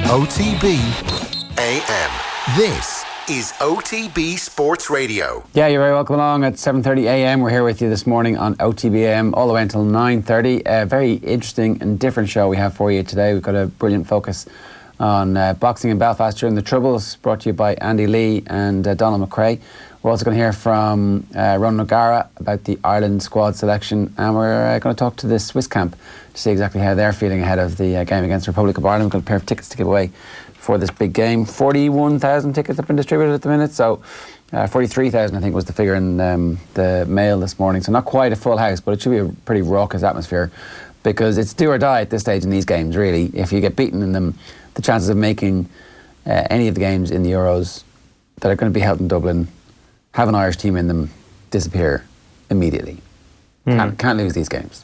OTB AM. This is OTB Sports Radio. Yeah, you're very welcome along at 7:30 a.m. We're here with you this morning on OTB AM all the way until 9:30. A very interesting and different show we have for you today. We've got a brilliant focus on boxing in Belfast during the Troubles, brought to you by Andy Lee and Donald McRae. We're also going to hear from Ronan O'Gara about the Ireland squad selection, and we're going to talk to the Swiss camp to see exactly how they're feeling ahead of the game against the Republic of Ireland. We've got a pair of tickets to give away for this big game. 41,000 tickets have been distributed at the minute, so 43,000 I think was the figure in the mail this morning, so not quite a full house, but it should be a pretty raucous atmosphere because it's do or die at this stage in these games, really. If you get beaten in them, the chances of making any of the games in the Euros that are going to be held in Dublin, have an Irish team in them, disappear immediately. Can't lose these games.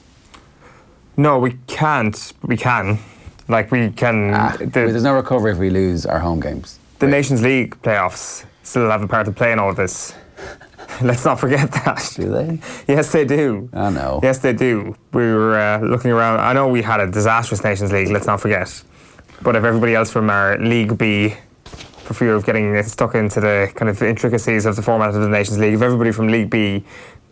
No, we can't. We can. Like, we can... there's no recovery if we lose our home games. The Nations League playoffs still have a part to play in all of this. Let's not forget that. Do they? Yes, they do. I know. Yes, they do. We were looking around. I know we had a disastrous Nations League, let's not forget. But if everybody else from our League B, for fear of getting stuck into the kind of intricacies of the format of the Nations League, if everybody from League B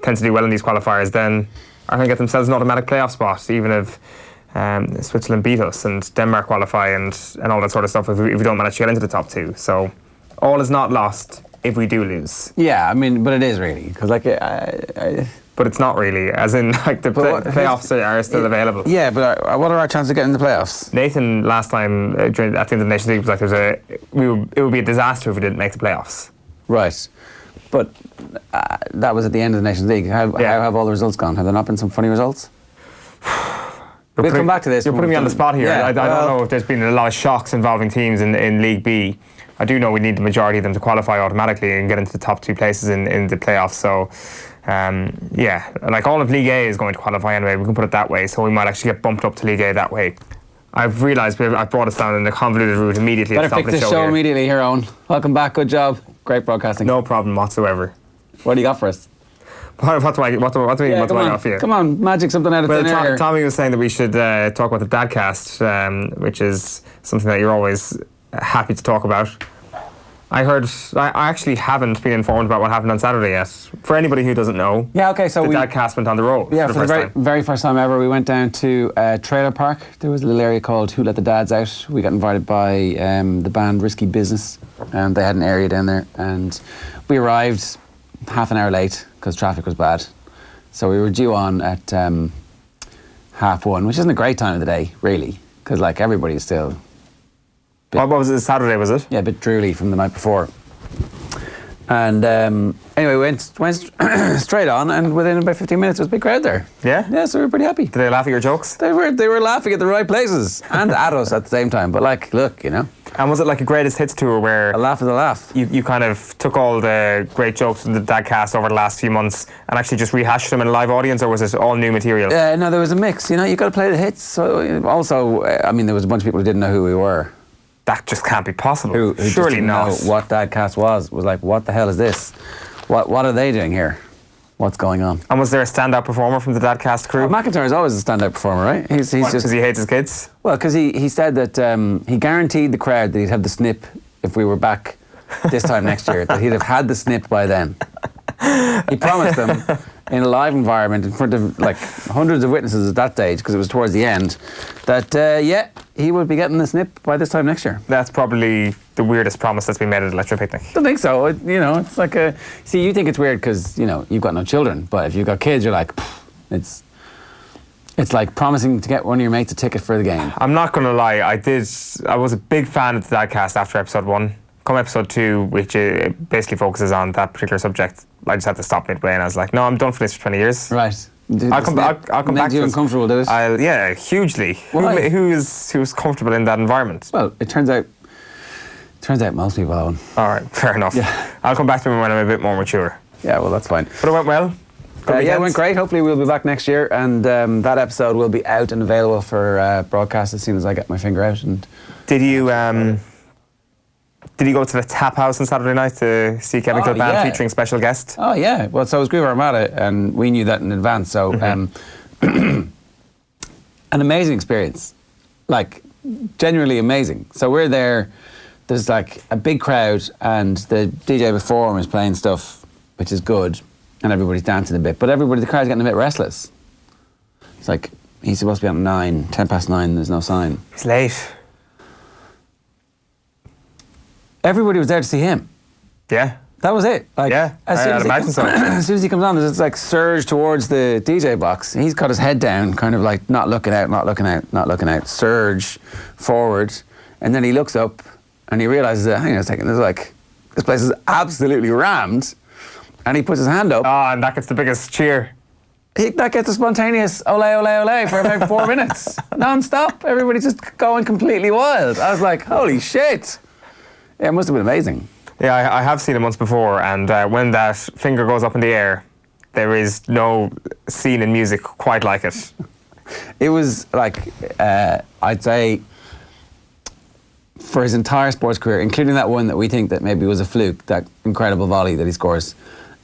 tends to do well in these qualifiers, then are going to get themselves an automatic playoff spot, even if Switzerland beat us and Denmark qualify and all that sort of stuff if we don't manage to get into the top two. So all is not lost if we do lose. Yeah, I mean, but it is really, because like... But it's not really, as in like the playoffs are still available. Yeah, but what are our chances of getting in the playoffs? Nathan last time at the end of the Nations League was like, it would be a disaster if we didn't make the playoffs. Right, but that was at the end of the Nations League. How have all the results gone? Have there not been some funny results? We'll come back to this. You're putting me on the spot here. Yeah, I don't know if there's been a lot of shocks involving teams in League B. I do know we need the majority of them to qualify automatically and get into the top two places in the playoffs. So, like all of League A is going to qualify anyway. We can put it that way. So we might actually get bumped up to League A that way. I've realised I've brought us down in a convoluted route immediately at the top of the show. Better fix this show immediately here, Eoin. Welcome back. Good job. Great broadcasting. No problem whatsoever. What do you got for us? What do I got for you? Come on, magic something out of thin air. Tommy was saying that we should talk about the Dadcast, which is something that you're always happy to talk about. I actually haven't been informed about what happened on Saturday yet. For anybody who doesn't know, the Dadcast went on the road. Yeah, for the very first time ever, we went down to a trailer park. There was a little area called Who Let the Dads Out. We got invited by the band Risky Business, and they had an area down there. And we arrived half an hour late because traffic was bad. So we were due on at 1:30, which isn't a great time of the day, really, because like everybody's still... What was it, Saturday, was it? Yeah, a bit drooly from the night before. And anyway, we went straight on, and within about 15 minutes, there was a big crowd there. Yeah? Yeah, so we were pretty happy. Did they laugh at your jokes? They were laughing at the right places, and at us at the same time. But like, look, you know. And was it like a greatest hits tour where... A laugh is a laugh. You kind of took all the great jokes from the Dadcast over the last few months and actually just rehashed them in a live audience, or was it all new material? No, there was a mix. You know, you got to play the hits. So also, I mean, there was a bunch of people who didn't know who we were. That just can't be possible. Who Surely didn't not. know what Dadcast was like, what the hell is this? What are they doing here? What's going on? And was there a standout performer from the Dadcast crew? Well, McIntyre is always a standout performer, right? He's just because he hates his kids? Well, because he said that he guaranteed the crowd that he'd have the snip if we were back this time next year, that he'd have had the snip by then. He promised them in a live environment in front of like hundreds of witnesses at that stage, because it was towards the end, that he would be getting the snip by this time next year. That's probably the weirdest promise that's been made at Electro Picnic. I don't think so. It's like see, you think it's weird because, you've got no children, but if you've got kids, you're like, it's like promising to get one of your mates a ticket for the game. I'm not going to lie, I was a big fan of the Dadcast after episode 1. Come episode 2, which basically focuses on that particular subject, I just had to stop midway and I was like, no, I'm done for this for 20 years. Right. I'll come back to it. Made you uncomfortable, did it? Yeah, hugely. Why? Who's comfortable in that environment? Well, it turns out most people haven't. All right, fair enough. Yeah. I'll come back to him when I'm a bit more mature. Yeah, well, that's fine. But it went well. It went great. Hopefully we'll be back next year, and that episode will be out and available for broadcast as soon as I get my finger out. And Did you go to the Tap House on Saturday night to see Kevin Kilbane featuring special guest? Oh, yeah. Well, so it was Groove Armada, and we knew that in advance. So, an amazing experience. Like, genuinely amazing. So we're there, there's like a big crowd, and the DJ before him is playing stuff, which is good, and everybody's dancing a bit, but the crowd's getting a bit restless. It's like, he's supposed to be on 10 past 9, there's no sign. He's late. Everybody was there to see him. Yeah. That was it. Like, Yeah, I'd imagine so. As soon as he comes on, there's this like surge towards the DJ box. He's got his head down, kind of like not looking out, surge forward. And then he looks up and he realizes that, hang on a second, this place is absolutely rammed. And he puts his hand up. Oh, and that gets the biggest cheer. That gets a spontaneous ole, ole, ole for about 4 minutes. Non-stop. Everybody's just going completely wild. I was like, holy shit. Yeah, it must have been amazing. Yeah, I have seen it once before, and when that finger goes up in the air, there is no scene in music quite like it. It was like, I'd say, for his entire sports career, including that one that we think that maybe was a fluke, that incredible volley that he scores,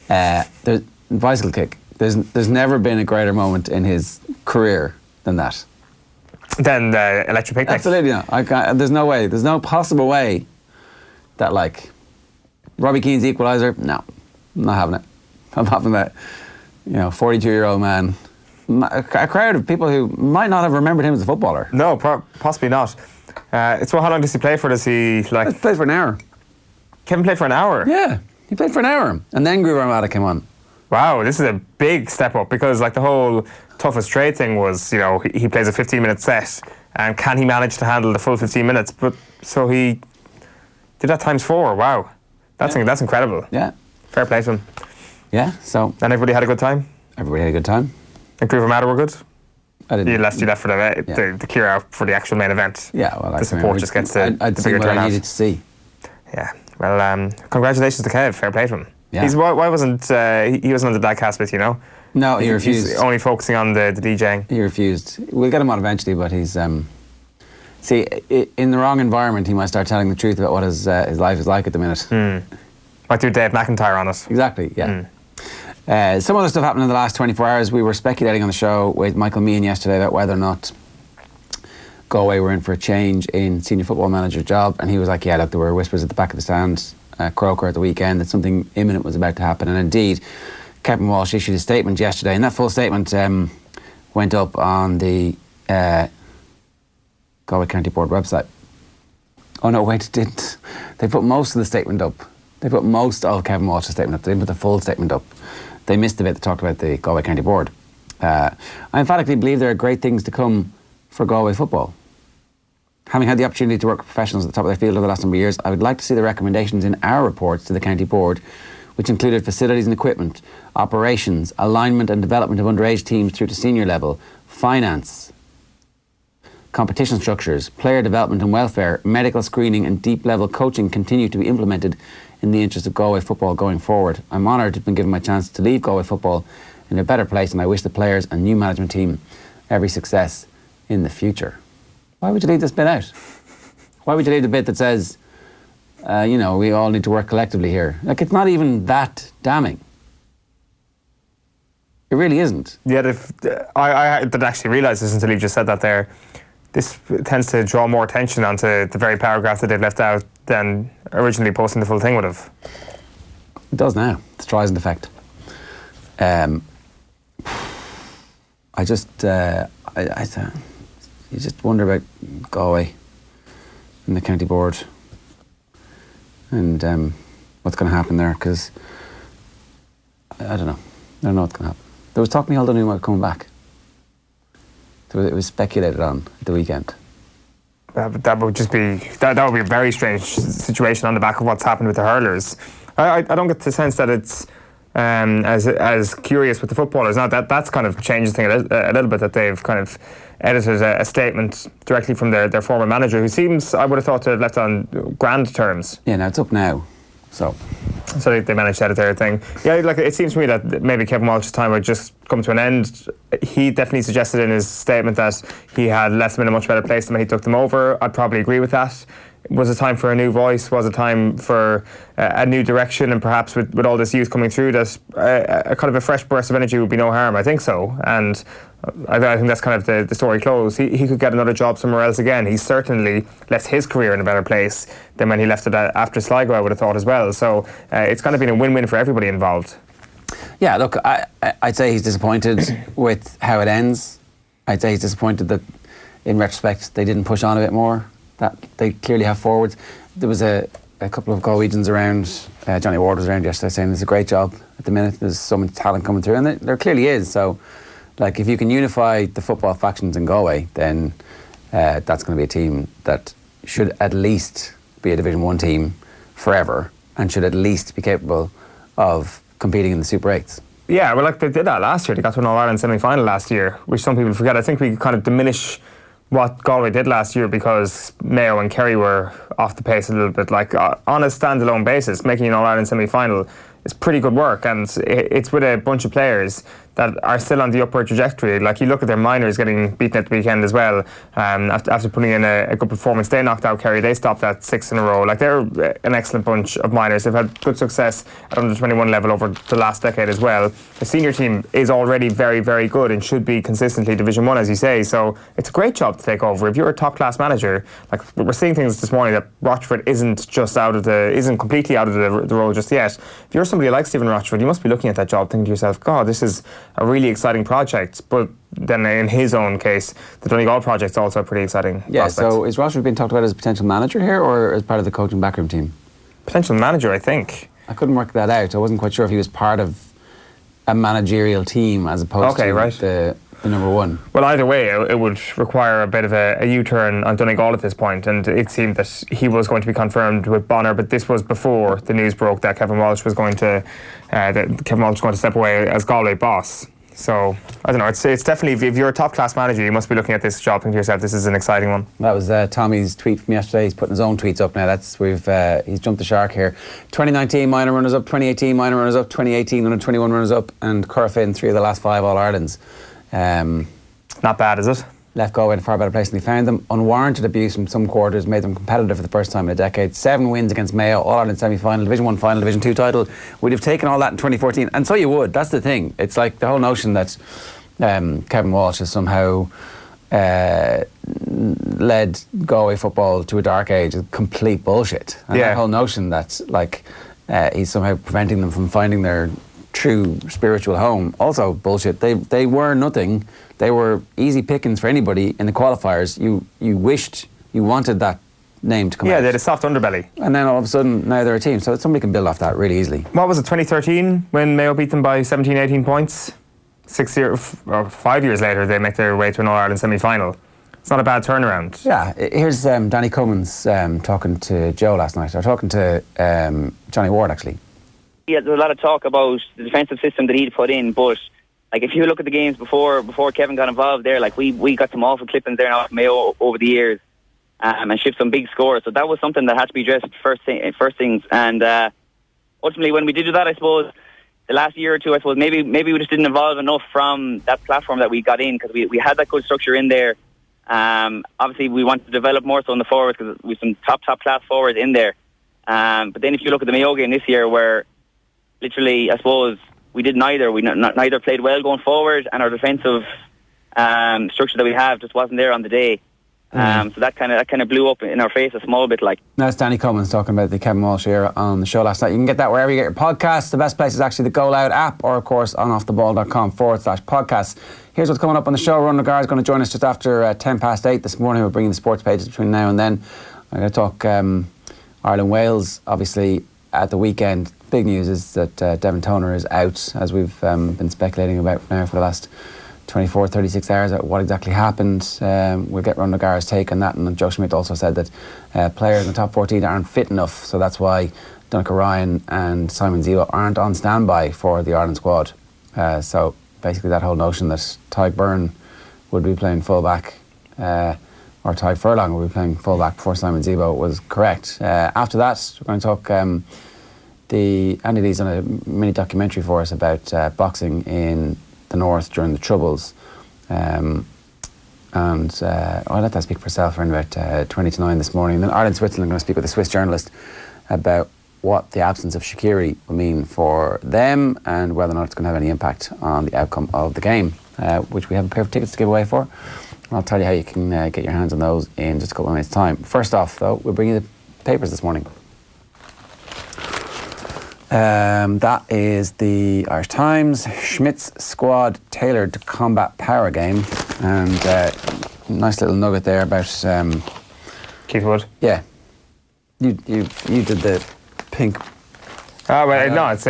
the bicycle kick, there's never been a greater moment in his career than that. Then the electric picnic. Absolutely not. There's no way. There's no possible way that, like, Robbie Keane's equaliser, no, I'm not having it. I'm having that, 42-year-old man. A crowd of people who might not have remembered him as a footballer. No, possibly not. How long does he play for? Does he, like... He played for an hour. Kevin played for an hour? Yeah, he played for an hour. And then Guru Armada came on. Wow, this is a big step up, because like the whole toughest trade thing was, he plays a 15-minute set, and can he manage to handle the full 15 minutes? But so he did that times 4. Wow. That's incredible. Yeah. Fair play to him. Yeah, so... And everybody had a good time? Everybody had a good time. And Guru Armada were good? I didn't. You left for the clear out for the actual main event. Yeah, well, the support just gets the bigger turnout. I needed to see. Yeah. Well, congratulations to Kev. Fair play to him. Yeah. Why wasn't he wasn't on the Dadcast with you? No, he refused. He's only focusing on the DJing. He refused. We'll get him on eventually, but he's see, in the wrong environment, he might start telling the truth about what his life is like at the minute. Might do Dave McIntyre on it. Exactly. Yeah. Some other stuff happened in the last 24 hours. We were speculating on the show with Michael Meehan yesterday about whether or not Galway were in for a change in senior football manager job, and he was like, yeah, look, there were whispers at the back of the stand, Croker at the weekend, that something imminent was about to happen. And indeed, Kevin Walsh issued a statement yesterday, and that full statement went up on the Galway County Board website. Oh no, wait, it didn't. They put most of the statement up. They put most of Kevin Walsh's statement up. They didn't put the full statement up. They missed the bit that talked about the Galway County Board. I emphatically believe there are great things to come for Galway football. Having had the opportunity to work with professionals at the top of their field over the last number of years, I would like to see the recommendations in our reports to the County Board, which included facilities and equipment, operations, alignment and development of underage teams through to senior level, finance, competition structures, player development and welfare, medical screening and deep level coaching continue to be implemented in the interest of Galway football going forward. I'm honoured to have been given my chance to leave Galway football in a better place, and I wish the players and new management team every success in the future. Why would you leave this bit out? Why would you leave the bit that says, we all need to work collectively here? Like, it's not even that damning. It really isn't. Yeah, I didn't actually realise this until you just said that there. This tends to draw more attention onto the very paragraph that they've left out than originally posting the full thing would have. It does now. It's a Streisand effect. You just wonder about Galway and the County Board and what's going to happen there, because I don't know. I don't know what's going to happen. There was talk Micheál Donoghue might coming back. It was speculated on at the weekend. That would just be that would be a very strange situation on the back of what's happened with the hurlers. I don't get the sense that it's as curious with the footballers. Now that's kind of changes things a little bit, that they've kind of edited a statement directly from their former manager, who seems, I would have thought, to have left on grand terms. Yeah, now it's up now. So they managed to edit their thing. Yeah, like, it seems to me that maybe Kevin Walsh's time would just come to an end. He definitely suggested in his statement that he had left them in a much better place than when he took them over. I'd probably agree with that. Was it time for a new voice? Was it time for a new direction? And perhaps with all this youth coming through, that a kind of a fresh burst of energy would be no harm. I think so. And I think that's kind of the story closed. He could get another job somewhere else again. He certainly left his career in a better place than when he left it after Sligo, I would have thought as well. So it's kind of been a win-win for everybody involved. Yeah, look, I'd say he's disappointed with how it ends. I'd say he's disappointed that, in retrospect, they didn't push on a bit more. That they clearly have forwards. There was a couple of Galwegians around. Johnny Ward was around yesterday saying it's a great job at the minute. There's so much talent coming through, and there clearly is. So, like, if you can unify the football factions in Galway, then that's going to be a team that should at least be a Division 1 team forever, and should at least be capable of competing in the Super 8s. Yeah, well, like they did that last year. They got to an All-Ireland semi-final last year, which some people forget. I think we kind of diminish what Galway did last year because Mayo and Kerry were off the pace a little bit. Like, on a standalone basis, making an All-Ireland semi-final is pretty good work, and it's with a bunch of players that are still on the upward trajectory. Like, you look at their minors getting beaten at the weekend as well. After putting in a good performance, they knocked out Kerry. They stopped at 6 in a row. Like, they're an excellent bunch of minors. They've had good success at under 21 level over the last decade as well. The senior team is already very, very good and should be consistently Division 1, as you say. So it's a great job to take over. If you're a top class manager, like, we're seeing things this morning that Rochford isn't completely out of the role just yet. If you're somebody like Stephen Rochford, you must be looking at that job thinking to yourself, God, this is a really exciting project. But then in his own case, the Donegal project's also a pretty exciting prospect. So is Rochford being talked about as a potential manager here, or as part of the coaching backroom team? Potential manager, I think. I couldn't work that out. I wasn't quite sure if he was part of a managerial team as opposed to the number one. Well, either way, it would require a bit of a U-turn on Donegal at this point, and it seemed that he was going to be confirmed with Bonner, but this was before the news broke that Kevin Walsh was going to step away as Galway boss. So, I don't know, it's definitely, if you're a top-class manager, you must be looking at this job thinking to yourself, this is an exciting one. That was Tommy's tweet from yesterday. He's putting his own tweets up now. He's jumped the shark here. 2019 minor runners up, 2018 minor runners up, 2018 under 21 runners up, and Corofin 3 of the last 5 All-Irelands. Not bad, is it? Left Galway in a far better place than they found them. Unwarranted abuse from some quarters made them competitive for the first time in a decade. 7 wins against Mayo, All-Ireland semi-final, Division 1 final, Division 2 title. We'd have taken all that in 2014, and so you would. That's the thing. It's like the whole notion that Kevin Walsh has somehow led Galway football to a dark age is complete bullshit. And that whole notion that he's somehow preventing them from finding their true spiritual home, also bullshit. They were nothing. They were easy pickings for anybody in the qualifiers. You wanted that name to come out. Yeah, they had a soft underbelly. And then all of a sudden, now they're a team. So somebody can build off that really easily. What was it, 2013, when Mayo beat them by 17, 18 points? 5 years later, they make their way to an All-Ireland semi-final. It's not a bad turnaround. Yeah, here's Danny Cummins talking to Joe last night, or talking to Johnny Ward, actually. Yeah, there's a lot of talk about the defensive system that he'd put in, but like, if you look at the games before Kevin got involved there, like, we got some awful clippings there now at Mayo over the years, and shipped some big scores. So that was something that had to be addressed first things. And ultimately, when we did do that, I suppose the last year or two, I suppose maybe we just didn't evolve enough from that platform that we got in, because we had that good structure in there. Obviously, we want to develop more so in the forwards, because we've some top class forwards in there. But then if you look at the Mayo game this year, where literally, I suppose, we did neither. We neither played well going forward, and our defensive structure that we have just wasn't there on the day. So that kind of blew up in our face a small bit. Like, that's Danny Cummins talking about the Kevin Walsh era on the show last night. You can get that wherever you get your podcasts. The best place is actually the Go Loud app, or of course on offtheball.com/podcasts. Here's what's coming up on the show. Ronan O'Gara is going to join us just after 8:10 this morning. We're bringing the sports pages between now and then. I'm going to talk Ireland-Wales, obviously, at the weekend. Big news is that Devon Toner is out, as we've been speculating about now for the last 24, 36 hours about what exactly happened. We'll get Ronan O'Gara's take on that, and Joe Schmidt also said that players in the top 14 aren't fit enough, so that's why Donnacha Ryan and Simon Zebo aren't on standby for the Ireland squad. So basically that whole notion that Ty Byrne would be playing fullback, or Ty Furlong would be playing fullback before Simon Zebo was correct. After that, we're going to talk Andy Lee's done a mini documentary for us about boxing in the North during the Troubles, and I'll let that speak for itself. Around about 20 to 9 this morning. Then Ireland Switzerland, going to speak with a Swiss journalist about what the absence of Shaqiri will mean for them, and whether or not it's going to have any impact on the outcome of the game. which we have a pair of tickets to give away for. I'll tell you how you can get your hands on those in just a couple of minutes' time. First off, though, we'll bring you the papers this morning. That is the Irish Times. Schmidt's squad tailored to combat power game. And nice little nugget there about... Keith Wood? Yeah. You did the pink... Oh, well, no, it's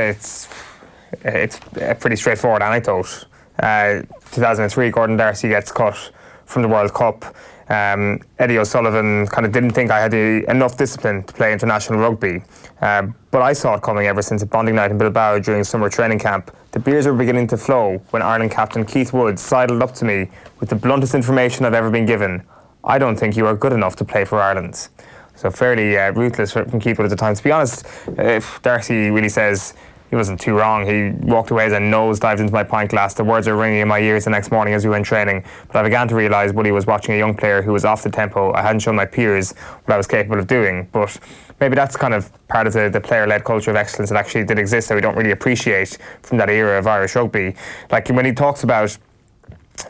a pretty straightforward anecdote. 2003, Gordon Darcy gets cut from the World Cup. Eddie O'Sullivan kind of didn't think I had enough discipline to play international rugby. But I saw it coming ever since a bonding night in Bilbao during summer training camp. The beers were beginning to flow when Ireland captain Keith Wood sidled up to me with the bluntest information I've ever been given. I don't think you are good enough to play for Ireland. So fairly ruthless from Keith Wood at the time. To be honest, if Darcy really says he wasn't too wrong. He walked away as a nose dived into my pint glass. The words were ringing in my ears the next morning as we went training. But I began to realise Woody was watching a young player who was off the tempo. I hadn't shown my peers what I was capable of doing. But maybe that's kind of part of the player-led culture of excellence that actually did exist that we don't really appreciate from that era of Irish rugby. Like when he talks about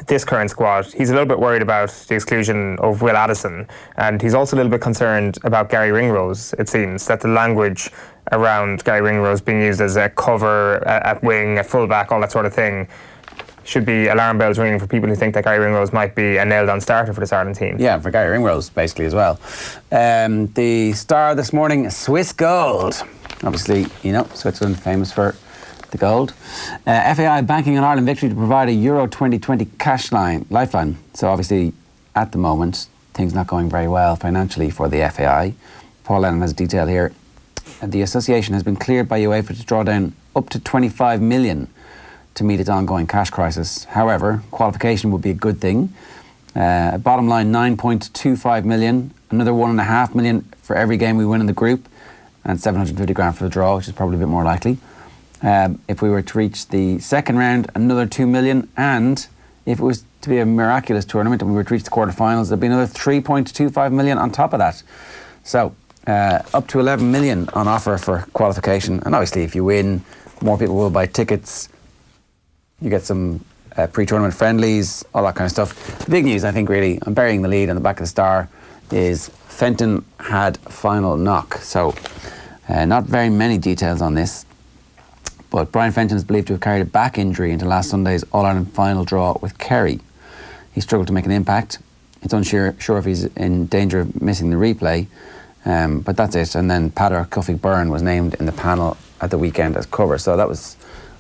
this current squad, he's a little bit worried about the exclusion of Will Addison, and he's also a little bit concerned about Gary Ringrose. It seems that the language around Gary Ringrose being used as a cover, at wing, a fullback, all that sort of thing, should be alarm bells ringing for people who think that Gary Ringrose might be a nailed-on starter for this Ireland team. Yeah, for Gary Ringrose, basically, as well. The Star this morning, Swiss Gold. Obviously, you know, Switzerland famous for the gold. FAI banking on Ireland victory to provide a Euro 2020 cash lifeline. So obviously, at the moment, things not going very well financially for the FAI. Paul Lennon has detail here. The association has been cleared by UEFA to draw down up to 25 million to meet its ongoing cash crisis. However, qualification would be a good thing. Bottom line, 9.25 million, another 1.5 million for every game we win in the group, and 750 grand for the draw, which is probably a bit more likely. If we were to reach the second round, another 2 million, and if it was to be a miraculous tournament and we were to reach the quarterfinals, there'd be another 3.25 million on top of that. So up to 11 million on offer for qualification, and obviously if you win, more people will buy tickets. You get some pre-tournament friendlies, all that kind of stuff. The big news, I think, really, I'm burying the lead on the back of the Star, is Fenton had final knock. So not very many details on this. But Brian Fenton is believed to have carried a back injury into last Sunday's All-Ireland final draw with Kerry. He struggled to make an impact. It's unsure if he's in danger of missing the replay, but that's it. And then Peadar Cuffig-Byrne was named in the panel at the weekend as cover. So was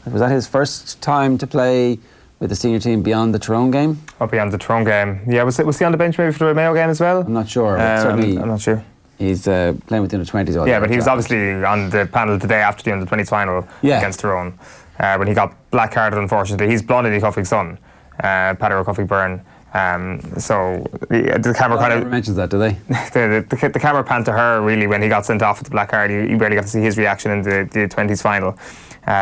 that his first time to play with the senior team beyond the Tyrone game? Oh, beyond the Tyrone game. Yeah, was he on the bench maybe for the Mayo game as well? I'm not sure. Certainly, I'm not sure. He's playing with the under-20s all Yeah, but he was obviously on the panel today after the under-20s final against Tyrone when he got black carded, unfortunately. He's Blondie Cuffig's son, Peadar Cuffig-Byrne. So the camera kind of never mentions that, do they? the camera panned to her really when he got sent off with the black card. You barely got to see his reaction in the 20s final.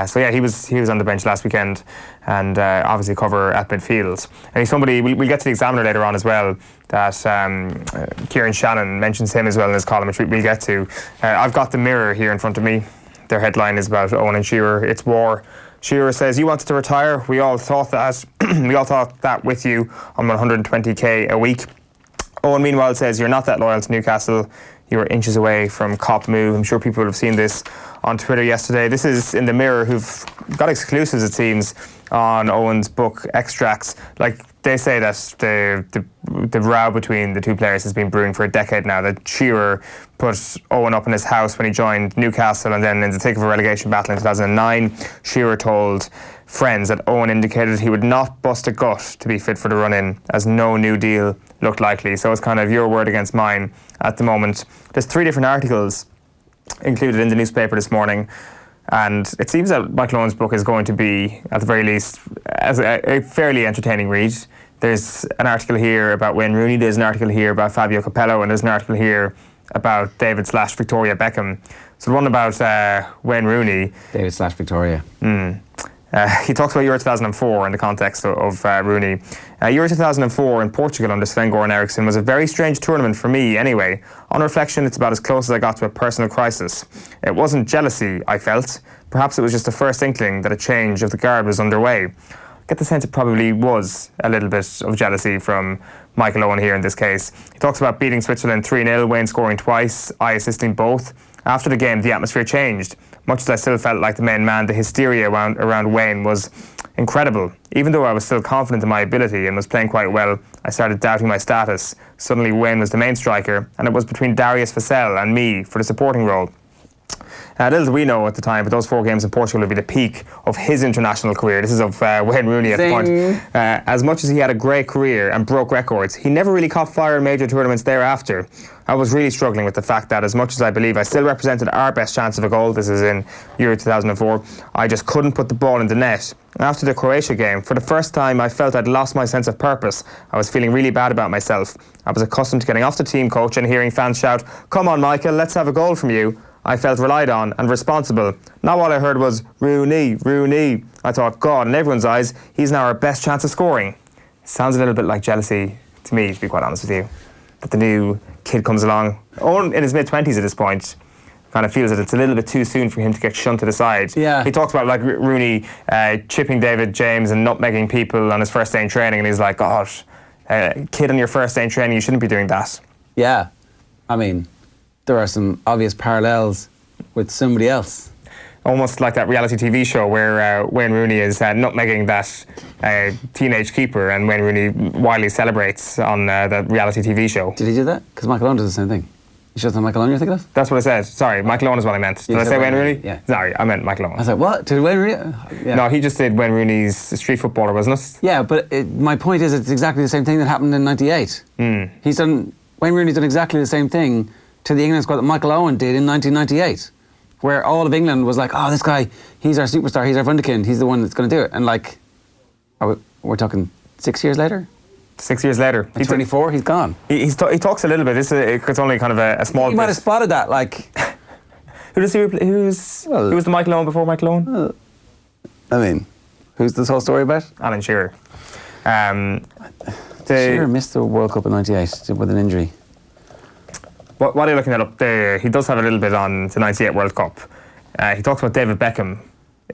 So yeah, he was on the bench last weekend, and obviously cover at midfield. And he's somebody we'll get to the Examiner later on as well. That Kieran Shannon mentions him as well in his column, which we'll get to. I've got the Mirror here in front of me. Their headline is about Eoin and Shearer. It's war. Shearer says, "You wanted to retire. We all thought that. We all thought that with you on 120k a week." Eoin, meanwhile, says, "You're not that loyal to Newcastle. You were inches away from cop move." I'm sure people would have seen this on Twitter yesterday. This is in the Mirror, who've got exclusives, it seems, on Owen's book extracts. Like, they say that the row between the two players has been brewing for a decade now, that Shearer put Eoin up in his house when he joined Newcastle, and then in the thick of a relegation battle in 2009, Shearer told friends that Eoin indicated he would not bust a gut to be fit for the run-in, as no new deal looked likely. So it's kind of your word against mine at the moment. There's 3 different articles included in the newspaper this morning, and it seems that Michael Owen's book is going to be, at the very least, as a fairly entertaining read. There's an article here about Wayne Rooney, there's an article here about Fabio Capello, and there's an article here about David/Victoria Beckham. So the one about Wayne Rooney... David/Victoria. He talks about Euro 2004 in the context of Rooney. Euro 2004 in Portugal under Sven-Goran Eriksson was a very strange tournament for me anyway. On reflection, it's about as close as I got to a personal crisis. It wasn't jealousy I felt. Perhaps it was just the first inkling that a change of the guard was underway. get the sense it probably was a little bit of jealousy from Michael Eoin here in this case. He talks about beating Switzerland 3-0, Wayne scoring twice, I assisting both. After the game, the atmosphere changed. Much as I still felt like the main man, the hysteria around Wayne was incredible. Even though I was still confident in my ability and was playing quite well, I started doubting my status. Suddenly Wayne was the main striker, and it was between Darius Vassell and me for the supporting role. Little did we know at the time, but those 4 games in Portugal would be the peak of his international career. This is of Wayne Rooney at the point. As much as he had a great career and broke records, he never really caught fire in major tournaments thereafter. I was really struggling with the fact that as much as I believe I still represented our best chance of a goal, this is in Euro 2004, I just couldn't put the ball in the net. After the Croatia game, for the first time I felt I'd lost my sense of purpose. I was feeling really bad about myself. I was accustomed to getting off the team coach and hearing fans shout, "Come on Michael, let's have a goal from you." I felt relied on and responsible. Now all I heard was, "Rooney, Rooney." I thought, God, in everyone's eyes, he's now our best chance of scoring. It sounds a little bit like jealousy to me, to be quite honest with you. That the new kid comes along, Owen in his mid-20s at this point, kind of feels that it's a little bit too soon for him to get shunned to the side. Yeah. He talks about like Rooney chipping David James and nutmegging people on his first day in training, and he's like, God, kid on your first day in training, you shouldn't be doing that. Yeah. I mean, there are some obvious parallels with somebody else. Almost like that reality TV show where Wayne Rooney is nutmegging that teenage keeper, and Wayne Rooney widely celebrates on that reality TV show. Did he do that? Because Michael Owen does the same thing. You sure it's not Michael Owen you're thinking of? That's what I said. Sorry, Michael Owen is what I meant. Did I say Wayne Rooney? Yeah. Sorry, I meant Michael Owen. I was like, what? Did Wayne Rooney? Yeah. No, he just did Wayne Rooney's street footballer, wasn't it? Yeah, but my point is it's exactly the same thing that happened in '98. Wayne Rooney's done exactly the same thing to the England squad that Michael Owen did in 1998, where all of England was like, oh, this guy, he's our superstar, he's our wunderkind, he's the one that's going to do it. And like, we're talking 6 years later? 6 years later. He's 24, he's gone. He talks a little bit. It's only kind of a small bit. You might have spotted that, like... Who was the Michael Owen before Michael Owen? I mean, who's this whole story about? Alan Shearer. Shearer missed the World Cup in '98 with an injury. What are you looking at up there? He does have a little bit on the '98 World Cup. He talks about David Beckham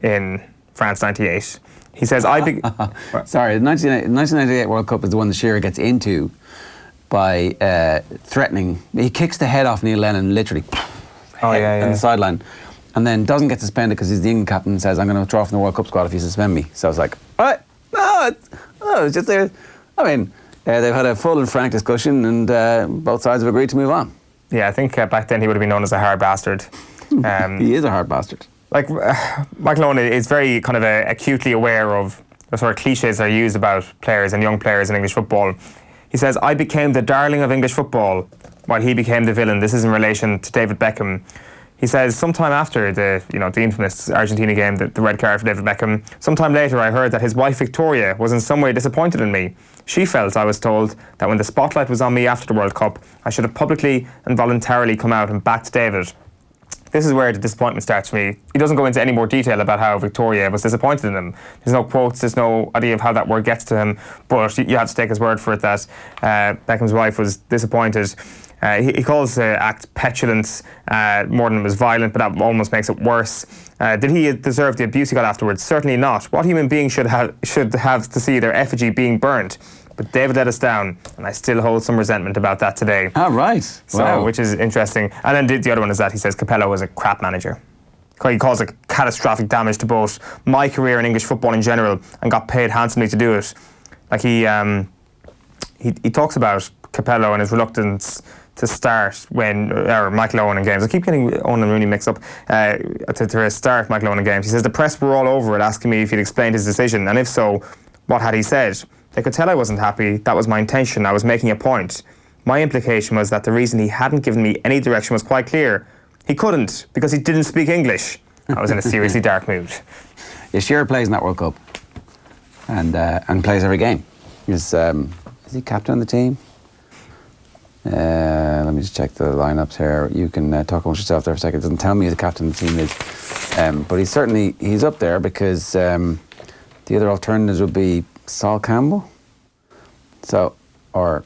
in France '98. He says, Sorry, the 1998 World Cup is the one that Shearer gets into by threatening. He kicks the head off Neil Lennon, literally, on the sideline, and then doesn't get suspended because he's the England captain and says, I'm going to withdraw from the World Cup squad if you suspend me. So I was like, all right, it's just there. I mean, they've had a full and frank discussion, and both sides have agreed to move on. Yeah, I think back then he would have been known as a hard bastard. He is a hard bastard. Like, Michael Owen is very kind of acutely aware of the sort of cliches that are used about players and young players in English football. He says, I became the darling of English football while he became the villain. This is in relation to David Beckham. He says, sometime after the infamous Argentina game, the red card for David Beckham, sometime later I heard that his wife Victoria was in some way disappointed in me. She felt, I was told, that when the spotlight was on me after the World Cup, I should have publicly and voluntarily come out and backed David. This is where the disappointment starts for me. He doesn't go into any more detail about how Victoria was disappointed in him. There's no quotes, there's no idea of how that word gets to him, but you have to take his word for it that Beckham's wife was disappointed. He calls the act petulant more than it was violent, but that almost makes it worse. Did he deserve the abuse he got afterwards? Certainly not. What human being should have to see their effigy being burnt? But David let us down, and I still hold some resentment about that today. Ah, right. So, wow. Which is interesting. And then the other one is that he says Capello was a crap manager. He calls it catastrophic damage to both my career in English football in general, and got paid handsomely to do it. Like he talks about Capello and his reluctance to start or Michael Owen in games. I keep getting Owen and Rooney mixed up. To start Michael Owen in games. He says the press were all over it, asking me if he'd explained his decision, and if so, what had he said? They could tell I wasn't happy. That was my intention. I was making a point. My implication was that the reason he hadn't given me any direction was quite clear. He couldn't, because he didn't speak English. I was in a seriously dark mood. Yeah, Shearer plays in that World Cup and plays every game. Is he captain of the team? Let me just check the lineups here. You can talk amongst yourself there for a second. It doesn't tell me who the captain of the team is. But he's up there because the other alternatives would be Sol Campbell, or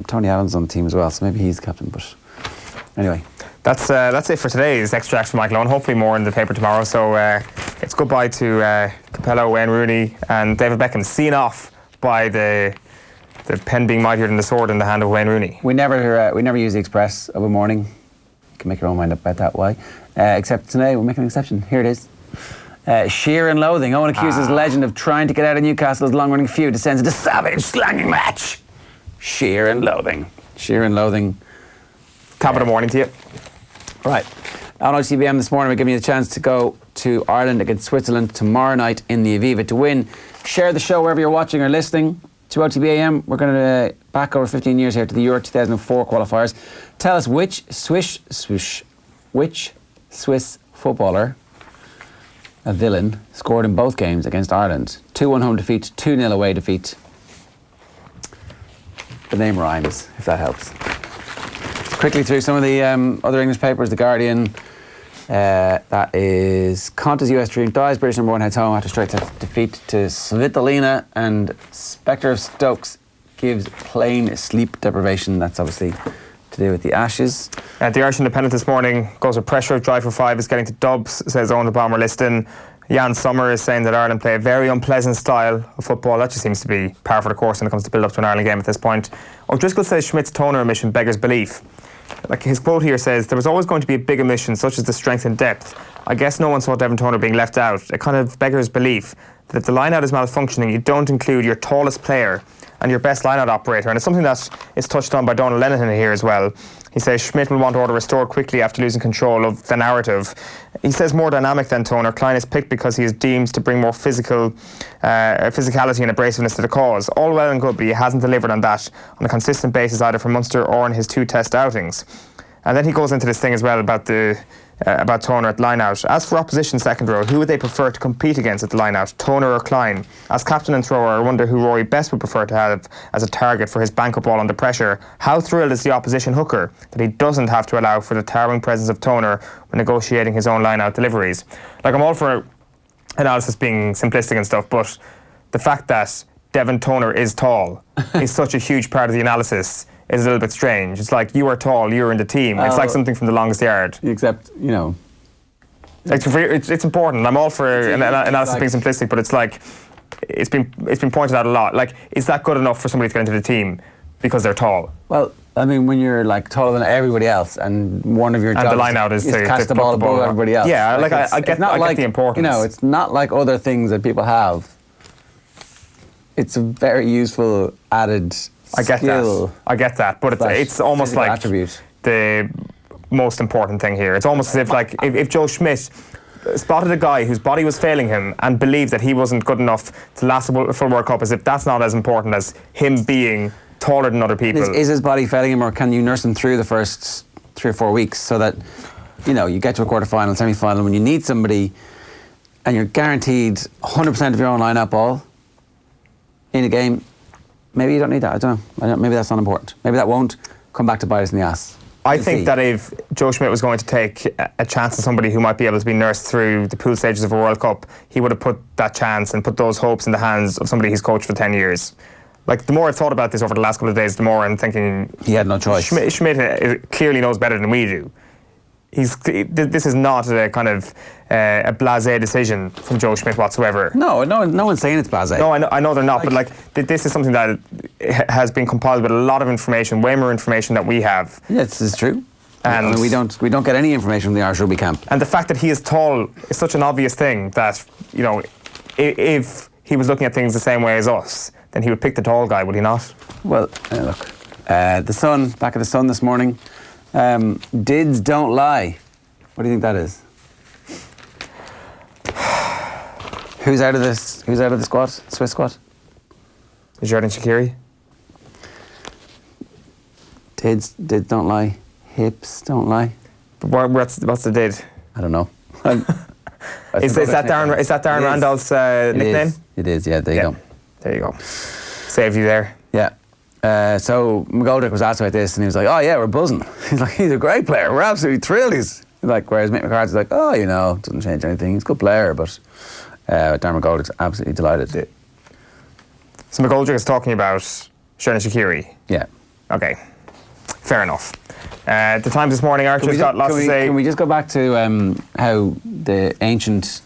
Tony Adams on the team as well, so maybe he's captain, but anyway. That's it for today's extract from Michael Owen. Hopefully more in the paper tomorrow. So it's goodbye to Capello, Wayne Rooney and David Beckham, seen off by the pen being mightier than the sword in the hand of Wayne Rooney. We never use the express of a morning. You can make your own mind up about that why. Except today we're making an exception. Here it is. Sheer and loathing. Owen accuses legend of trying to get out of Newcastle's long-running feud, descends into savage slanging match. Sheer and loathing. Sheer and loathing. Top of the morning to you. Right. On OTBM this morning, we're giving you the chance to go to Ireland against Switzerland tomorrow night in the Aviva to win. Share the show wherever you're watching or listening to OTB AM. We're going to back over 15 years here to the Euro 2004 qualifiers. Tell us which Swiss footballer, a villain, scored in both games against Ireland. 2-1 home defeat, 2-0 away defeat. The name rhymes, if that helps. Quickly through some of the other English papers. The Guardian, that is Conte's US dream dies. British number one heads home after straight defeat to Svitolina, and Spectre of Stokes gives plain sleep deprivation. That's obviously to do with the Ashes. The Irish Independent this morning goes with pressure. Drive for 5 is getting to dubs, says Owen the Bomber Liston. Jan Sommer is saying that Ireland play a very unpleasant style of football. That just seems to be par for the course when it comes to build up to an Ireland game at this point. O'Driscoll says Schmidt's toner omission beggars belief. Like his quote here says, there was always going to be a big omission such as the strength and depth. I guess no one saw Devon Toner being left out. It kind of beggars belief that if the line-out is malfunctioning, you don't include your tallest player and your best line-out operator. And it's something that is touched on by Donald Lenihan here as well. He says Schmidt will want order restored quickly after losing control of the narrative. He says more dynamic than Toner. Klein is picked because he is deemed to bring more physicality and abrasiveness to the cause. All well and good, but he hasn't delivered on that on a consistent basis either for Munster or in his 2 test outings. And then he goes into this thing as well about Toner at line-out. As for opposition second row, who would they prefer to compete against at the line-out, Toner or Klein? As captain and thrower, I wonder who Rory Best would prefer to have as a target for his bank-up ball under pressure. How thrilled is the opposition hooker that he doesn't have to allow for the towering presence of Toner when negotiating his own line-out deliveries? Like, I'm all for analysis being simplistic and stuff, but the fact that Devon Toner is tall is such a huge part of the analysis is a little bit strange. It's like, you are tall, you're in the team. It's like something from The Longest Yard. Except, you know... It's important. I'm all for analysis being simplistic, but it's like, it's been pointed out a lot. Like, is that good enough for somebody to get into the team because they're tall? Well, I mean, when you're like taller than everybody else, and one of your jobs the line out is to catch the ball above everybody else. Yeah, like I get the importance. You know, it's not like other things that people have. It's a very useful added skill. I get that, but it's almost like attribute. The most important thing here. It's almost as if like if Joe Schmidt spotted a guy whose body was failing him and believed that he wasn't good enough to last a full World Cup, as if that's not as important as him being taller than other people. Is his body failing him, or can you nurse him through the first 3 or 4 weeks so that, you know, you get to a quarter-final, semi-final, when you need somebody and you're guaranteed 100% of your own line-out ball in a game? Maybe you don't need that. I don't know. Maybe that's not important. Maybe that won't come back to bite us in the ass. I think that if Joe Schmidt was going to take a chance on somebody who might be able to be nursed through the pool stages of a World Cup, he would have put that chance and put those hopes in the hands of somebody he's coached for 10 years. Like, the more I've thought about this over the last couple of days, the more I'm thinking... He had no choice. Schmidt clearly knows better than we do. This is not a kind of a blasé decision from Joe Schmidt whatsoever. No one's saying it's blasé. No, I know they're not, but this is something that has been compiled with a lot of information, way more information that we have. Yeah, this is true. And I mean, we don't get any information from the Irish rugby camp. And the fact that he is tall is such an obvious thing that, you know, if he was looking at things the same way as us, then he would pick the tall guy, would he not? Well, look, the Sun, back at the Sun this morning. Dids don't lie. What do you think that is? Who's out of this? Who's out of the squad? Swiss squad? Jordan Shaqiri. Dids don't lie. Hips don't lie. But what's the did? I don't know. Is that Darren Randolph's nickname? It is. Yeah. There you go. There you go. Saved you there. Yeah. So McGoldrick was asked about this, and he was like, "Oh yeah, we're buzzing." He's like, "He's a great player. We're absolutely thrilled." He's like, whereas Mick McCarthy's like, "Oh, you know, doesn't change anything. He's a good player." But Darren McGoldrick's absolutely delighted. So McGoldrick is talking about Jordan Shaqiri. Yeah. Okay. fair enough. The Times this morning, Archer's got lots to say. Can we just go back to how the ancient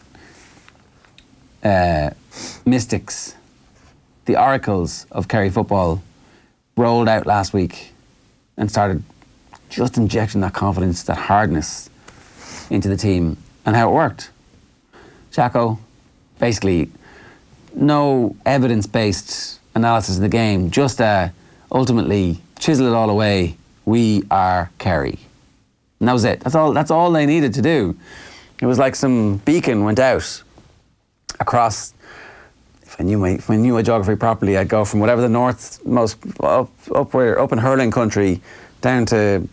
mystics, the oracles of Kerry football, rolled out last week and started just injecting that confidence, that hardness into the team, and how it worked. Jacko, basically, no evidence-based analysis of the game, just ultimately chisel it all away. We are Kerry. And that was it. That's all they needed to do. It was like some beacon went out across. If I knew my geography properly, I'd go from whatever the northmost up in hurling country, down to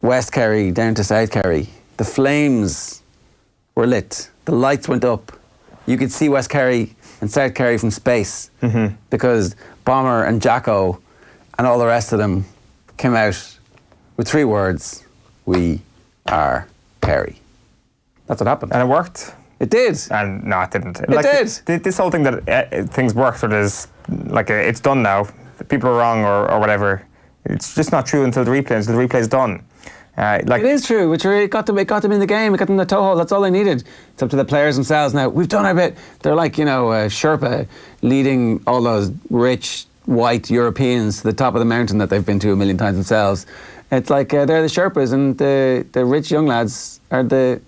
West Kerry, down to South Kerry. The flames were lit. The lights went up. You could see West Kerry and South Kerry from space, because Bomber and Jacko and all the rest of them came out with 3 words: we are Kerry. That's what happened. And it worked. It did. And no, it didn't. It did. This whole thing that things worked, or there's it's done now. People are wrong or whatever. It's just not true until the replay is done. It is true. It got them in the game. It got them in the toe hole. That's all they needed. It's up to the players themselves now. We've done our bit. They're like, Sherpa leading all those rich white Europeans to the top of the mountain that they've been to a million times themselves. It's like they're the Sherpas, and the rich young lads are the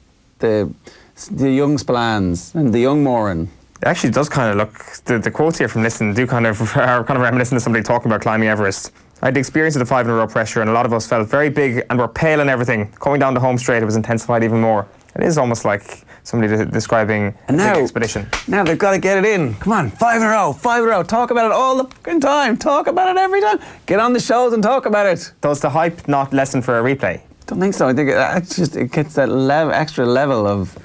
young Spillans and the young Moran. It actually does kind of look, the quotes here from Listen are kind of reminiscent of somebody talking about climbing Everest. I had the experience of the 5-in-a-row pressure, and a lot of us felt very big and were pale and everything. Coming down the home straight, it was intensified even more. It is almost like somebody describing a big expedition. Now they've got to get it in. Come on, 5 in a row. Talk about it all the fucking time. Talk about it every time. Get on the shows and talk about it. Does the hype not lessen for a replay? Don't think so. I think it gets that extra level of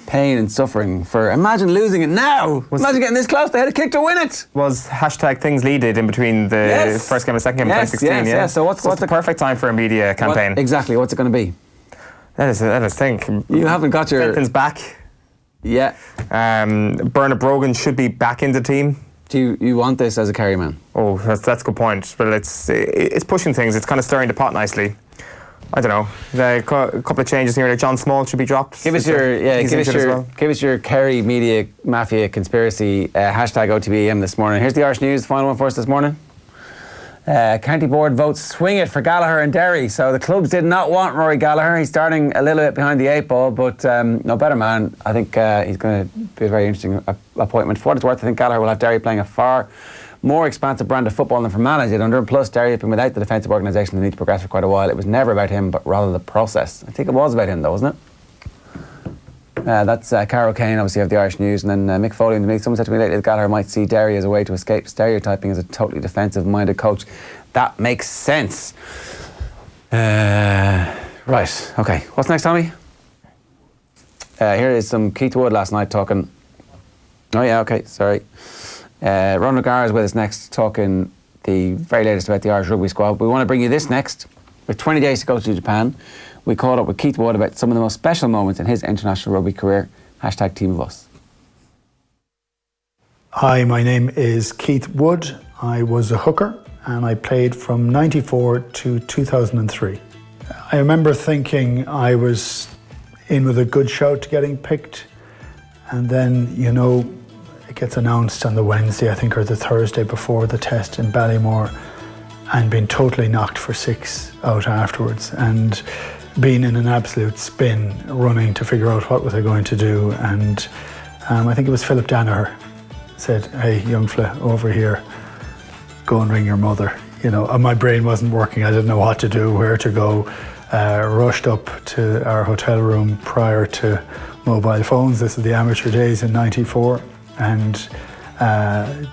pain and suffering for. Imagine losing it now. Imagine getting this close. They had a kick to win it. Was #things needed in between the first game and second game in 2016? Yes. So what's the perfect time for a media campaign? Exactly. What's it going to be? Let us think. You haven't got your. Fenton's back. Yeah. Bernard Brogan should be back in the team. Do you want this as a Kerry man? Oh, that's a good point. But it's pushing things. It's kind of stirring the pot nicely. I don't know. A couple of changes here. John Small should be dropped. Give us your Kerry media mafia conspiracy #OTBEM this morning. Here's the Irish News, the final one for us this morning. County Board votes swing it for Gallagher and Derry. So the clubs did not want Rory Gallagher. He's starting a little bit behind the 8 ball, but no better man. I think he's going to be a very interesting appointment. For what it's worth, I think Gallagher will have Derry playing a far more expansive brand of football than Fermanagh did under him. Plus, Derry have been without the defensive organisation they need to progress for quite a while. It was never about him, but rather the process. I think it was about him, though, wasn't it? That's Carol Kane, obviously, of the Irish News, and then Mick Foley. And someone said to me lately that Gallagher might see Derry as a way to escape stereotyping as a totally defensive-minded coach. That makes sense. Right, okay. What's next, Tommy? Here is some Keith Wood last night talking. Oh, yeah, okay, sorry. Ronan O'Gara is with us next, talking the very latest about the Irish rugby squad. We want to bring you this next. With 20 days to go to Japan, we caught up with Keith Wood about some of the most special moments in his international rugby career. #Team of Us. Hi, my name is Keith Wood. I was a hooker and I played from 94 to 2003. I remember thinking I was in with a good shout to getting picked, and then, it gets announced on the Wednesday, I think, or the Thursday before the test in Ballymore, and being totally knocked for 6 out afterwards, and being in an absolute spin, running to figure out what was I going to do. And I think it was Philip Danaher said, "Hey, young fella, over here, go and ring your mother." And my brain wasn't working. I didn't know what to do, where to go. Rushed up to our hotel room prior to mobile phones. This is the amateur days in '94. And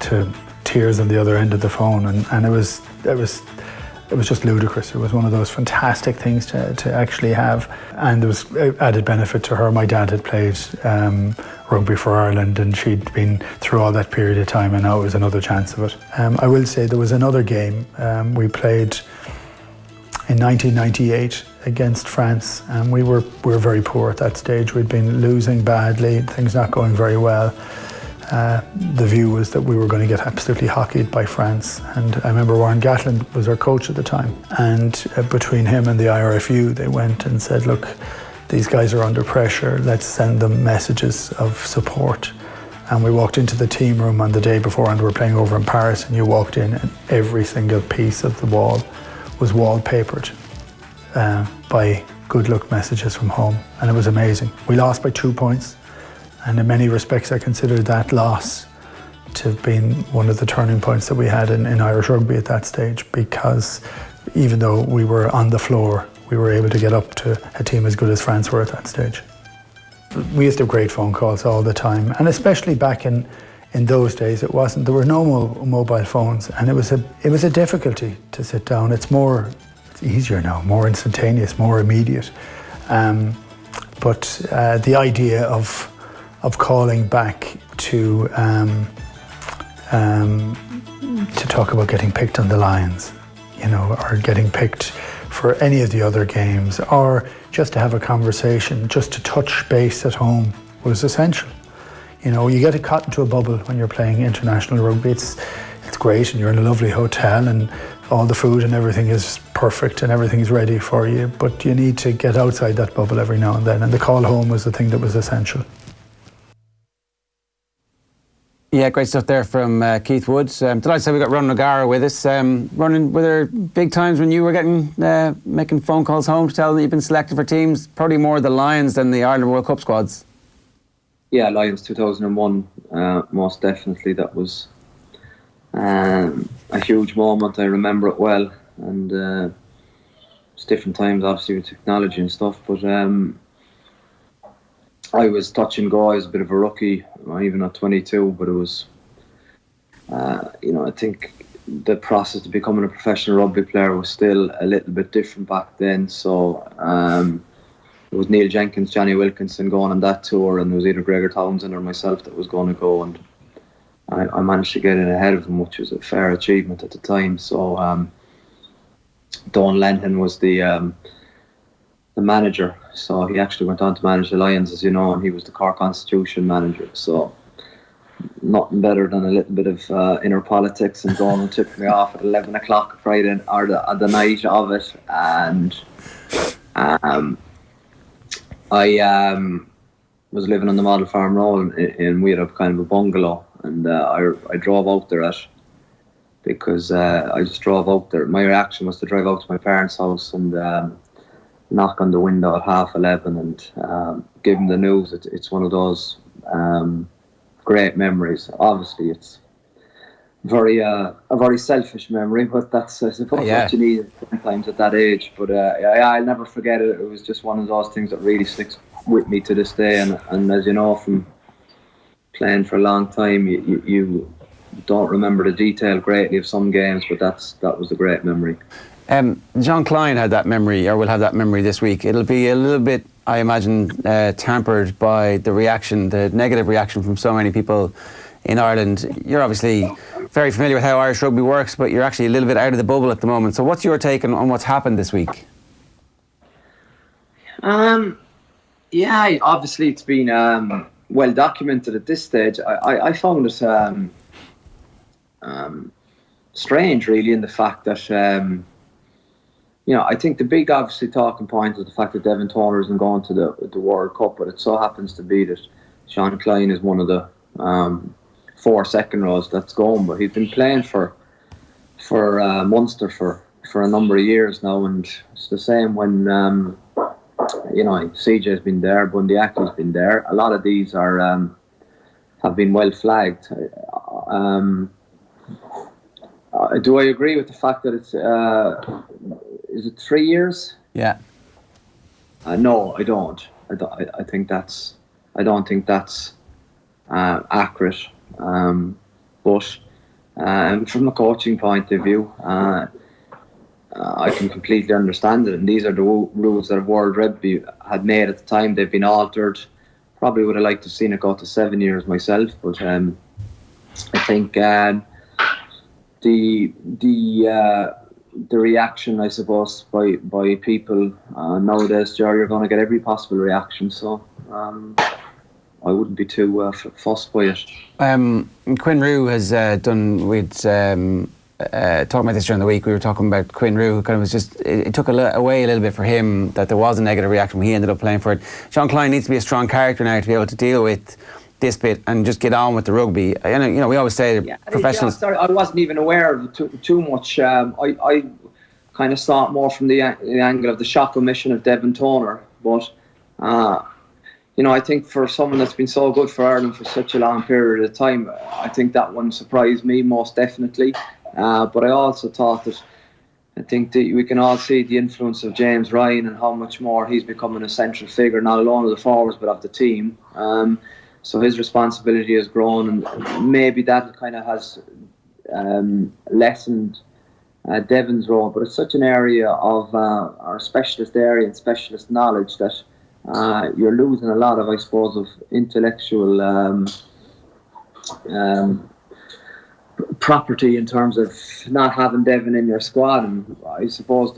to tears on the other end of the phone, and it was just ludicrous. It was one of those fantastic things to actually have, and there was added benefit to her. My dad had played rugby for Ireland, and she'd been through all that period of time, and now it was another chance of it. I will say there was another game we played in 1998 against France, and we were very poor at that stage. We'd been losing badly, things not going very well. the view was that we were going to get absolutely hockeyed by France. And I remember Warren Gatland was our coach at the time. And between him and the IRFU, they went and said, look, these guys are under pressure. Let's send them messages of support. And we walked into the team room on the day before, and we were playing over in Paris, and you walked in and every single piece of the wall was wallpapered by good luck messages from home. And it was amazing. We lost by 2 points. And in many respects, I consider that loss to have been one of the turning points that we had in Irish rugby at that stage, because even though we were on the floor, we were able to get up to a team as good as France were at that stage. We used to have great phone calls all the time, and especially back in those days, there were no mobile phones, and it was a difficulty to sit down. It's easier now, more instantaneous, more immediate. But the idea of calling back to talk about getting picked on the Lions, or getting picked for any of the other games, or just to have a conversation, just to touch base at home was essential. You get caught into a bubble when you're playing international rugby. It's great, and you're in a lovely hotel, and all the food and everything is perfect and everything's ready for you, but you need to get outside that bubble every now and then, and the call home was the thing that was essential. Yeah, great stuff there from Keith Wood. Delighted to say we got Ronan O'Gara with us. Ronan, were there big times when you were making phone calls home to tell them that you've been selected for teams? Probably more the Lions than the Ireland World Cup squads. Yeah, Lions 2001, most definitely. That was a huge moment. I remember it well, and it's different times, obviously, with technology and stuff. But I was touch and go. I was a bit of a rookie, even at 22. But it was, I think the process of becoming a professional rugby player was still a little bit different back then. So it was Neil Jenkins, Johnny Wilkinson going on that tour, and it was either Gregor Townsend or myself that was going to go, and I managed to get in ahead of them, which was a fair achievement at the time. So Don Lennon was the manager, so he actually went on to manage the Lions, as you know, and he was the Cork Constitution manager. So nothing better than a little bit of inner politics, and Don took me off at 11 o'clock Friday, or the night of it, and I was living on the Model Farm Road, and we had a kind of a bungalow, and I drove out there because I just drove out there. My reaction was to drive out to my parents' house and knock on the window at 11:30 and give them the news. It's one of those great memories. Obviously, it's a very selfish memory, but that's, I suppose, what you need sometimes at that age. But I'll never forget it. It was just one of those things that really sticks with me to this day. And as you know, from playing for a long time, you don't remember the detail greatly of some games, but that was a great memory. John Klein had that memory, or will have that memory this week. It'll be a little bit, I imagine, tampered by the negative reaction from so many people in Ireland. You're obviously very familiar with how Irish rugby works, but you're actually a little bit out of the bubble at the moment. So what's your take on what's happened this week? Obviously it's been well documented at this stage. I found it strange, really, in the fact that I think the big, obviously, talking point is the fact that Devin Toner isn't going to the World Cup, but it so happens to be that Sean Klein is one of the 4 second rows that's going. But he's been playing for Munster for a number of years now, and it's the same when CJ's been there, Bundyaki's been there. A lot of these are have been well flagged. Do I agree with the fact that it's is it 3 years? Yeah. No, I don't. I don't think that's accurate. But from a coaching point of view, I can completely understand it. And these are the rules that World Rugby had made at the time. They've been altered. Probably would have liked to have seen it go to 7 years myself, but I think the reaction, I suppose, by people nowadays, Joe, you're going to get every possible reaction. So I wouldn't be too fussed by it. Quinn Rue has done. We'd talking about this during the week. We were talking about Quinn Rue, who kind of was just. It took away a little bit for him that there was a negative reaction when he ended up playing for it. Sean Klein needs to be a strong character now to be able to deal with this bit and just get on with the rugby. You know, we always say professionals. Yeah, sorry, I wasn't even aware of it too much. I kind of saw it more from the angle of the shock omission of Devin Toner, but. You know, I think for someone that's been so good for Ireland for such a long period of time, I think that one surprised me most definitely. But I also thought that I think that we can all see the influence of James Ryan and how much more he's becoming a central figure, not alone of the forwards but of the team. So his responsibility has grown, and maybe that kind of has lessened Devin's role. But it's such an area of our specialist area and specialist knowledge that you're losing a lot of, I suppose, of intellectual property in terms of not having Devin in your squad. And I suppose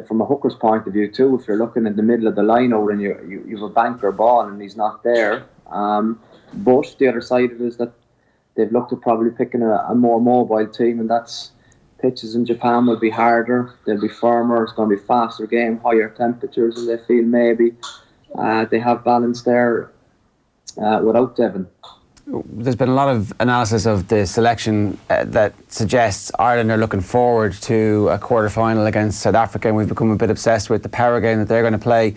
from a hooker's point of view too, if you're looking in the middle of the line out and you have a banker ball and he's not there. But the other side of it is that they've looked at probably picking a more mobile team, and that's pitches in Japan will be harder, they'll be firmer, it's going to be faster game, higher temperatures, and they feel maybe they have balance there without Devin. There's been a lot of analysis of the selection that suggests Ireland are looking forward to a quarter-final against South Africa, and we've become a bit obsessed with the power game that they're going to play.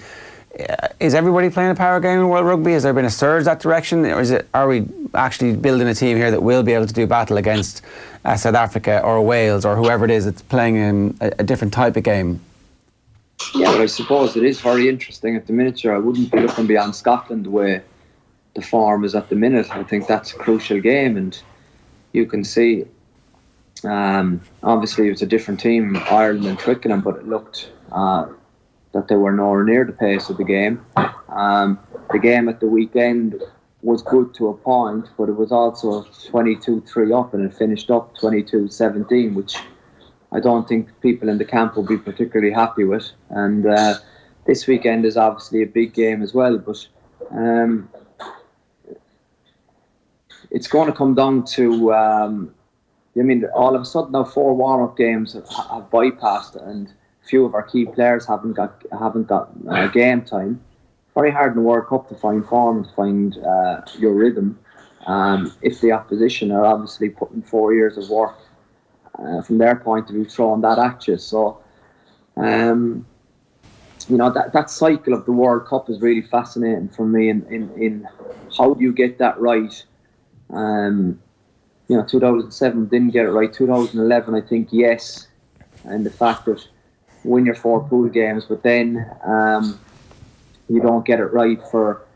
Is everybody playing a power game in World Rugby? Has there been a surge that direction, or are we actually building a team here that will be able to do battle against South Africa or Wales or whoever it is that's playing a different type of game? Yeah, but I suppose it is very interesting at the minute. Sure, I wouldn't be looking beyond Scotland where the form is at the minute. I think that's a crucial game, and you can see obviously it was a different team, Ireland and Twickenham, but it looked that they were nowhere near the pace of the game. The game at the weekend was good to a point, but it was also 22-3 up, and it finished up 22-17, which I don't think people in the camp will be particularly happy with. And this weekend is obviously a big game as well, but it's going to come down to all of a sudden now 4 warm-up games have bypassed, and few of our key players haven't got game time. Very hard in the World Cup to find form, to find your rhythm. If the opposition are obviously putting 4 years of work from their point of view, throwing that at you. So, that cycle of the World Cup is really fascinating for me. In how do you get that right? 2007 didn't get it right. 2011, I think, yes, and the fact that win your 4 pool games, but then you don't get it right for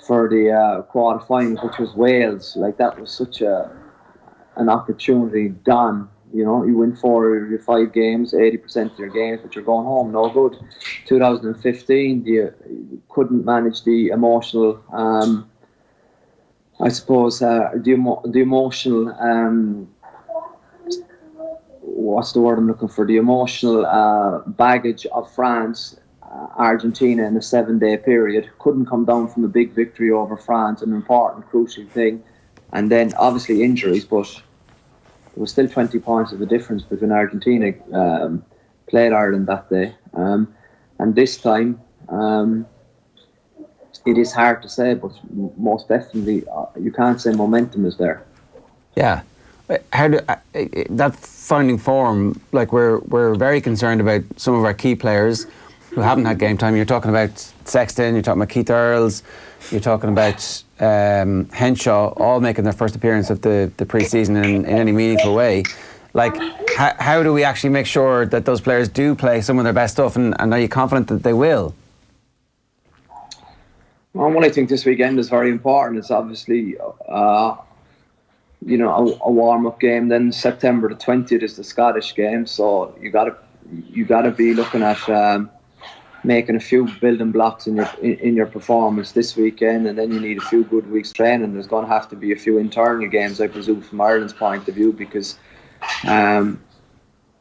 the quarter-finals, which was Wales. Like, that was such an opportunity gone. You know, you win 4 of your 5 games, 80% of your games, but you're going home, no good. 2015, you couldn't manage the emotional, I suppose, the emotional, what's the word I'm looking for? The emotional baggage of France, Argentina in a 7-day period. Couldn't come down from a big victory over France, an important, crucial thing. And then obviously injuries, but there was still 20 points of a difference between Argentina played Ireland that day. And this time, it is hard to say, but most definitely you can't say momentum is there. Yeah. That finding form, like we're very concerned about some of our key players who haven't had game time. You're talking about Sexton, you're talking about Keith Earls, you're talking about Henshaw, all making their first appearance of the pre-season in any meaningful way. Like, how do we actually make sure that those players do play some of their best stuff, and are you confident that they will? Well, I think this weekend is very important. It's obviously a warm-up game. Then September the 20th is the Scottish game, so you gotta be looking at making a few building blocks in your performance this weekend, and then you need a few good weeks training. There's going to have to be a few internal games, I presume, from Ireland's point of view, because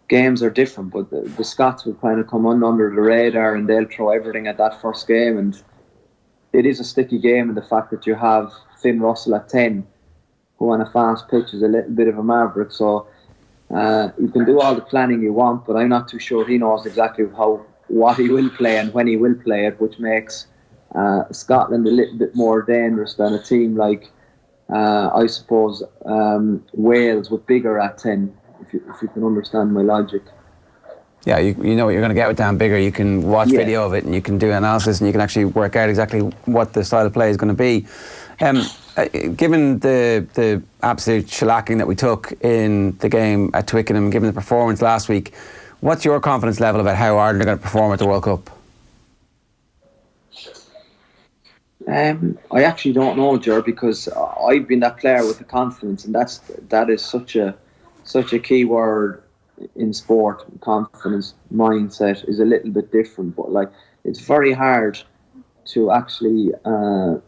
games are different. But the Scots will kind of come under the radar, and they'll throw everything at that first game, and it is a sticky game, and the fact that you have Finn Russell at 10, who on a fast pitch is a little bit of a maverick. So you can do all the planning you want, but I'm not too sure he knows exactly what he will play and when he will play it, which makes Scotland a little bit more dangerous than a team like, I suppose, Wales with Bigger at 10, if you can understand my logic. Yeah, you know what you're going to get with Dan Bigger. You can watch video of it and you can do analysis and you can actually work out exactly what the style of play is going to be. Given the absolute shellacking that we took in the game at Twickenham, given the performance last week, what's your confidence level about how Ireland are going to perform at the World Cup? I actually don't know, Ger, because I've been that player with the confidence, and that is such a key word in sport. Confidence, mindset is a little bit different, but like it's very hard to actually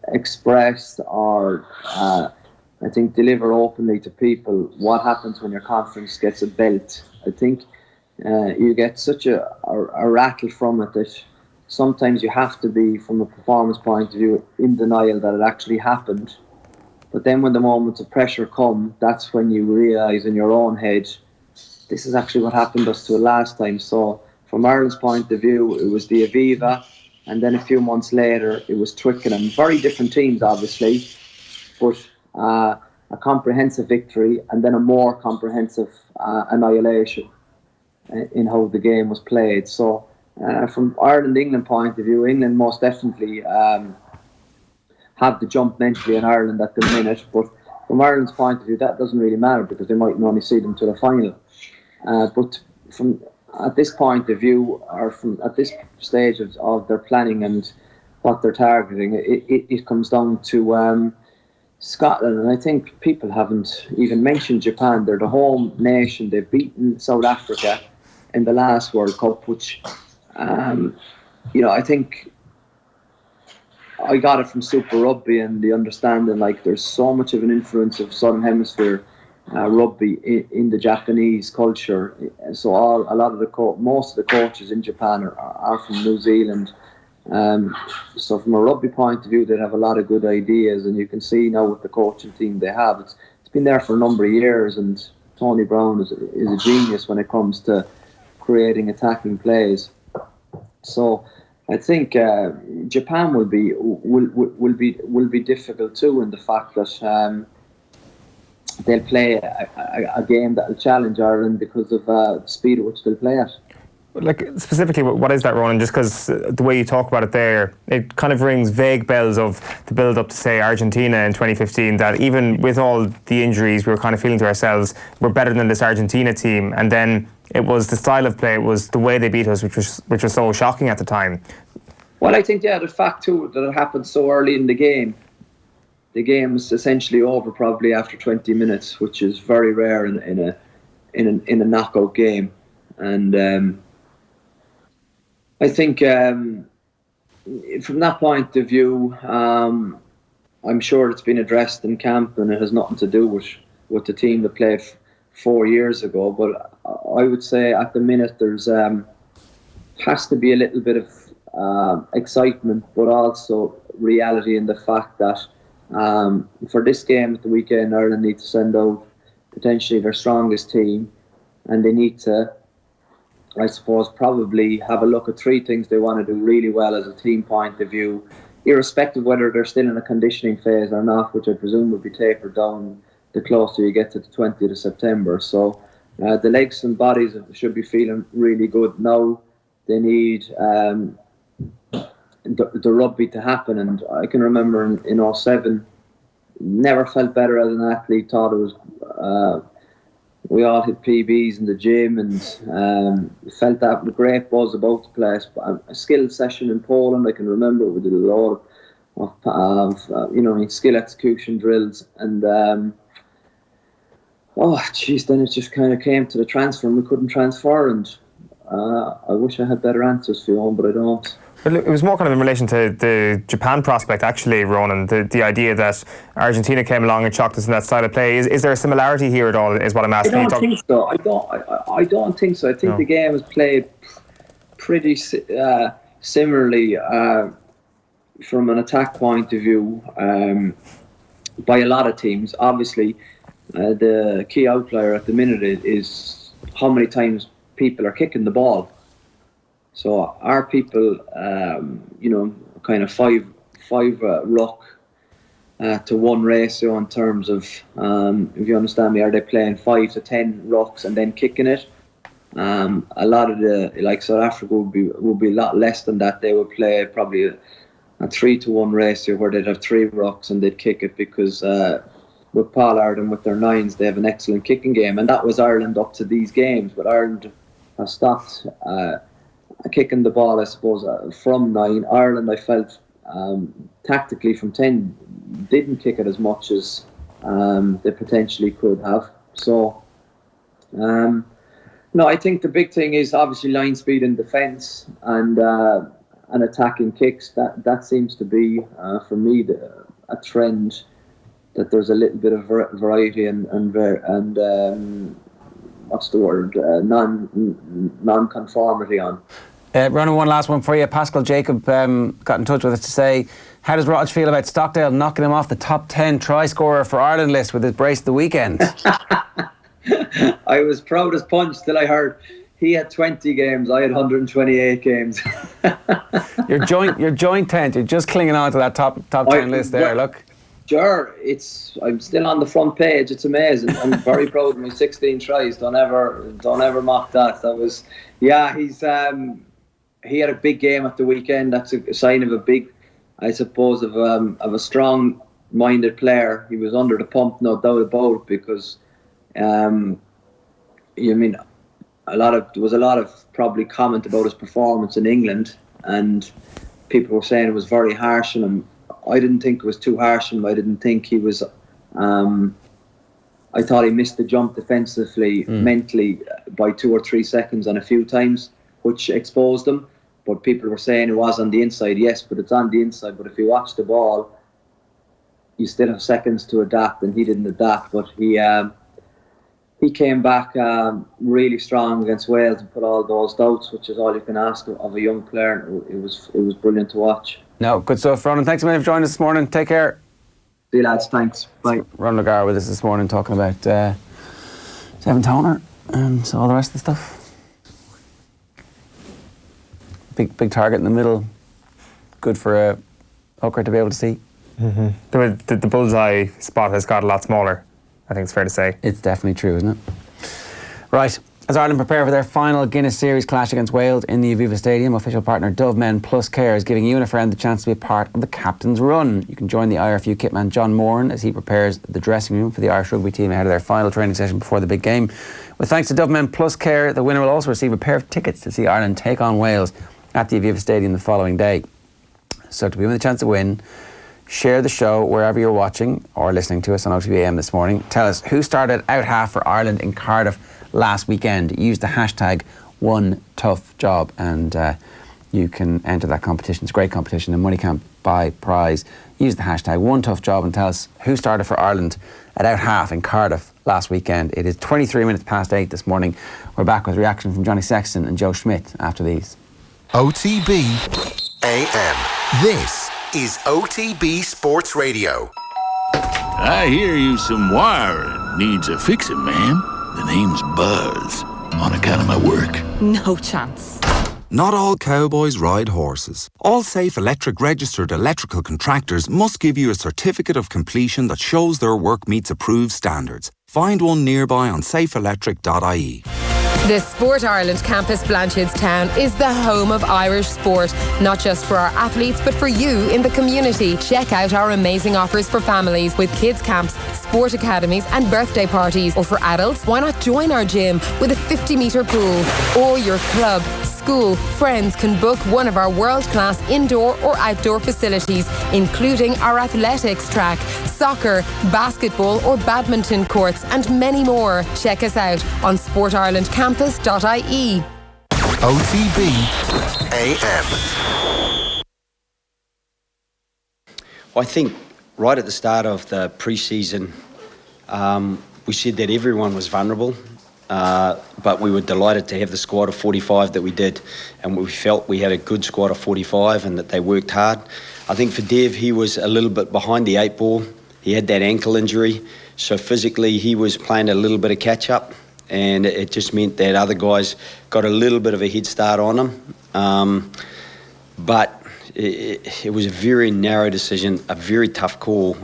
express or I think deliver openly to people what happens when your confidence gets a belt. I think you get such a rattle from it that sometimes you have to be, from a performance point of view, in denial that it actually happened. But then when the moments of pressure come, that's when you realise in your own head, this is actually what happened us to last time. So from Ireland's point of view, it was the Aviva, and then a few months later, it was Twickenham. Very different teams, obviously, but a comprehensive victory and then a more comprehensive annihilation in how the game was played. So from Ireland-England point of view, England most definitely have the jump mentally in Ireland at the minute, but from Ireland's point of view, that doesn't really matter because they might only see them to the final. But from at this point of view, or from at this stage of their planning and what they're targeting, it comes down to Scotland. And I think people haven't even mentioned Japan. They're the home nation. They've beaten South Africa in the last World Cup, which, I think I got it from Super Rugby and the understanding, like, there's so much of an influence of Southern Hemisphere rugby in the Japanese culture. So most of the coaches in Japan are from New Zealand. So from a rugby point of view, they have a lot of good ideas, and you can see now with the coaching team they have, it's been there for a number of years, and Tony Brown is a genius when it comes to creating attacking plays. So I think Japan will be difficult too, in the fact that they'll play a game that will challenge Ireland because of the speed at which they'll play it. Like, specifically, what is that, Ronan? Just because the way you talk about it there, it kind of rings vague bells of the build-up to, say, Argentina in 2015, that even with all the injuries, we were kind of feeling to ourselves, we're better than this Argentina team. And then it was the style of play, it was the way they beat us, which was so shocking at the time. Well, I think, the fact, too, that it happened so early in the game. The game was essentially over probably after 20 minutes, which is very rare in a knockout game. And I think from that point of view, I'm sure it's been addressed in camp, and it has nothing to do with the team that played 4 years ago. But I would say at the minute there's has to be a little bit of excitement, but also reality in the fact that for this game at the weekend, Ireland need to send out potentially their strongest team, and they need to, I suppose, probably have a look at three things they want to do really well as a team point of view, irrespective of whether they're still in a conditioning phase or not, which I presume will be tapered down the closer you get to the 20th of September. So the legs and bodies should be feeling really good now. They need the rugby to happen, and I can remember in 07, never felt better as an athlete, thought it was we all hit PBs in the gym, and felt that great buzz about the place. A skill session in Poland, I can remember we did a lot of skill execution drills, and then it just kind of came to the transfer, and we couldn't transfer, and I wish I had better answers for you, but I don't. Well, it was more kind of in relation to the Japan prospect, actually, Ronan. The idea that Argentina came along and shocked us in that style of play. Is there a similarity here at all? Is what I'm asking. I don't think so. I don't think so. I think the game was played pretty similarly. from an attack point of view, by a lot of teams. Obviously, the key outlier at the minute is how many times people are kicking the ball. So our people, kind of five ruck to 1 ratio in terms of, if you understand me, are they playing 5 to 10 rucks and then kicking it? A lot of South Africa would be a lot less than that. They would play probably a 3 to 1 ratio where they'd have 3 rucks and they'd kick it, because with Pollard and with their 9s, they have an excellent kicking game, and that was Ireland up to these games. But Ireland have stopped kicking the ball, I suppose, from 9. Ireland, I felt, tactically from 10, didn't kick it as much as they potentially could have. So, no, I think the big thing is obviously line speed and defence, and attacking kicks. That seems to be, for me, a trend, that there's a little bit of variety and what's the word, non-conformity on. Ronan, one last one for you. Pascal Jacob got in touch with us to say, how does Rog feel about Stockdale knocking him off the top 10 try scorer for Ireland list with his brace of the weekend? I was proud as punch till I heard he had 20 games, I had 128 games. You're joint 10th. You're just clinging on to that top 10 list there. Look. Sure, I'm still on the front page. It's amazing. I'm very proud of my 16 tries. Don't ever mock that. That was, he had a big game at the weekend. That's a sign of a big, I suppose, of a strong-minded player. He was under the pump, no doubt about it, because there was a lot of probably comment about his performance in England, and people were saying it was very harsh on him. I didn't think it was too harsh on him. I didn't think he was. I thought he missed the jump defensively, mentally, by 2 or 3 seconds on a few times, which exposed him. But people were saying it was on the inside. Yes, but it's on the inside. But if you watch the ball, you still have seconds to adapt, and he didn't adapt. But he came back really strong against Wales and put all those doubts, which is all you can ask of a young player. It was brilliant to watch. No, good stuff, Ronan. Thanks a million for joining us this morning. Take care. See you, lads. Thanks. Bye. Ronan O'Gara with us this morning, talking about Seven Toner and all the rest of the stuff. Big target in the middle. Good for a hooker to be able to see. Mm-hmm. The bullseye spot has got a lot smaller, I think it's fair to say. It's definitely true, isn't it? Right. As Ireland prepare for their final Guinness Series clash against Wales in the Aviva Stadium, official partner Dove Men Plus Care is giving you and a friend the chance to be a part of the captain's run. You can join the IRFU kitman John Moran as he prepares the dressing room for the Irish rugby team ahead of their final training session before the big game. With thanks to Dove Men Plus Care, the winner will also receive a pair of tickets to see Ireland take on Wales at the Aviva Stadium the following day. So to be with a chance to win, share the show wherever you're watching or listening to us on OTB AM this morning. Tell us who started out half for Ireland in Cardiff last weekend. Use the hashtag #OneToughJob and you can enter that competition. It's a great competition and money can't buy prize. Use the hashtag #OneToughJob and tell us who started for Ireland at out half in Cardiff last weekend. It is 23 minutes past 8 this morning. We're back with reaction from Johnny Sexton and Joe Schmidt after these. OTB AM. This is OTB Sports Radio. I hear you some wiring needs a fixing, ma'am. The name's Buzz, on account of my work. No chance. Not all cowboys ride horses. All safe electric registered electrical contractors must give you a certificate of completion that shows their work meets approved standards. Find one nearby on safeelectric.ie. The Sport Ireland campus Blanchardstown is the home of Irish sport, not just for our athletes but for you in the community. Check out our amazing offers for families with kids camps, sport academies and birthday parties. Or for adults, why not join our gym with a 50-metre pool? Or your club, school, friends can book one of our world-class indoor or outdoor facilities, including our athletics track, soccer, basketball or badminton courts and many more. Check us out on sportirelandcampus.ie. OTB AM. I think right at the start of the pre-season, we said that everyone was vulnerable but we were delighted to have the squad of 45 that we did, and we felt we had a good squad of 45 and that they worked hard. I think for Dev, he was a little bit behind the 8 ball. He had that ankle injury, so physically he was playing a little bit of catch-up, and it just meant that other guys got a little bit of a head start on him. But it was a very narrow decision, a very tough call,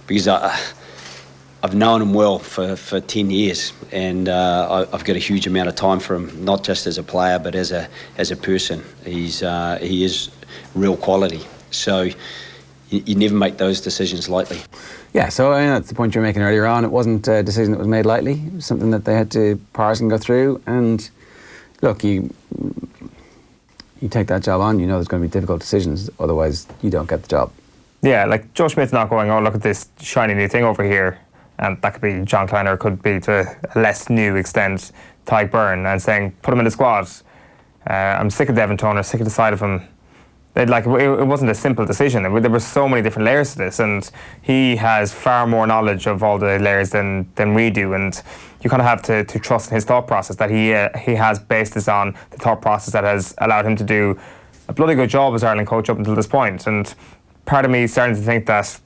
because I've known him well for 10 years, and I've got a huge amount of time for him, not just as a player but as a person. He is real quality, so you never make those decisions lightly. Yeah, so that's the point you were making earlier on. It wasn't a decision that was made lightly. It was something that they had to parse and go through. And look, you take that job on, you know there's going to be difficult decisions, otherwise you don't get the job. Yeah, like Joe Schmidt's not going, oh, look at this shiny new thing over here. And that could be John Kleiner, could be to a less new extent Tyke Byrne, and saying, put him in the squad. I'm sick of Devin Toner, sick of the sight of him. It wasn't a simple decision. There were so many different layers to this, and he has far more knowledge of all the layers than we do, and you kind of have to trust in his thought process, that he has based this on the thought process that has allowed him to do a bloody good job as Ireland coach up until this point. And part of me is starting to think that,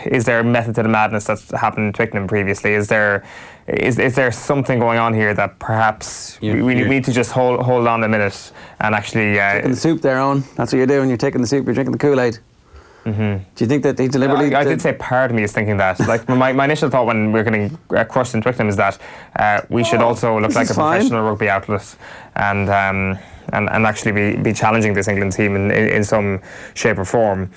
is there a method to the madness that's happened in Twickenham previously? Is there something going on here that perhaps we need to just hold on a minute and actually... taking the soup there, Eoin. That's what you're doing. You're taking the soup, you're drinking the Kool-Aid. Mm-hmm. Do you think that he deliberately... I did say part of me is thinking that. Like my initial thought when we were getting crushed in Twickenham is that we should also look like a professional rugby outlet and actually be challenging this England team in some shape or form.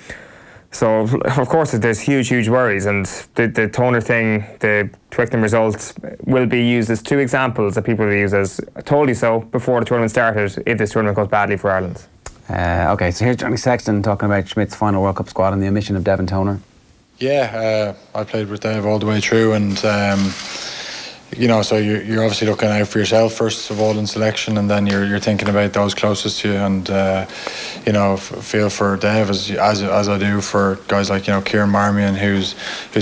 So, of course, there's huge worries, and the Toner thing, the Twickenham results, will be used as 2 examples that people will use as told you so before the tournament started if this tournament goes badly for Ireland. OK, so here's Johnny Sexton talking about Schmidt's final World Cup squad and the omission of Devin Toner. Yeah, I played with Dave all the way through, and so you're obviously looking out for yourself first of all in selection, and then you're thinking about those closest to you, and feel for Dave as I do for guys like Kieran Marmion, who's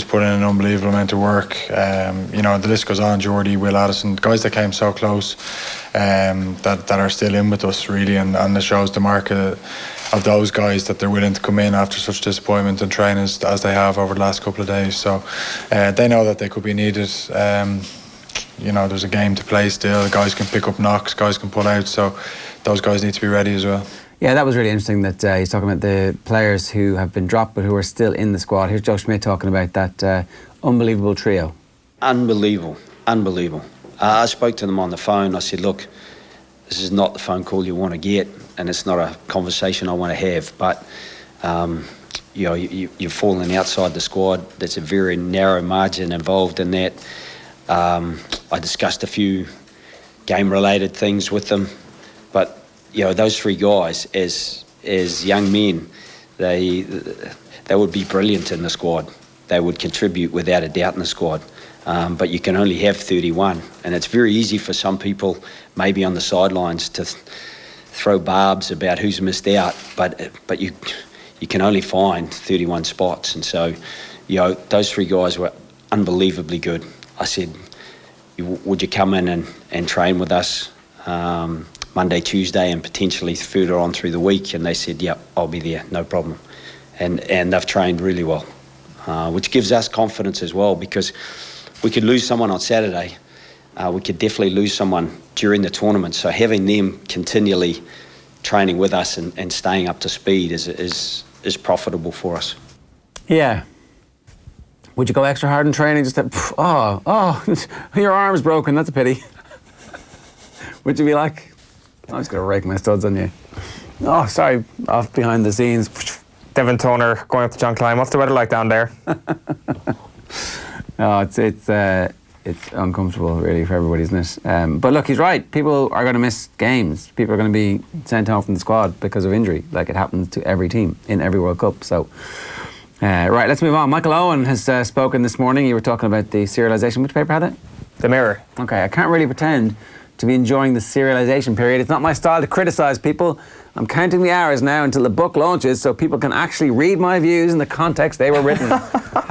put in an unbelievable amount of work. The list goes on. Geordie, Will Addison, guys that came so close, that are still in with us really, and it shows the mark of those guys that they're willing to come in after such disappointment and train as they have over the last couple of days. So they know that they could be needed. There's a game to play still. Guys can pick up knocks, guys can pull out, so those guys need to be ready as well. Yeah, that was really interesting that he's talking about the players who have been dropped but who are still in the squad. Here's Joe Schmidt talking about that unbelievable trio. Unbelievable. I spoke to them on the phone. I said, look, this is not the phone call you want to get, and it's not a conversation I want to have, but you're falling outside the squad. There's a very narrow margin involved in that. I discussed a few game-related things with them, but those 3 guys, as young men, they would be brilliant in the squad. They would contribute without a doubt in the squad. But you can only have 31, and it's very easy for some people, maybe on the sidelines, to throw barbs about who's missed out. But you can only find 31 spots, and so those 3 guys were unbelievably good. I said, would you come in and train with us Monday, Tuesday, and potentially further on through the week? And they said, yeah, I'll be there, no problem. And they've trained really well, which gives us confidence as well, because we could lose someone on Saturday. We could definitely lose someone during the tournament. So having them continually training with us and staying up to speed is profitable for us. Yeah. Would you go extra hard in training? Just your arm's broken, that's a pity. Would you be like, I'm just going to rake my studs on you? Oh, sorry, off behind the scenes. Devin Toner going up to John Klein. What's the weather like down there? No, it's uncomfortable really for everybody, isn't it? But look, he's right. People are going to miss games. People are going to be sent home from the squad because of injury, like it happens to every team in every World Cup. So. Right, let's move on. Michael Eoin has spoken this morning. You were talking about the serialisation. Which paper had it? The Mirror. OK, I can't really pretend to be enjoying the serialisation period. It's not my style to criticise people. I'm counting the hours now until the book launches so people can actually read my views in the context they were written.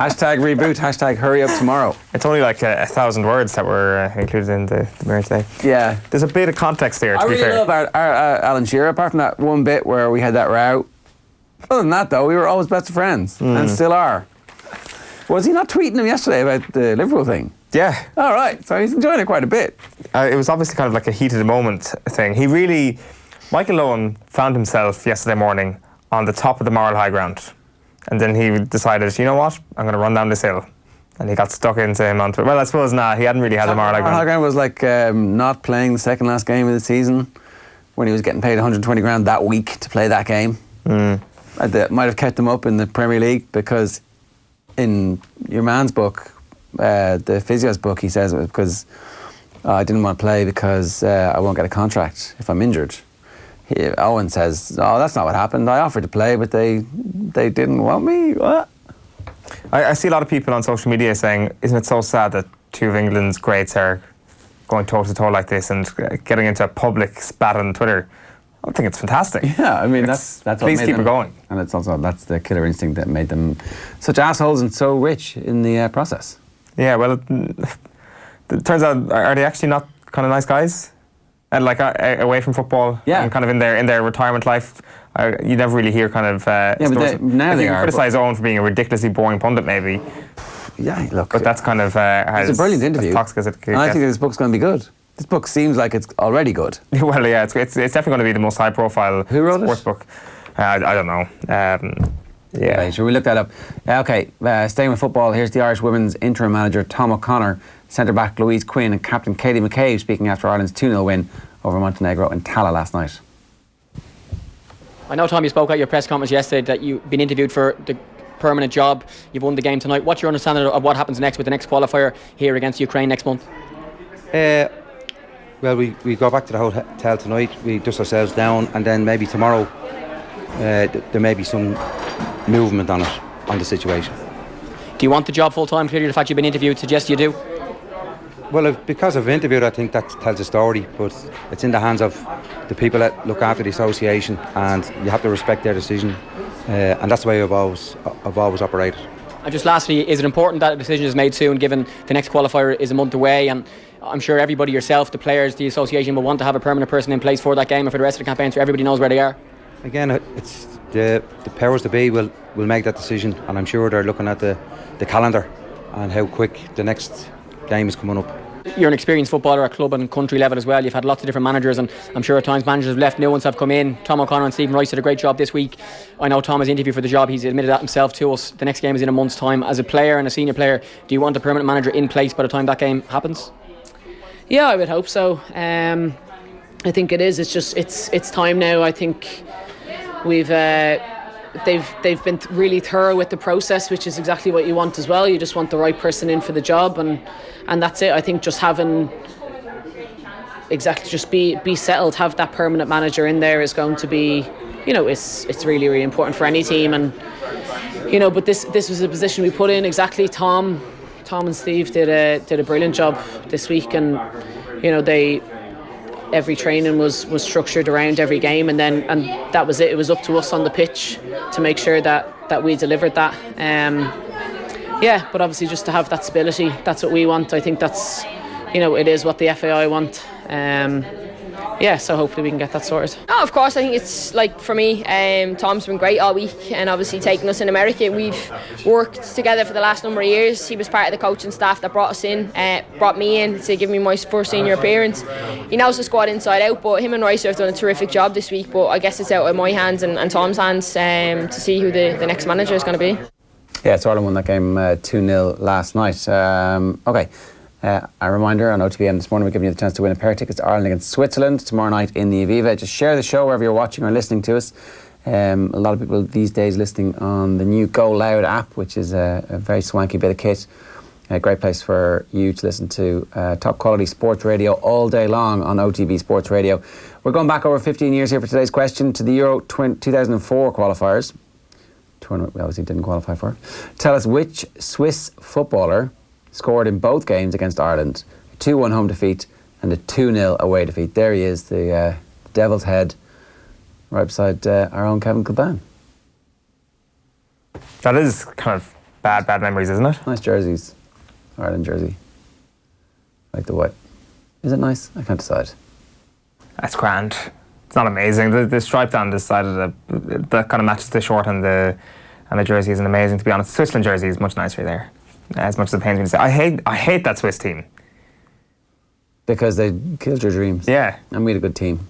Hashtag reboot, hashtag hurry up tomorrow. It's only like 1,000 words that were included in the Mirror today. Yeah. There's a bit of context there, to be fair. I really love our Alan Shearer, apart from that one bit where we had that row. Other than that, though, we were always best of friends, and still are. Was he not tweeting him yesterday about the Liverpool thing? Yeah. All right, so he's enjoying it quite a bit. It was obviously kind of like a heat of the moment thing. Michael Owen found himself yesterday morning on the top of the moral high ground. And then he decided, you know what, I'm going to run down this hill. And he got stuck into him onto it. Well, I suppose not. He hadn't really had the moral high ground. Moral high ground was like not playing the second last game of the season when he was getting paid 120 grand that week to play that game. That might have kept him up in the Premier League because in your man's book, the physio's book, he says it was because I didn't want to play because I won't get a contract if I'm injured. Owen says, oh, that's not what happened. I offered to play, but they didn't want me. What? I see a lot of people on social media saying, isn't it so sad that two of England's greats are going toe-to-toe like this and getting into a public spat on Twitter? I think it's fantastic. Yeah, I mean, that's what please made keep them, it going. And that's the killer instinct that made them such assholes and so rich in the process. Yeah, well, it turns out, are they actually not kind of nice guys? And like away from football, and kind of in their retirement life, you never really hear kind of. Now they are. Criticise Owen for being a ridiculously boring pundit, maybe. Yeah, look. But that's kind of. It's a brilliant interview. As toxic as it and I think this book's going to be good. This book seems like it's already good. Well, yeah, it's definitely going to be the most high-profile sports book. I don't know. Yeah. Okay, shall we look that up? Okay, staying with football, here's the Irish women's interim manager Tom O'Connor, centre-back Louise Quinn and captain Katie McCabe speaking after Ireland's 2-0 win over Montenegro in Tala last night. I know, Tom, you spoke at your press conference yesterday that you've been interviewed for the permanent job. You've won the game tonight. What's your understanding of what happens next with the next qualifier here against Ukraine next month? Well, we go back to the hotel tonight, we dust ourselves down, and then maybe tomorrow there may be some movement on the situation. Do you want the job full time? Clearly the fact you've been interviewed suggests you do. Well, because I've interviewed, I think that tells a story, but it's in the hands of the people that look after the association, and you have to respect their decision, and that's the way I've always operated. And just lastly, is it important that a decision is made soon, given the next qualifier is a month away, and I'm sure everybody, yourself, the players, the association, will want to have a permanent person in place for that game and for the rest of the campaign, so everybody knows where they are? Again, it's the powers that be will make that decision, and I'm sure they're looking at the calendar and how quick the next game is coming up. You're an experienced footballer at club and country level as well. You've had lots of different managers, and I'm sure at times managers have left, new ones have come in. Tom O'Connor and Stephen Rice did a great job this week. I know Tom has interviewed for the job, he's admitted that himself to us. The next game is in a month's time. As a player and a senior player, do you want a permanent manager in place by the time that game happens? Yeah, I would hope so. I think it is. It's just it's time now. I think we've they've been really thorough with the process, which is exactly what you want as well. You just want the right person in for the job, and that's it. I think just having just be settled, have that permanent manager in there is going to be, it's really, really important for any team. And but this was a position we put in exactly. Tom and Steve did a brilliant job this week, and every training was structured around every game, and that was it. It was up to us on the pitch to make sure that we delivered that. But obviously just to have that stability, that's what we want. I think that's it is what the FAI want. So hopefully we can get that sorted. Oh, of course, I think it's for me, Tom's been great all week, and obviously taking us in America. We've worked together for the last number of years. He was part of the coaching staff that brought us in, brought me in to give me my first senior appearance. He knows the squad inside out, but him and Rice have done a terrific job this week. But I guess it's out of my hands and Tom's hands to see who the next manager is going to be. Yeah, so Ireland won that game 2-0 last night. Okay. A reminder, on OTBM this morning we're giving you the chance to win a pair of tickets to Ireland against Switzerland tomorrow night in the Aviva. Just share the show wherever you're watching or listening to us. A lot of people these days listening on the new Go Loud app, which is a very swanky bit of kit. A great place for you to listen to top quality sports radio all day long on OTB Sports Radio. We're going back over 15 years here for today's question to the Euro 2004 qualifiers. Tournament we obviously didn't qualify for. Tell us which Swiss footballer scored in both games against Ireland, a 2-1 home defeat and a 2-0 away defeat. There he is, the Devil's Head, right beside our own Kevin Kilbane. That is kind of bad memories, isn't it? Nice jerseys. Ireland jersey. Like the white. Is it nice? I can't decide. That's grand. It's not amazing. The stripe down this side of that kind of matches the short and the jersey isn't amazing, to be honest. The Switzerland jersey is much nicer there. As much as it pains me to say. I hate that Swiss team. Because they killed your dreams. Yeah. And we had a good team.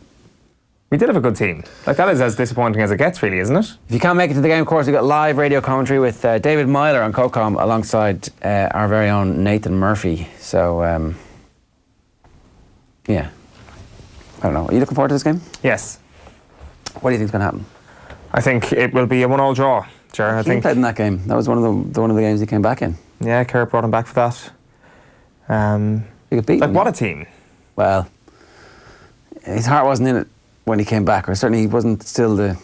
We did have a good team. Like, that is as disappointing as it gets, really, isn't it? If you can't make it to the game, of course, we've got live radio commentary with David Myler on CoCom alongside our very own Nathan Murphy. So, yeah. I don't know. Are you looking forward to this game? Yes. What do you think is going to happen? I think it will be a 1-1 draw, Ger. I think he played in that game. That was one of the games he came back in. Yeah, Kerr brought him back for that. You got beaten. Like, what a team. Well, his heart wasn't in it when he came back, or certainly he wasn't still the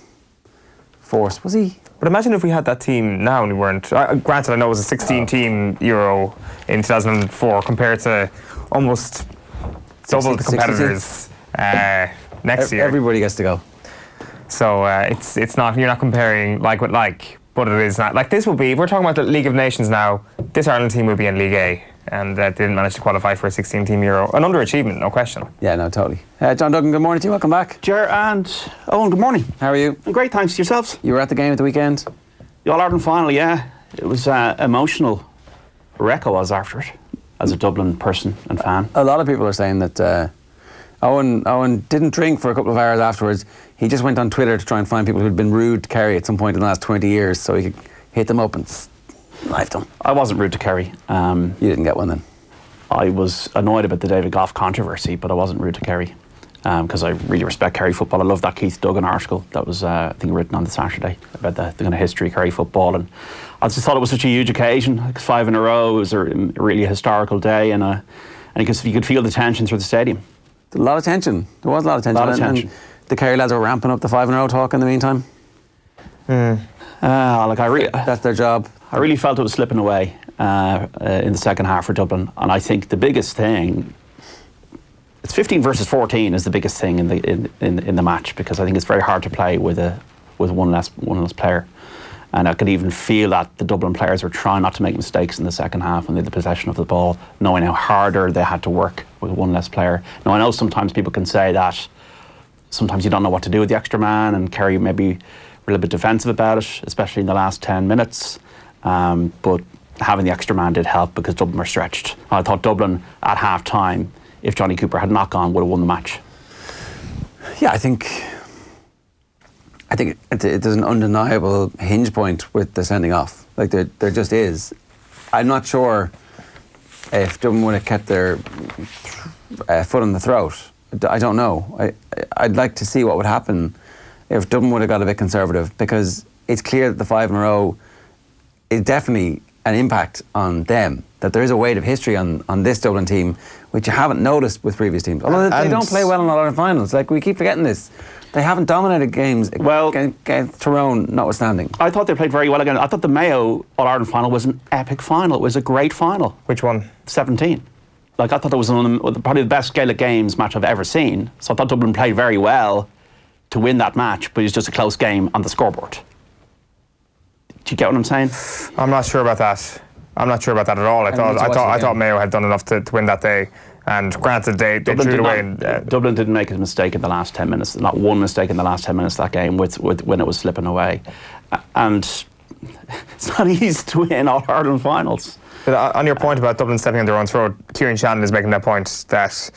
force, was he? But imagine if we had that team now and we weren't... granted, I know it was a 16-team Euro in 2004 compared to almost double the competitors next year. Everybody gets to go. So it's not... You're not comparing like with like, but it is not... Like, this will be... If we're talking about the League of Nations now, this Ireland team will be in League A. And didn't manage to qualify for a 16-team Euro. An underachievement, no question. Yeah, no, totally. John Duggan, good morning to you. Welcome back. Ger and Owen, good morning. How are you? I'm great, thanks. Yourselves? You were at the game at the weekend? The All-Ireland final, yeah. It was emotional. Wreck I was after it, as a Dublin person and fan. A lot of people are saying that Eoin didn't drink for a couple of hours afterwards. He just went on Twitter to try and find people who'd been rude to Kerry at some point in the last 20 years so he could hit them up and knife them. I wasn't rude to Kerry. You didn't get one then? I was annoyed about the David Goff controversy, but I wasn't rude to Kerry because I really respect Kerry football. I love that Keith Duggan article that was, I think, written on the Saturday about the kind of history of Kerry football. And I just thought it was such a huge occasion, like 5 in a row. It was a really historical day, and you could feel the tension through the stadium. A lot of tension. There was a lot of tension. And the Kerry lads were ramping up the 5 in a row talk in the meantime. That's their job. I really felt it was slipping away in the second half for Dublin, and I think the biggest thing, it's 15 versus 14 is the biggest thing in the match, because I think it's very hard to play with one less player, and I could even feel that the Dublin players were trying not to make mistakes in the second half when they had the possession of the ball, knowing how harder they had to work with one less player. Now I know sometimes people can say that sometimes you don't know what to do with the extra man, and Kerry maybe were a little bit defensive about it, especially in the last 10 minutes. But having the extra man did help because Dublin were stretched. I thought Dublin at half time, if Johnny Cooper had not gone, would have won the match. Yeah, I think there's an undeniable hinge point with the sending off. Like there just is. I'm not sure if Dublin would have kept their foot on the throat. I don't know. I'd like to see what would happen if Dublin would have got a bit conservative, because it's clear that the 5 in a row is definitely an impact on them, that there is a weight of history on this Dublin team which you haven't noticed with previous teams. Although they don't play well in All-Ireland finals. Like, we keep forgetting this. They haven't dominated games, well, Tyrone notwithstanding. I thought they played very well again. I thought the Mayo All-Ireland final was an epic final. It was a great final. Which one? 17. Like, I thought it was probably the best Gaelic games match I've ever seen. So I thought Dublin played very well to win that match, but it was just a close game on the scoreboard. Do you get what I'm saying? I'm not sure about that. I'm not sure about that at all. I thought Mayo had done enough to win that day. And granted, they drew it away. Dublin didn't make a mistake in the last 10 minutes. Not one mistake in the last 10 minutes of that game with when it was slipping away. And it's not easy to win All-Ireland finals. But on your point about Dublin stepping on their own throat, Kieran Sheahan is making that point that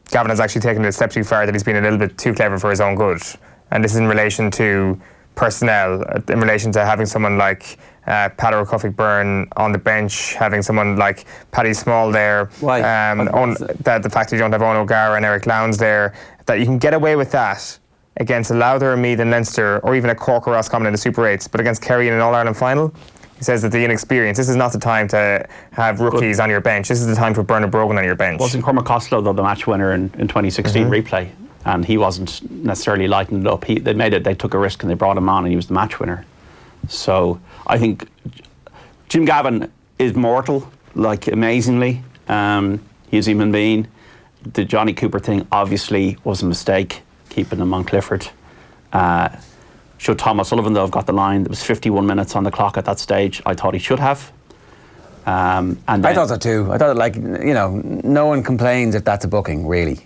Gavin has actually taken it a step too far, that he's been a little bit too clever for his own good. And this is in relation to personnel, in relation to having someone like Paddy O'Cuffy-Byrne on the bench, having someone like Paddy Small there. Why? The fact that you don't have Ronan O'Gara and Eric Lowndes there, that you can get away with that against a Lowther, Meath and Leinster, or even a Cork or Roscommon in the Super 8s, but against Kerry in an All-Ireland final, he says that the inexperience, this is not the time to have rookies on your bench. This is the time for Bernard Brogan on your bench. Wasn't Cormac Costello the match winner in 2016 replay? And he wasn't necessarily lighting it up. They took a risk and they brought him on, and he was the match winner. So I think Jim Gavin is mortal, like, amazingly. He's a human being. The Johnny Cooper thing obviously was a mistake, keeping him on Clifford. Should Thomas Sullivan, though, have got the line? There was 51 minutes on the clock at that stage. I thought he should have. I thought so too. I thought, like, you know, no one complains if that's a booking, really.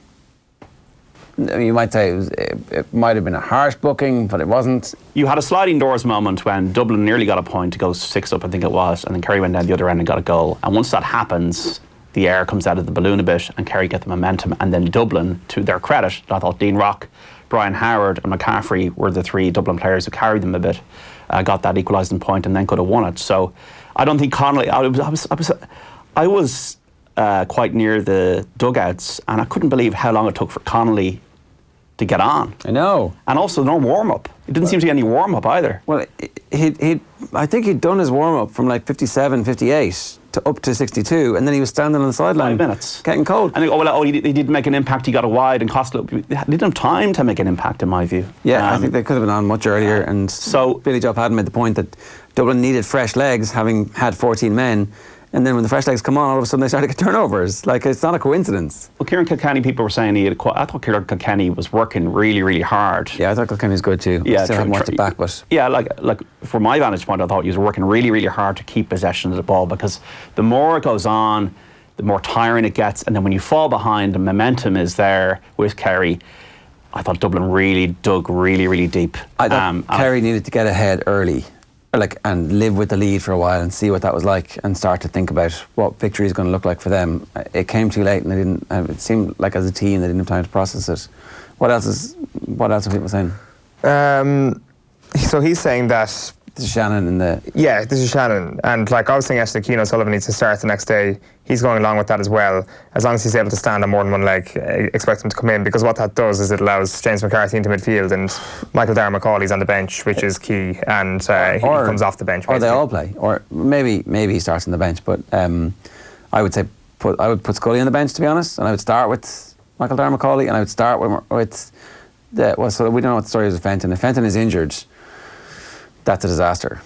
You might say it might have been a harsh booking, but it wasn't. You had a sliding doors moment when Dublin nearly got a point to go 6 up, I think it was, and then Kerry went down the other end and got a goal. And once that happens, the air comes out of the balloon a bit and Kerry get the momentum. And then Dublin, to their credit, I thought Dean Rock, Brian Howard and McCaffrey were the 3 Dublin players who carried them a bit, got that equalising point and then could have won it. So I don't think Connolly... I was quite near the dugouts and I couldn't believe how long it took for Connolly to get on. I know. And also no warm-up. It didn't seem to be any warm-up either. Well, I think he'd done his warm-up from like 57, 58 to up to 62, and then he was standing on the sideline 5 minutes. Getting cold. And he did make an impact. He got a wide and Costello didn't have time to make an impact, in my view. Yeah, I think they could have been on much earlier. And so Billy Joe Padden made the point that Dublin needed fresh legs, having had 14 men. And then when the fresh legs come on, all of a sudden they start to get turnovers. Like, it's not a coincidence. Well, Kieran Kilkenny, people were saying I thought Kieran Kilkenny was working really, really hard. Yeah, I thought Kilkenny was good too. Yeah, still haven't watched it back, but yeah, like from my vantage point, I thought he was working really, really hard to keep possession of the ball, because the more it goes on, the more tiring it gets, and then when you fall behind, the momentum is there with Kerry. I thought Dublin really dug really, really deep. I thought Kerry needed to get ahead early. And live with the lead for a while and see what that was like and start to think about what victory is going to look like for them. It came too late and they didn't. It seemed like as a team they didn't have time to process it. What else are people saying? So he's saying that this is Sheahan in the... Yeah, this is Sheahan. And like I was saying yesterday, Keane O'Sullivan needs to start the next day. He's going along with that as well. As long as he's able to stand on more than one leg, expect him to come in, because what that does is it allows James McCarthy into midfield and Michael Darragh-Macaulay's on the bench, which is key, and he comes off the bench. Basically. Or they all play. Or maybe he starts on the bench, but I would say I would put Scully on the bench, to be honest, and I would start with Michael Darragh-Macaulay, and I would start with so we don't know what the story is with Fenton. If Fenton is injured, that's a disaster.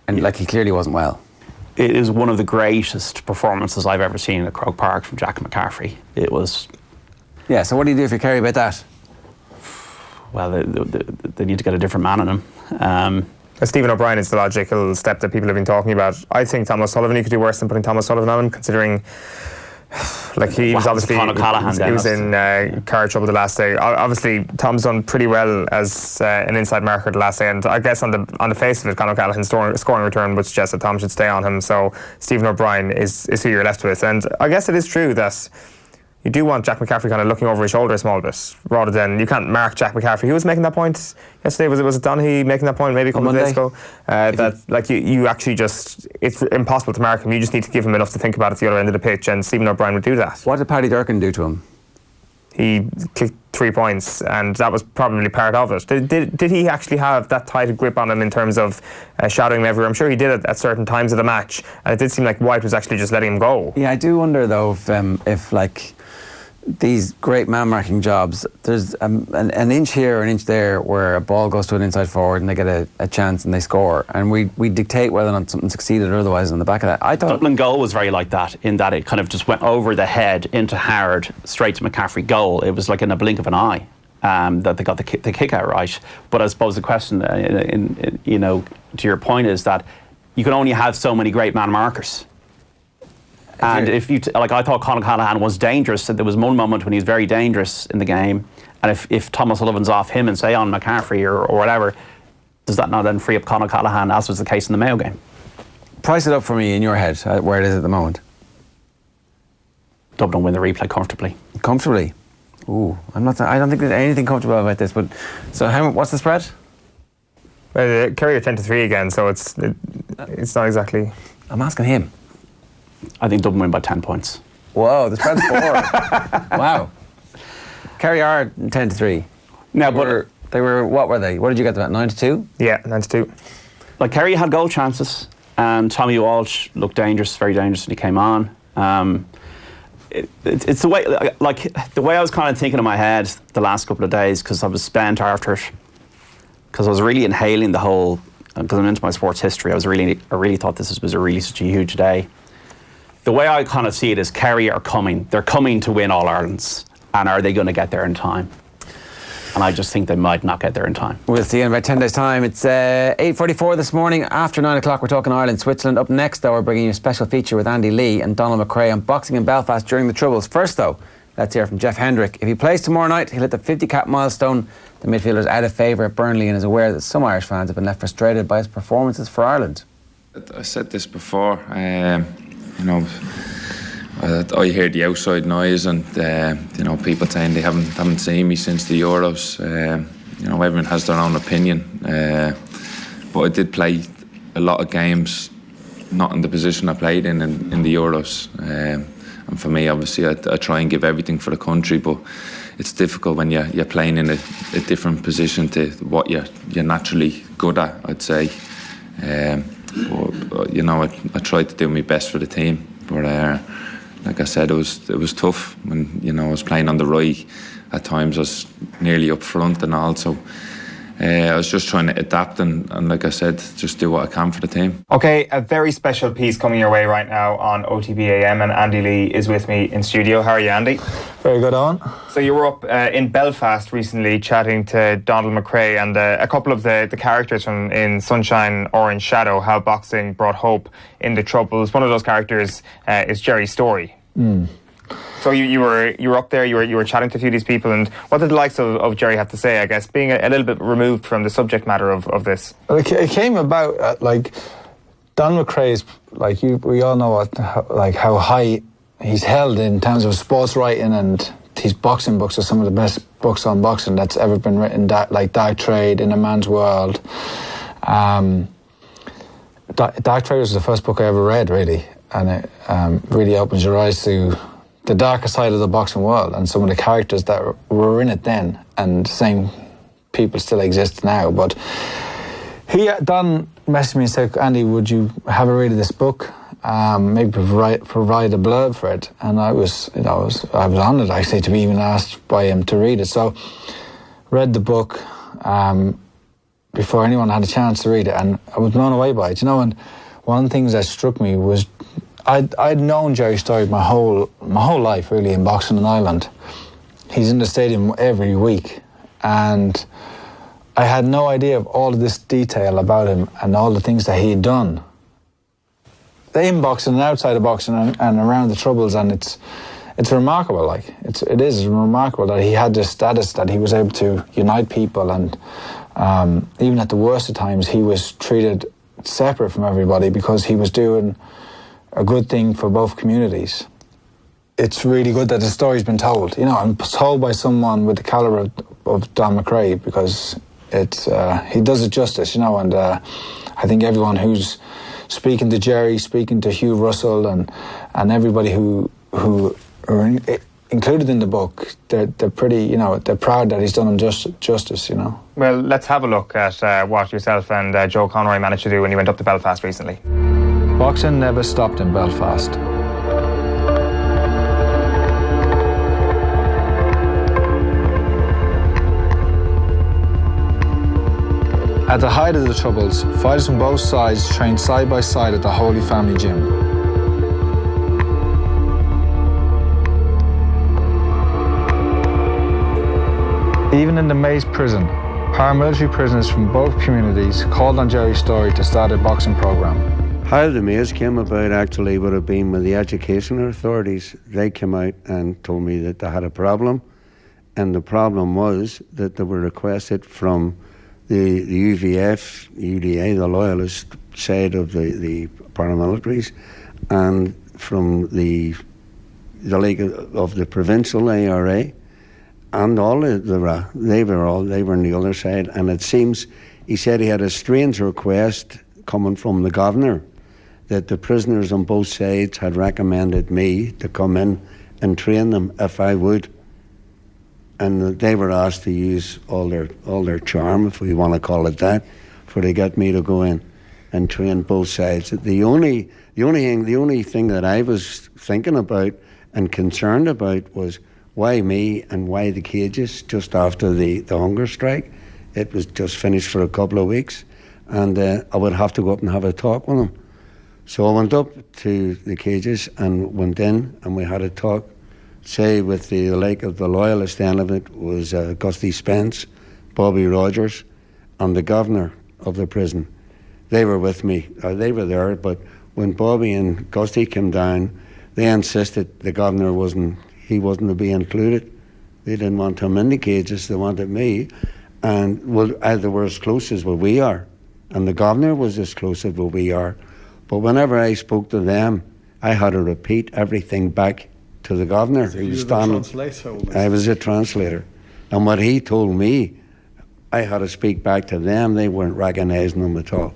And like, he clearly wasn't well. It is one of the greatest performances I've ever seen at Croke Park from Jack McCaffrey. It was... Yeah, so what do you do if you Kerry about that? Well, they need to get a different man in him. Stephen O'Brien is the logical step that people have been talking about. I think Thomas Sullivan, you could do worse than putting Thomas Sullivan on him, considering... Like, he was obviously he was in car trouble the last day. Obviously, Tom's done pretty well as an inside marker the last day, and I guess on the face of it, Conor Callaghan's scoring return would suggest that Tom should stay on him. So Stephen O'Brien is who you're left with, and I guess it is true that you do want Jack McCaffrey kind of looking over his shoulder a small bit, rather than you can't mark Jack McCaffrey. Who was making that point yesterday? Was it Donaghy making that point maybe a couple of days ago? That like you actually just, it's impossible to mark him. You just need to give him enough to think about at the other end of the pitch, and Stephen O'Brien would do that. What did Paddy Durkin do to him? He kicked 3 points, and that was probably part of it. Did he actually have that tight a grip on him in terms of shadowing him everywhere? I'm sure he did it at certain times of the match, and it did seem like White was actually just letting him go. Yeah, I do wonder though if like these great man-marking jobs, there's an inch here or an inch there where a ball goes to an inside forward and they get a chance and they score, and we dictate whether or not something succeeded or otherwise on the back of that. I thought Dublin goal was very like that, in that it kind of just went over the head into Howard, straight to McCaffrey goal. It was like in a blink of an eye that they got the kick out right. But I suppose the question, you know, to your point, is that you can only have so many great man markers. And if you like, I thought Conor Callaghan was dangerous. There was one moment when he was very dangerous in the game, and if Thomas Sullivan's off him and say on McCaffrey or whatever, does that not then free up Conor Callaghan, as was the case in the Mayo game? Price it up for me in your head, where it is at the moment. Dublin win the replay comfortably. Comfortably? Ooh, I don't think there's anything comfortable about this. But so, what's the spread? Well, Kerry are 10-3 again, so it's not exactly. I'm asking him. I think Dublin win by 10 points. Whoa, the spread's 4. Wow. Kerry are 10-3. Now, but they were. What were they? What did you get them at? 9-2? Yeah, 9-2. Like, Kerry had goal chances, and Tommy Walsh looked dangerous, very dangerous when he came on. It's the way, like the way I was kind of thinking in my head the last couple of days, because I was spent after it, because I was really inhaling the whole. Because I'm into my sports history, I really thought this was such a huge day. The way I kind of see it is Kerry are coming. They're coming to win All Irelands. And are they going to get there in time? and I just think they might not get there in time. We'll see you in about 10 days' time. It's 8:44 this morning. After 9 o'clock, we're talking Ireland, Switzerland. Up next, though, we're bringing you a special feature with Andy Lee and Donald McRae on boxing in Belfast during the Troubles. First, though, let's hear from Jeff Hendrick. If he plays tomorrow night, he'll hit the 50-cap milestone. The midfielder's out of favour at Burnley and is aware that some Irish fans have been left frustrated by his performances for Ireland. I said this before, you know, I hear the outside noise and you know, people saying they haven't seen me since the Euros. You know, everyone has their own opinion, but I did play a lot of games not in the position I played in the Euros. And for me, obviously, I try and give everything for the country, but it's difficult when you're playing in a different position to what you're naturally good at, I'd say. But, you know, I tried to do my best for the team, but like I said, it was tough when, you know, I was playing on the right. At times I was nearly up front and all, so I was just trying to adapt and like I said, just do what I can for the team. Okay, a very special piece coming your way right now on OTB AM, and Andy Lee is with me in studio. How are you, Andy? Very good, Eoin. So you were up in Belfast recently chatting to Donald McRae and a couple of the characters from in Sunshine Orange Shadow, how boxing brought hope in the Troubles. One of those characters is Jerry Story. So you were up there, you were chatting to a few of these people, and what did the likes of Jerry have to say, I guess, being a little bit removed from the subject matter of this? Well, it came about, like, Don McRae's, like, we all know how high he's held in terms of sports writing, and his boxing books are some of the best books on boxing that's ever been written, like Dark Trade, In a Man's World. Dark Trade was the first book I ever read, really, and it really opens your eyes to the darker side of the boxing world and some of the characters that were in it then, and the same people still exist now. But Don messaged me and said, Andy, would you have a read of this book? Maybe provide a blurb for it. And I was honoured actually to be even asked by him to read it. So read the book before anyone had a chance to read it, and I was blown away by it. You know, and one of the things that struck me was I'd known Jerry Story my whole life, really, in boxing in Ireland. He's in the stadium every week, and I had no idea of all of this detail about him and all the things that he had done in boxing and outside of boxing and around the Troubles. And it's remarkable. Like it is remarkable that he had this status, that he was able to unite people, and even at the worst of times, he was treated separate from everybody because he was doing a good thing for both communities. It's really good that the story's been told, you know, and told by someone with the calibre of Don McRae, because he does it justice, you know, and I think everyone who's speaking to Jerry, speaking to Hugh Russell, and everybody who are included in the book, they're pretty, you know, they're proud that he's done them justice, you know. Well, let's have a look at what yourself and Joe Conroy managed to do when you went up to Belfast recently. Boxing never stopped in Belfast. At the height of the Troubles, fighters from both sides trained side by side at the Holy Family Gym. Even in the Maze prison, paramilitary prisoners from both communities called on Jerry Story to start a boxing program. How the maze came about actually would have been with the educational authorities. They came out and told me that they had a problem, and the problem was that they were requested from the UVF, UDA, the loyalist side of the paramilitaries, and from the League of the Provincial ARA, and all they were on the other side. And it seems he said he had a strange request coming from the governor, that the prisoners on both sides had recommended me to come in and train them if I would. And they were asked to use all their charm, if we want to call it that, for to get me to go in and train both sides. The only thing that I was thinking about and concerned about was why me and why the cages just after the hunger strike. It was just finished for a couple of weeks, and I would have to go up and have a talk with them. So I went up to the cages and went in, and we had a talk say with the like of the loyalist end of it was Gusty Spence, Bobby Rogers, and the governor of the prison. They were with me. They were there, but when Bobby and Gusty came down, they insisted the governor wasn't to be included. They didn't want him in the cages, they wanted me. And they were as close as what we are. And the governor was as close as what we are. But whenever I spoke to them, I had to repeat everything back to the governor. So he was you were the standing. translator? I was a translator. And what he told me, I had to speak back to them. They weren't recognising him at all.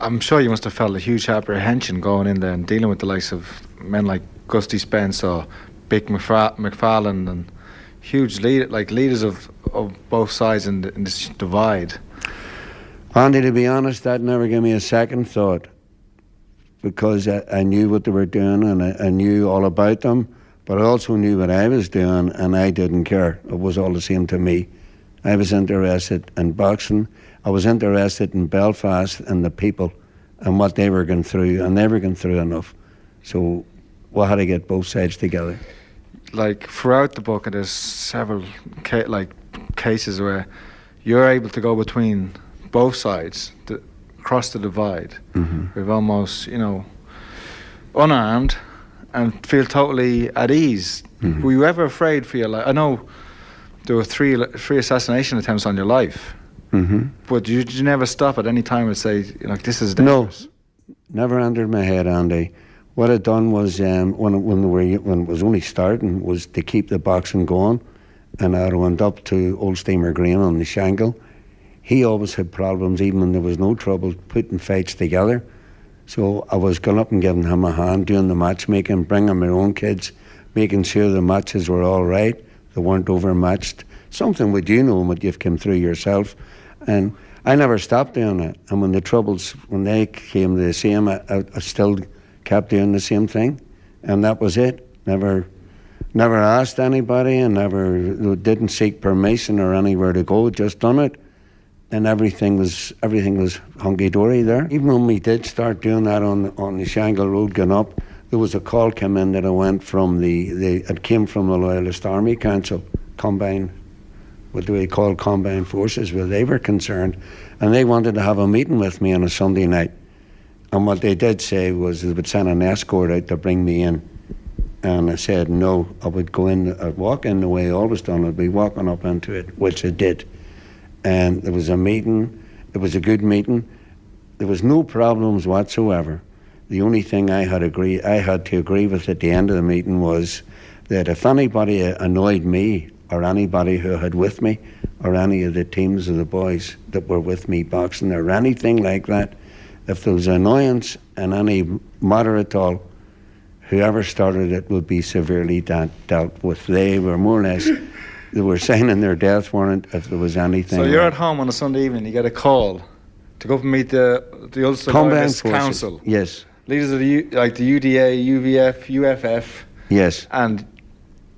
I'm sure you must have felt a huge apprehension going in there and dealing with the likes of men like Gusty Spence or Big McFarlane and huge leaders of both sides in this divide. Andy, to be honest, that never gave me a second thought, because I knew what they were doing and I knew all about them, but I also knew what I was doing and I didn't care. It was all the same to me. I was interested in boxing. I was interested in Belfast and the people and what they were going through, and they were going through enough. So we had to get both sides together. Like throughout the book, there's several cases where you're able to go between both sides, across the divide, with almost, unarmed and feel totally at ease. Were you ever afraid for your life? I know there were three assassination attempts on your life, but did you never stop at any time and say, this is dangerous? No, never entered my head, Andy. What I'd done was, when it was only starting, was to keep the boxing going, and I went up to Old Steamer Green on the Shangle. He always had problems, even when there was no trouble, putting fights together. So I was going up and giving him a hand, doing the matchmaking, bringing my own kids, making sure the matches were all right, they weren't overmatched. Something what you know, what you've come through yourself. And I never stopped doing it. And when the troubles, when they came the same, I still kept doing the same thing. And that was it. Never asked anybody, and didn't seek permission or anywhere to go, just done it. And everything was hunky-dory there. Even when we did start doing that on the Shangle Road going up, there was a call came in that I went from it came from the Loyalist Army Council, Combined Forces, where they were concerned, and they wanted to have a meeting with me on a Sunday night. And what they did say was they would send an escort out to bring me in. And I said no, I would go in, I'd walk in the way I always done, I'd be walking up into it, which I did. And there was a meeting, it was a good meeting, there was no problems whatsoever. The only thing I had to agree with at the end of the meeting was that if anybody annoyed me, or anybody who had with me, or any of the teams of the boys that were with me boxing, or anything like that, if there was annoyance in any matter at all, whoever started it would be severely dealt with. They were more or less, they were signing their death warrant if there was anything. So you're at home on a Sunday evening, you get a call to go up and meet the Ulster Loyalist Council. Yes. Leaders of the UDA, UVF, UFF. Yes. And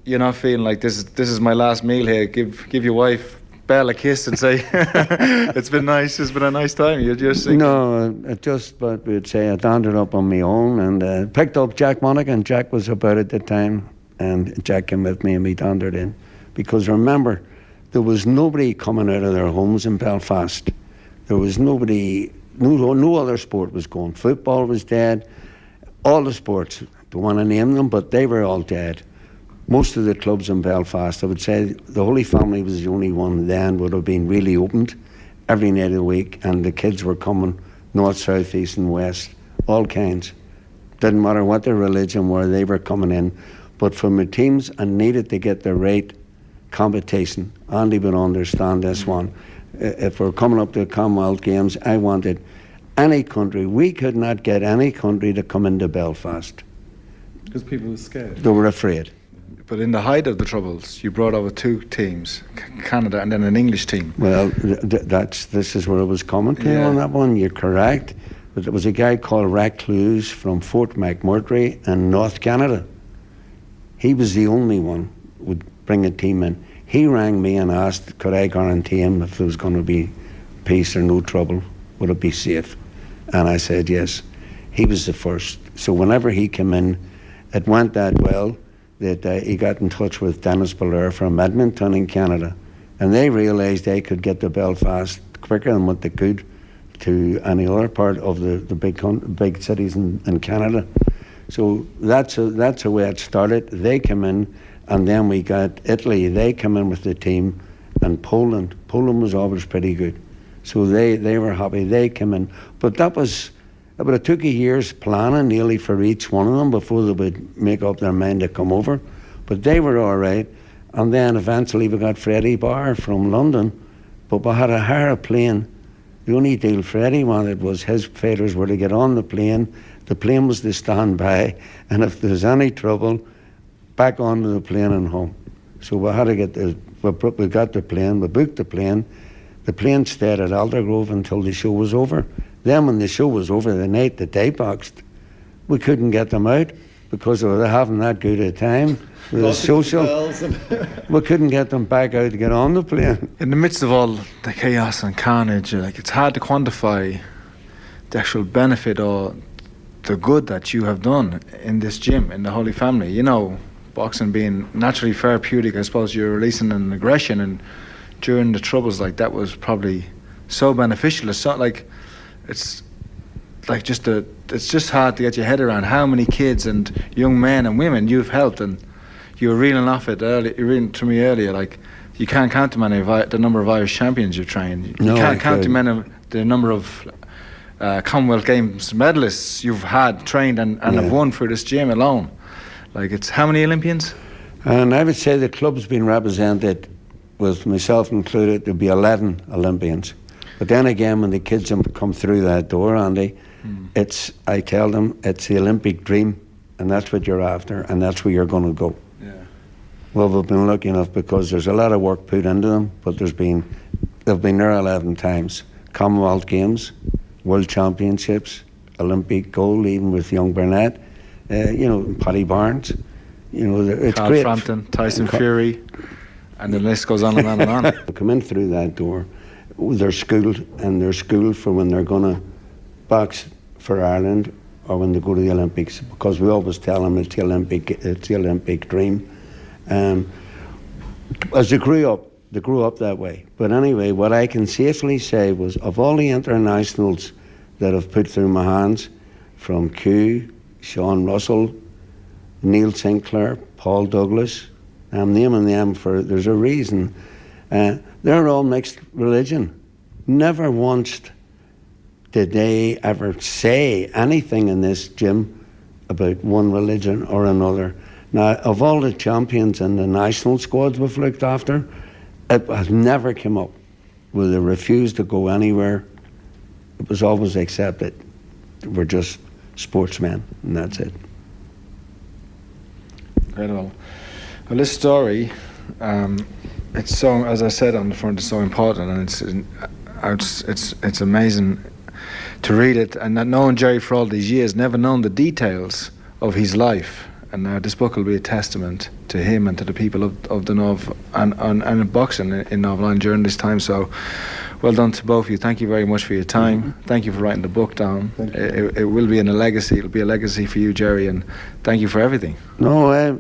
you're not feeling like this is my last meal here. Give your wife Belle a kiss and say it's been nice. It's been a nice time. You're just thinking. No, but we'd say I danded up on my own and picked up Jack Monaghan. Jack was about at the time, and Jack came with me and we dandered in, because remember, there was nobody coming out of their homes in Belfast. There was nobody. No other sport was going. Football was dead. All the sports. Don't want to name them, but they were all dead. Most of the clubs in Belfast, I would say the Holy Family was the only one then would have been really opened every night of the week, and the kids were coming north, south, east and west, all kinds. Didn't matter what their religion were, they were coming in. But for my teams, I needed to get the right competition. Andy would understand this one. If we're coming up to the Commonwealth Games, I wanted any country. We could not get any country to come into Belfast. Because people were scared. They were afraid. But in the height of the Troubles, you brought over two teams, Canada and then an English team. Well, this is where I was coming to on that one. You're correct. But there was a guy called Recluse from Fort McMurtry in North Canada. He was the only one who would bring a team in. He rang me and asked, could I guarantee him if there was going to be peace or no trouble, would it be safe? And I said yes. He was the first. So whenever he came in, it went that well that he got in touch with Dennis Belair from Edmonton in Canada, and they realised they could get to Belfast quicker than what they could to any other part of the big cities in Canada. So that's the way it started. They came in, and then we got Italy. They came in with the team, and Poland. Poland was always pretty good. So they were happy. They came in. But it took a year's planning nearly for each one of them before they would make up their mind to come over. But they were all right. And then eventually we got Freddie Barr from London, but we had to hire a plane. The only deal Freddie wanted was his fighters were to get on the plane was to stand by, and if there's any trouble, back onto the plane and home. So we had to we got the plane, we booked the plane stayed at Aldergrove until the show was over. Then when the show was over, the night that they boxed, we couldn't get them out because they were having that good a time. The social, we couldn't get them back out to get on the plane. In the midst of all the chaos and carnage, it's hard to quantify the actual benefit or the good that you have done in this gym, in the Holy Family. You know, boxing being naturally therapeutic, I suppose you're releasing an aggression, and during the troubles that was probably so beneficial. It's not it's just hard to get your head around how many kids and young men and women you've helped. And you were reeling off it earlier. You were reading to me earlier, you can't count the number of Irish champions you've trained. You can't count the number of Commonwealth Games medalists you've had trained and have won through this gym alone. It's how many Olympians? And I would say the club's been represented, with myself included, there'd be 11 Olympians. But then again, when the kids come through that door, Andy, I tell them it's the Olympic dream, and that's what you're after, and that's where you're going to go. Yeah. Well, we've been lucky enough because there's a lot of work put into them, but they've been there 11 times. Commonwealth Games, World Championships, Olympic gold, even with young Burnett, Paddy Barnes. It's Carl great. Frampton, Tyson Fury, and the list goes on and on and on. They come in through that door, they're schooled for when they're going to box for Ireland or when they go to the Olympics, because we always tell them it's the Olympic dream. As they grew up that way. But anyway, what I can safely say was, of all the internationals that have put through my hands, from Q, Sean Russell, Neil Sinclair, Paul Douglas, I'm naming them there's a reason. They're all mixed religion. Never once did they ever say anything in this gym about one religion or another. Now, of all the champions and the national squads we've looked after, it has never come up where they refused to go anywhere. It was always accepted. We're just sportsmen, and that's it. Incredible. Well, this story, it's so, as I said on the front, it's so important, and it's amazing to read it. And not knowing Jerry for all these years, never known the details of his life. And now this book will be a testament to him and to the people of the North and boxing in Northern Ireland during this time. So, well done to both of you. Thank you very much for your time. Mm-hmm. Thank you for writing the book down. It will be a legacy. It'll be a legacy for you, Jerry, and thank you for everything. No,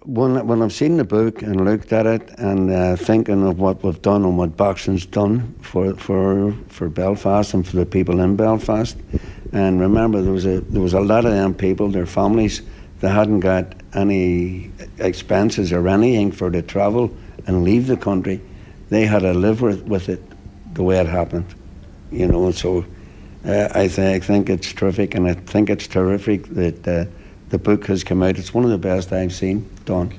when I've seen the book and looked at it and thinking of what we've done and what boxing's done for Belfast and for the people in Belfast, and remember there was a lot of them people, their families, they hadn't got any expenses or anything for to travel and leave the country. They had to live with it the way it happened, So I think it's terrific, and I think it's terrific that the book has come out. It's one of the best I've seen done,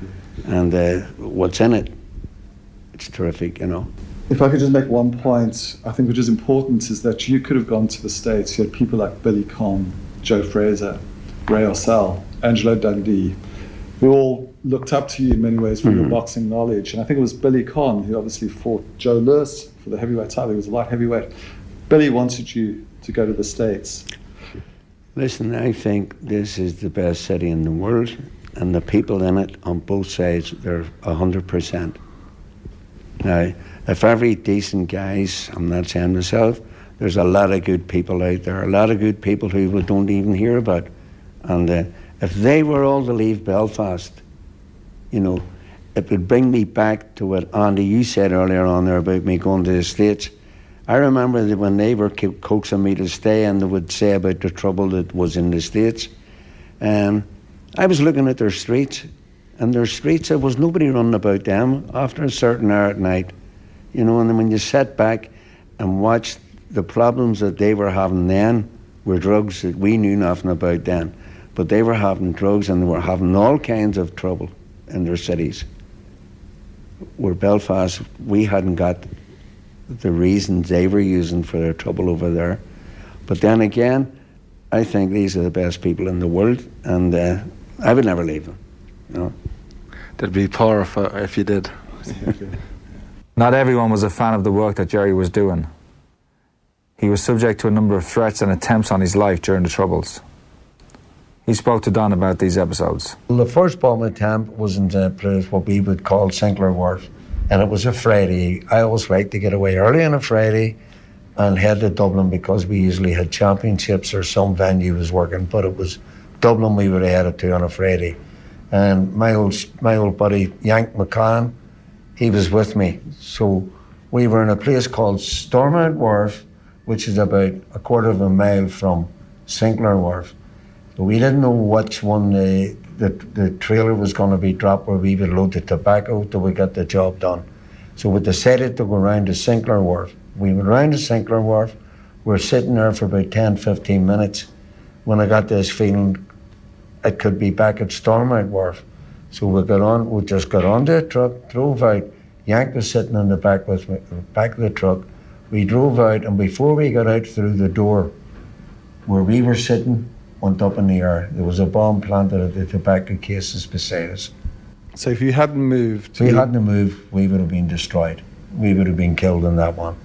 and what's in it, it's terrific, If I could just make one point, I think which is important is that you could have gone to the States. You had people like Billy Conn, Joe Fraser, Ray Orsell, Angelo Dundee, who all looked up to you in many ways for your boxing knowledge. And I think it was Billy Conn who obviously fought Joe Lewis for the heavyweight title. He was a light heavyweight. Billy wanted you to go to the States. Listen, I think this is the best city in the world, and the people in it on both sides, they're 100%. Now, if every decent guys, I'm not saying myself, there's a lot of good people out there, a lot of good people who we don't even hear about. And if they were all to leave Belfast, you know, it would bring me back to what Andy, you said earlier on there about me going to the States. I remember that when they were coaxing me to stay and they would say about the trouble that was in the States, I was looking at their streets, and their streets, there was nobody running about them after a certain hour at night, you know. And then when you sat back and watched the problems that they were having then were drugs that we knew nothing about then, but they were having drugs and they were having all kinds of trouble in their cities. Where Belfast, we hadn't got the reasons they were using for their trouble over there. But then again, I think these are the best people in the world, and I would never leave them. You know? They'd be poor if you did. Not everyone was a fan of the work that Jerry was doing. He was subject to a number of threats and attempts on his life during the Troubles. He spoke to Don about these episodes. Well, the first bomb attempt was in a place what we would call Sinclair Wharf, and it was a Friday. I always liked to get away early on a Friday and head to Dublin because we usually had championships or some venue was working, but it was Dublin we would have headed to on a Friday. And my old buddy Yank McCann, he was with me. So we were in a place called Stormont Wharf, which is about a quarter of a mile from Sinclair Wharf. So we didn't know which one the trailer was going to be dropped where we would load the tobacco till we got the job done. So we decided to go round to Sinclair Wharf. We went round to Sinclair Wharf. We were sitting there for about 10-15 minutes when I got this feeling it could be back at Stormont Wharf. So we just got onto a truck, drove out. Yank was sitting in the back with me, back of the truck. We drove out, and before we got out through the door where we were sitting, went up in the air. There was a bomb planted at the tobacco cases beside us. So if you hadn't moved... If we hadn't moved, we would have been destroyed. We would have been killed in that one.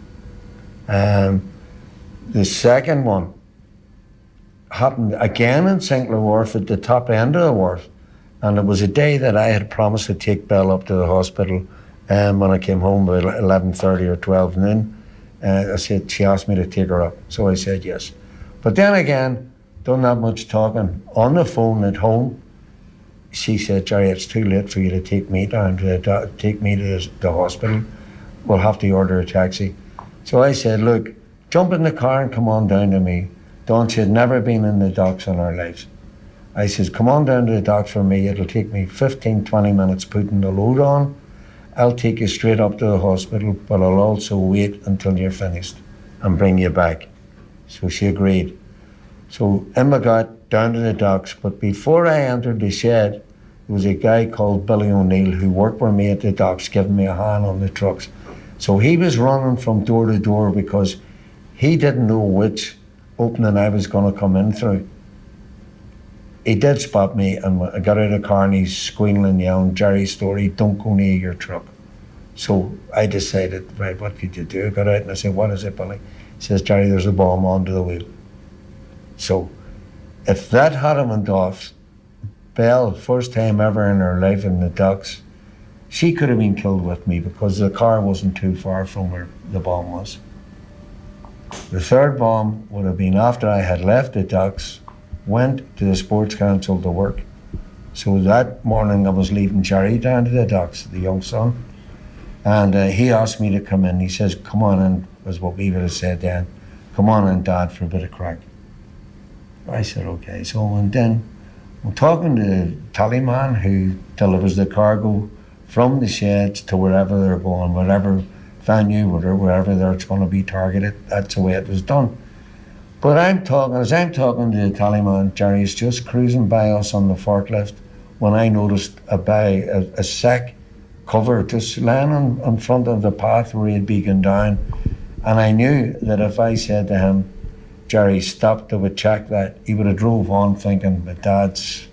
The second one happened again in Sinclair Wharf at the top end of the wharf. And it was a day that I had promised to take Belle up to the hospital when I came home by 11:30 or 12 noon. I said, she asked me to take her up. So I said yes. But then again, done that much talking. On the phone at home, she said, Jerry, it's too late for you to take me down to the hospital. We'll have to order a taxi. So I said, look, jump in the car and come on down to me. Dawn, she had never been in the docks in her life. I said, come on down to the docks for me. It'll take me 15-20 minutes putting the load on. I'll take you straight up to the hospital, but I'll also wait until you're finished and bring you back. So she agreed. So Emma got down to the docks, but before I entered the shed, there was a guy called Billy O'Neill who worked with me at the docks, giving me a hand on the trucks. So he was running from door to door because he didn't know which opening I was going to come in through. He did spot me, and I got out of the car and he's squealing and yelling, Jerry Story, don't go near your truck. So I decided, right, what could you do? I got out and I said, what is it, Billy? He says, Jerry, there's a bomb under the wheel. So if that hadn't went off, Belle, first time ever in her life in the docks, she could have been killed with me because the car wasn't too far from where the bomb was. The third bomb would have been after I had left the docks, went to the Sports Council to work. So that morning I was leaving Jerry down to the docks, the young son, and he asked me to come in. He says, come on in, was what we would have said then. Come on in, Dad, for a bit of crack. I said, okay. So I went in. I'm talking to the tallyman who delivers the cargo from the sheds to wherever they're going, whatever venue, wherever they're going to be targeted. That's the way it was done. But as I'm talking to the tallyman, Jerry's just cruising by us on the forklift when I noticed a sack cover just laying in front of the path where he'd be going down. And I knew that if I said to him, Jerry, stop, they would check that, he would have drove on thinking, my Dad's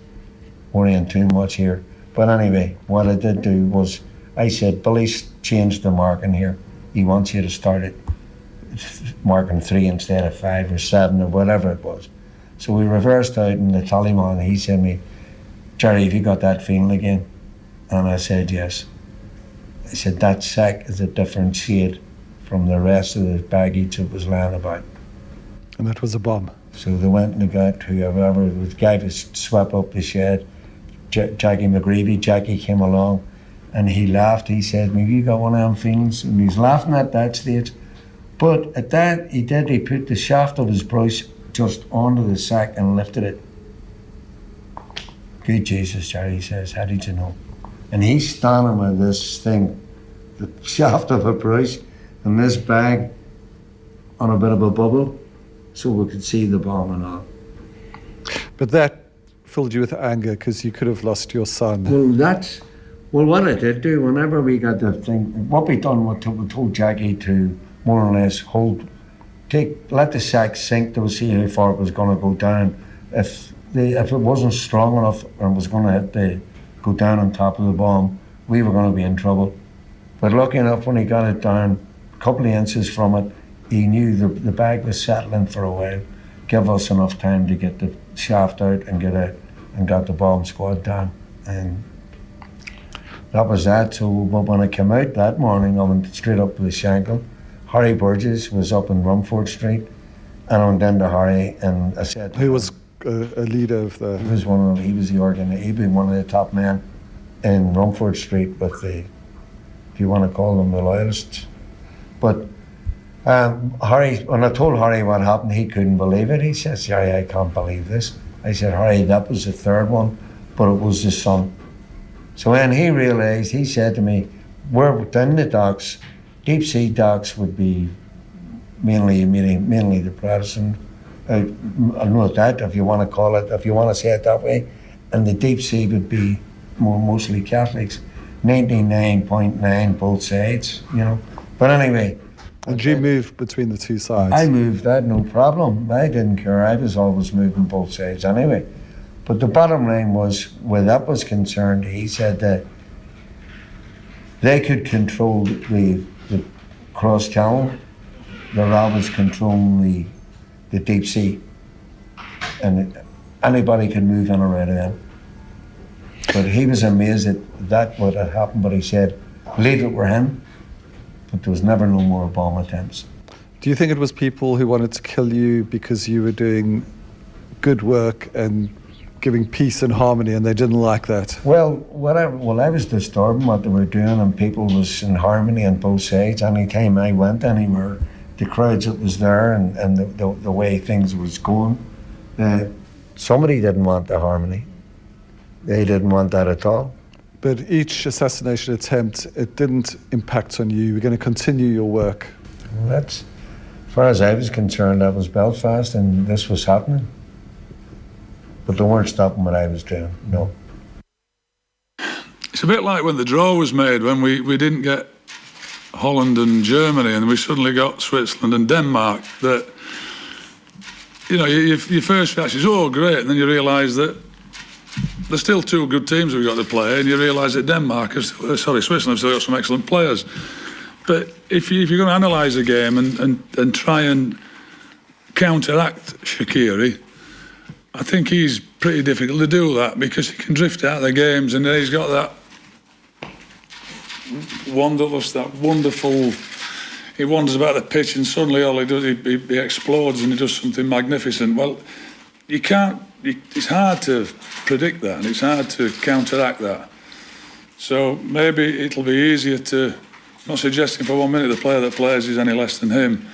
worrying too much here. But anyway, what I did do was, I said, Billy's changed the marking here. He wants you to start it marking 3 instead of 5 or 7 or whatever it was. So we reversed out, and the tallyman, he said to me, Jerry, have you got that feeling again? And I said, yes. I said, that sack is a different shade from the rest of the baggage that was lying about. And that was a bomb. So they went and they got whoever, the guy that swept up the shed, Jackie McGreevy. Jackie came along and he laughed. He said, "Maybe you got one of them things?" And he's laughing at that stage. But at that, he put the shaft of his brush just onto the sack and lifted it. Good Jesus, Jerry, he says, "How did you know?" And he's standing with this thing, the shaft of a brush, and this bag on a bit of a bubble, so we could see the bomb and all. But that filled you with anger because you could have lost your son. Well, what I did do, whenever we got the thing, what we done, we told Jackie to more or less let the sack sink to see how far it was going to go down. If it wasn't strong enough and was going to go down on top of the bomb, we were going to be in trouble. But lucky enough, when he got it down a couple of inches from it, he knew the bag was settling for a while. Give us enough time to get the shaft out and got the bomb squad down. And that was that. So when I came out that morning, I went straight up to the Shankill. Harry Burgess was up in Rumford Street, and I went into Harry and I said, who was a leader of the... He was the organizer. He'd been one of the top men in Rumford Street with the, if you want to call them, the loyalists. But Harry, when I told Harry what happened, he couldn't believe it. He says, "Jerry, I can't believe this." I said, "Harry, that was the third one, but it was the son." So when he realised, he said to me, "We're within the docks. Deep sea docks would be mainly the Protestant. I know that, if you want to call it, if you want to say it that way, and the deep sea would be mostly Catholics. 99.9 both sides, you know. But anyway." And you moved between the two sides? I moved, that no problem. I didn't care. I was always moving both sides anyway. But the bottom line was, where that was concerned, he said that they could control the cross channel, the Robbins controlling the deep sea, and anybody could move in or out of them. But he was amazed that would have happened, but he said, leave it with him, but there was never no more bomb attempts. Do you think it was people who wanted to kill you because you were doing good work and giving peace and harmony, and they didn't like that? Well, I was disturbing what they were doing, and people was in harmony on both sides. Any time I went anywhere, the crowds that was there and the way things was going, somebody didn't want the harmony. They didn't want that at all. But each assassination attempt, it didn't impact on you. You were going to continue your work. Well, that's, as far as I was concerned, that was Belfast, and this was happening. But they weren't stopping what I was doing, no. It's a bit like when the draw was made, when we didn't get Holland and Germany, and we suddenly got Switzerland and Denmark. That, you know, your first reaction is, oh, great, and then you realise that there's still two good teams we've got to play, and you realise that Switzerland have still got some excellent players. But if you're going to analyse a game and try and counteract Shaqiri, I think he's pretty difficult to do that, because he can drift out of the games, and then he's got that wanderlust, that wonderful. He wanders about the pitch, and suddenly all he does, he explodes and he does something magnificent. Well, you can't. It's hard to predict that, and it's hard to counteract that. So maybe it'll be easier to. Not suggesting for 1 minute the player that plays is any less than him,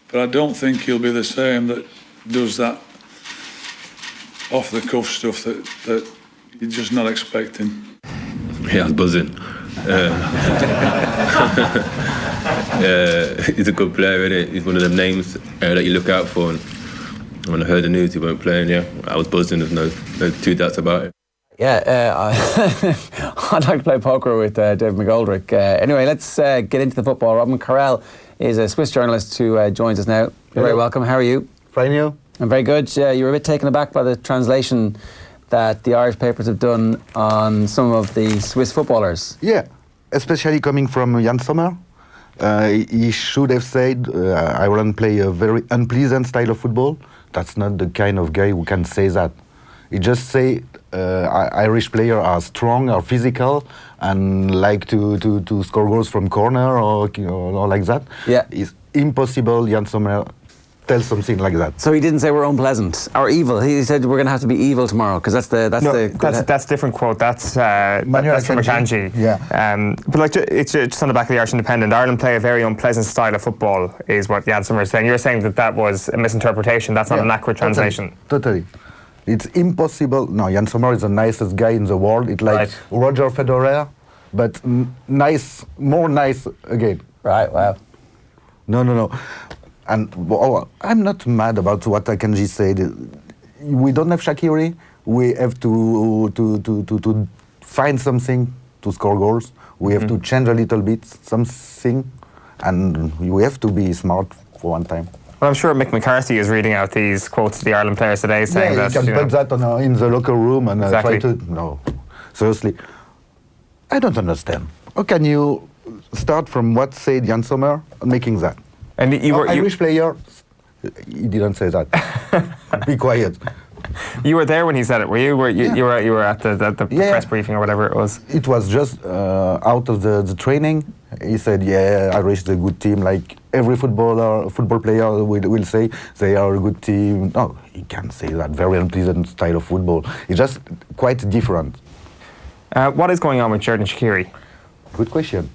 but I don't think he'll be the same that does that off-the-cuff stuff that you're just not expecting. Yeah, I was buzzing. He's a good player, isn't he? He's one of them names that you look out for. And when I heard the news he weren't playing, yeah, I was buzzing. There's no two doubts about it. Yeah, I'd like to play poker with Dave McGoldrick. Anyway, let's get into the football. Robin Carrel is a Swiss journalist who joins us now. You're very welcome. How are you? Fine, you? I'm very good. You were a bit taken aback by the translation that the Irish papers have done on some of the Swiss footballers. Yeah, especially coming from Jan Sommer. He should have said Ireland play a very unpleasant style of football. That's not the kind of guy who can say that. He just say Irish players are strong, are physical, and like to score goals from corner or like that. Yeah. It's impossible. Jan Sommer tell something like that. So he didn't say we're unpleasant or evil. He said we're going to have to be evil tomorrow because that's a different quote. That's from Akanji. Yeah. But like it's just on the back of the Irish Independent. Ireland play a very unpleasant style of football, is what Jan Sommer is saying. You're saying that was a misinterpretation. That's not an accurate translation. Totally. It's impossible. No, Jan Sommer is the nicest guy in the world. It's like Roger Federer, but nice, more nice again. Right. Wow. No. And I'm not mad about what Akanji said. We don't have Shaqiri. We have to find something to score goals. We have to change a little bit something, and we have to be smart for one time. Well, I'm sure Mick McCarthy is reading out these quotes to the Ireland players today, saying that you can put that in the locker room and try to. No, seriously, I don't understand. How can you start from what said Jan Sommer making that? And Irish player, he didn't say that. Be quiet. You were there when he said it, were you? You were at the press briefing or whatever it was. It was just out of the training. He said, Irish is a good team, like every football player will say they are a good team. No, he can't say that. Very unpleasant style of football. It's just quite different. What is going on with Xherdan Shaqiri? Good question.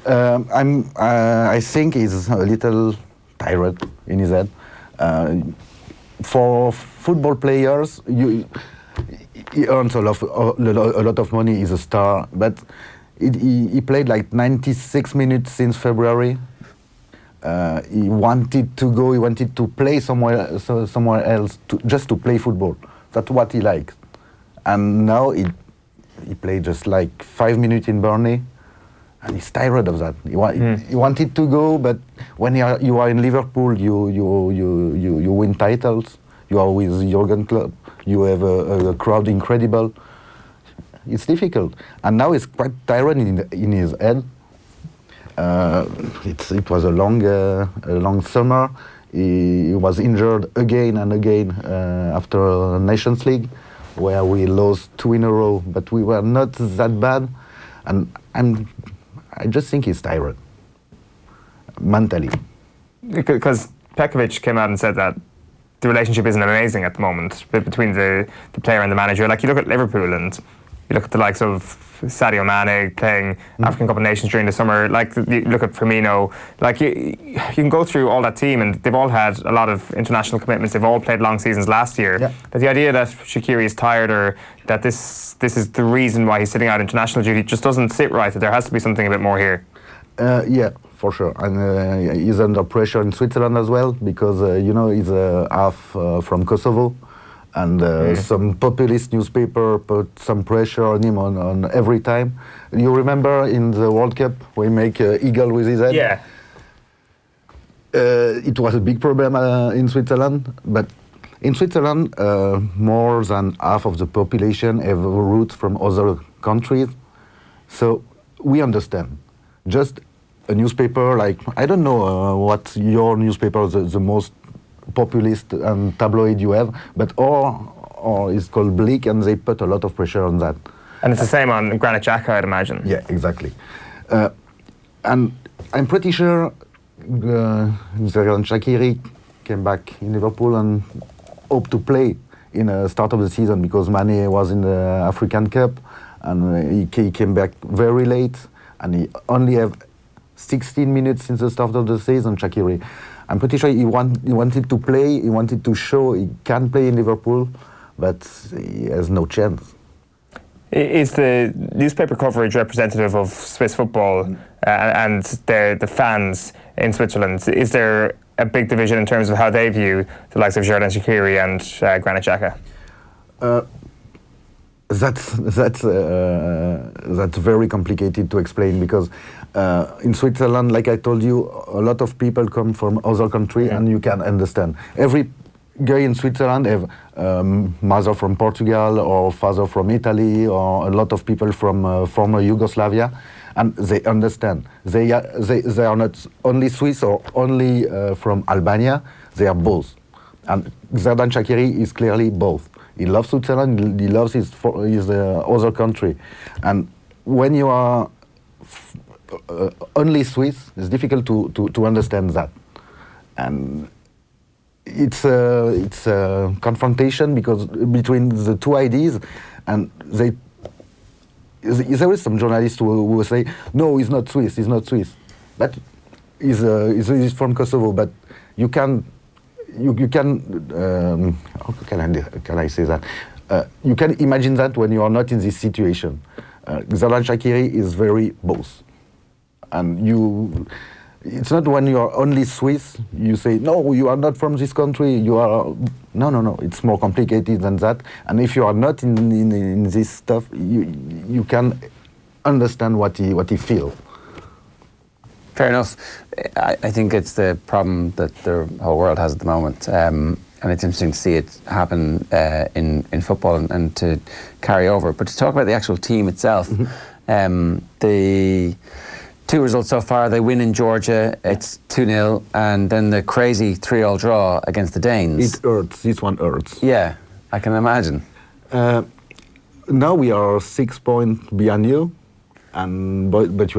I think he's a little tired in his head. For football players, he earns a lot of money. He's a star, but he played like 96 minutes since February. He wanted to go. He wanted to play somewhere else, just to play football. That's what he likes. And now he played just like 5 minutes in Burnley. And he's tired of that. He wanted to go, but when you are in Liverpool, you win titles. You are with Jurgen Klopp. You have a crowd incredible. It's difficult, and now he's quite tired in his head. It was a long summer. He was injured again and again after Nations League, where we lost 2 in a row, but we were not that bad, and I just think he's tired mentally. Because Pekovic came out and said that the relationship isn't amazing at the moment between the player and the manager. Like, you look at Liverpool and you look at the likes of Sadio Mane playing African Cup of Nations during the summer. Like, you look at Firmino. Like, you can go through all that team, and they've all had a lot of international commitments. They've all played long seasons last year. Yeah. But the idea that Shaqiri is tired, or that this is the reason why he's sitting out international duty, just doesn't sit right. That there has to be something a bit more here. Yeah, for sure. And he's under pressure in Switzerland as well, because he's half from Kosovo. And some populist newspaper put some pressure on him on every time. You remember in the World Cup, we make eagle with his head? Yeah. It was a big problem in Switzerland, but in Switzerland, more than half of the population have roots from other countries. So we understand. Just a newspaper like, I don't know what your newspaper, the most populist and tabloid you have, but or it's called Bleak, and they put a lot of pressure on that. And it's the same on Granit Xhaka, I'd imagine. Yeah, exactly. And I'm pretty sure Shaqiri came back in Liverpool and hoped to play in the start of the season, because Mane was in the African Cup, and he came back very late, and he only have 16 minutes since the start of the season, Shaqiri. I'm pretty sure he wanted to play, he wanted to show he can play in Liverpool, but he has no chance. Is the newspaper coverage representative of Swiss football and the fans in Switzerland? Is there a big division in terms of how they view the likes of Xherdan Shaqiri and Granit Xhaka? That's very complicated to explain, because in Switzerland, like I told you, a lot of people come from other countries, and you can understand. Every guy in Switzerland have mother from Portugal or father from Italy, or a lot of people from former Yugoslavia, and they understand. They are not only Swiss or only from Albania. They are both. And Xherdan Shaqiri is clearly both. He loves Switzerland, he loves his other country. And when you are only Swiss, it's difficult to understand that. And it's a confrontation because between the two ideas, and there is some journalists who will say, no, he's not Swiss, but he's from Kosovo, but you can how can I say that? You can imagine that when you are not in this situation. Xherdan Shaqiri is very both, and it's not when you are only Swiss, you say, no, you are not from this country, you are... No, it's more complicated than that. And if you are not in this stuff, you can understand what he feels. Fair enough. I think it's the problem that the whole world has at the moment. And it's interesting to see it happen in football and to carry over. But to talk about the actual team itself, the... 2 results so far. They win in Georgia, it's 2-0, and then the crazy 3-3 draw against the Danes. It hurts, this one hurts. Yeah, I can imagine. Now we are 6 points behind you, but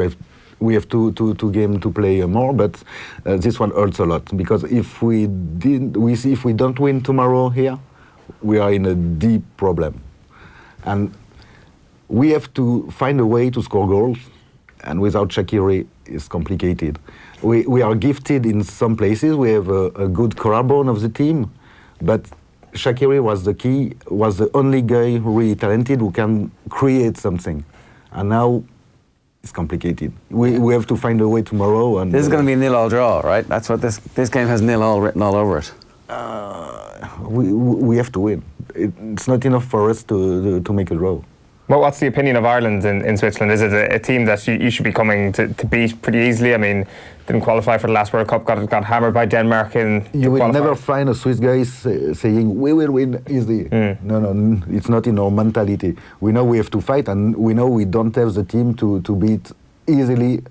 we have two games to play more, but this one hurts a lot, because if we don't win tomorrow here, we are in a deep problem. And we have to find a way to score goals. And without Shaqiri, it's complicated. We are gifted in some places. We have a good collarbone of the team, but Shaqiri was the only guy who really talented who can create something. And now it's complicated. We have to find a way tomorrow. And this is going to be a 0-0 draw, right? That's what this game has 0-0 written all over it. We have to win. It's not enough for us to make a draw. Well, what's the opinion of Ireland in Switzerland? Is it a team that you should be coming to beat pretty easily? I mean, didn't qualify for the last World Cup, got hammered by Denmark in You will never find a Swiss guy saying, we will win easily. No, it's not in our mentality. We know we have to fight, and we know we don't have the team to beat easily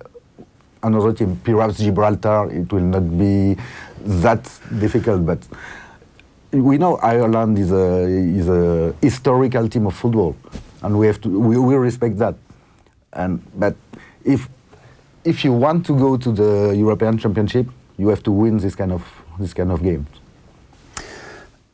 another team. Perhaps Gibraltar, it will not be that difficult, but we know Ireland is a historical team of football. And we respect that. But if you want to go to the European Championship, you have to win this kind of games.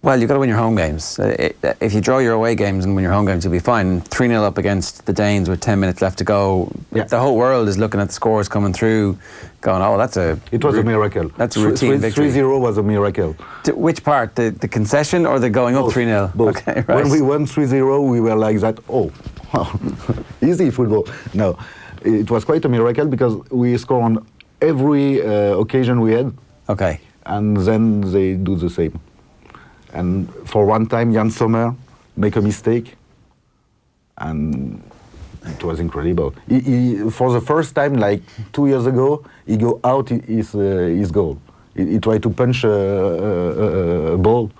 Well, you've got to win your home games. If you draw your away games and win your home games, you'll be fine. 3-0 up against the Danes with 10 minutes left to go. Yeah. The whole world is looking at the scores coming through, going, oh, It was a miracle. That's a routine victory. 3-0 was a miracle. Which part? The concession or the going up 3-0? Both. Okay, right. When we won 3-0, we were like that, oh, wow, easy football. No, it was quite a miracle because we scored on every occasion we had. Okay. And then they do the same. And for one time, Jan Sommer make a mistake, and it was incredible. He, for the first time, like 2 years ago, he go out his goal. He tried to punch a ball,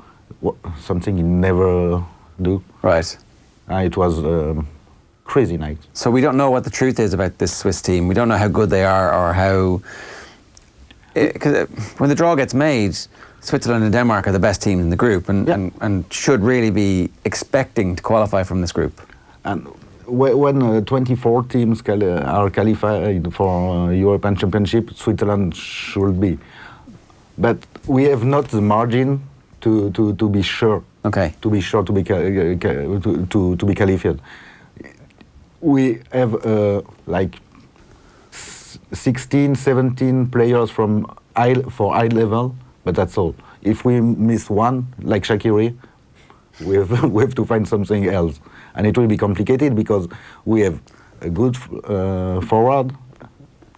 something he never do. Right. It was a crazy night. So we don't know what the truth is about this Swiss team. We don't know how good they are or how... Because when the draw gets made, Switzerland and Denmark are the best teams in the group and should really be expecting to qualify from this group. And when 24 teams are qualified for European Championship, Switzerland should be. But we have not the margin to be sure. Okay. To be sure to be qualified. We have like 16, 17 players for high level, but that's all. If we miss one, like Shaqiri, we have to find something else. And it will be complicated because we have a good forward,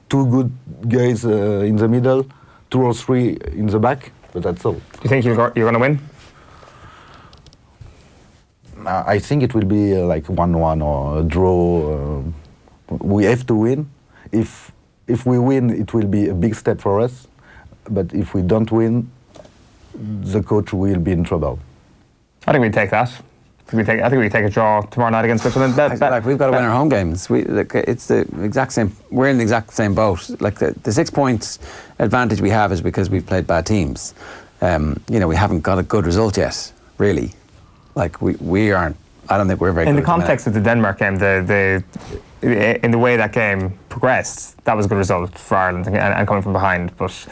2 good guys in the middle, 2 or 3 in the back, but that's all. Do you think you're going to win? I think it will be like 1-1 or a draw. We have to win. If we win, it will be a big step for us. But if we don't win, the coach will be in trouble. I think we take that. I think we take a draw tomorrow night against Switzerland. We've got to win our home games. It's the exact same. We're in the exact same boat. Like the 6 points advantage we have is because we've played bad teams. We haven't got a good result yet, really. Like we aren't. I don't think we're very. In good the context of the Denmark game, in the way that game progressed, that was a good result for Ireland and coming from behind. But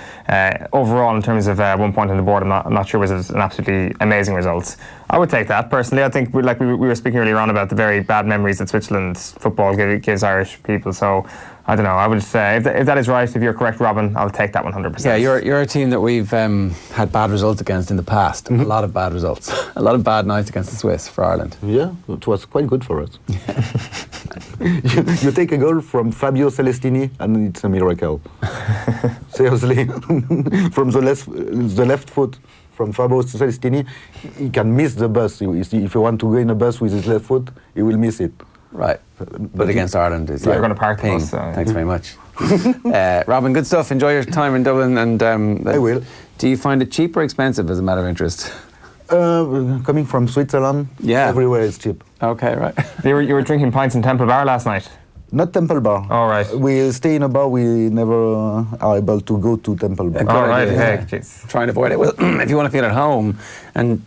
overall, in terms of 1 point on the board, I'm not sure it was an absolutely amazing result. I would take that personally. I think we were speaking earlier on about the very bad memories that Switzerland football gives Irish people. So I don't know. I would say if that is right, if you're correct, Robin, I'll take that 100%. Yeah, you're a team that we've had bad results against in the past. A lot of bad results. A lot of bad nights against the Swiss for Ireland. Yeah, it was quite good for us. You take a goal from Fabio Celestini and it's a miracle. Seriously, from the left foot from Fabio Celestini, he can miss the bus. If you want to go in a bus with his left foot, he will miss it. Right, but against Ireland, it's you're going to park the bus. Thanks very much, Robin. Good stuff. Enjoy your time in Dublin, and I will. Do you find it cheap or expensive, as a matter of interest? Coming from Switzerland, everywhere is cheap. Okay, right. You were drinking pints in Temple Bar last night? Not Temple Bar. All right. We stay in a bar. We never are able to go to Temple Bar. All right. Okay. Try and avoid it. Well, if you want to feel at home and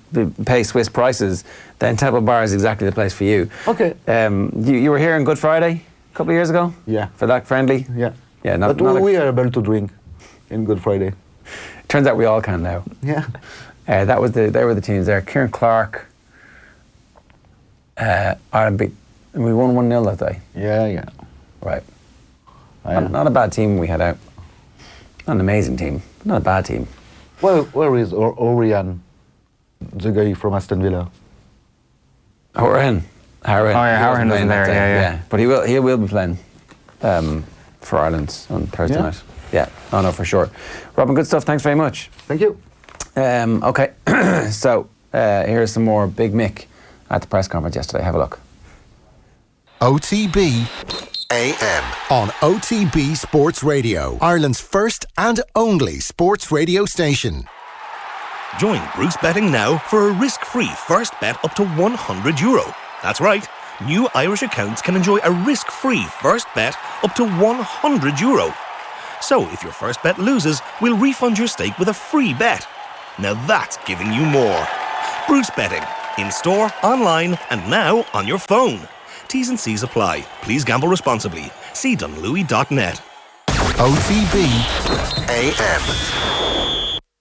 pay Swiss prices, then Temple Bar is exactly the place for you. Okay. You were here on Good Friday a couple of years ago? Yeah. For that friendly? Yeah. Yeah. But we are able to drink in Good Friday. Turns out we all can now. Yeah. They were the teams there. Kieran Clark, Ireland beat, and we won 1-0 that day. Yeah. Right. Not a bad team we had out. Not an amazing team, but not a bad team. Where is Orion, the guy from Aston Villa? Horan. Horan wasn't there. Yeah. But he will be playing for Ireland on Thursday night. Yeah. Oh no, for sure. Robin, good stuff. Thanks very much. Thank you. Okay, so here's some more Big Mick at the press conference yesterday. Have a look. OTB AM on OTB Sports Radio, Ireland's first and only sports radio station. Join Bruce Betting now for a risk-free first bet up to €100. That's right. New Irish accounts can enjoy a risk-free first bet up to €100. So if your first bet loses, we'll refund your stake with a free bet. Now that's giving you more. Bruce Betting. In store, online, and now on your phone. T's and C's apply. Please gamble responsibly. See dunlewy.net. OTB AM.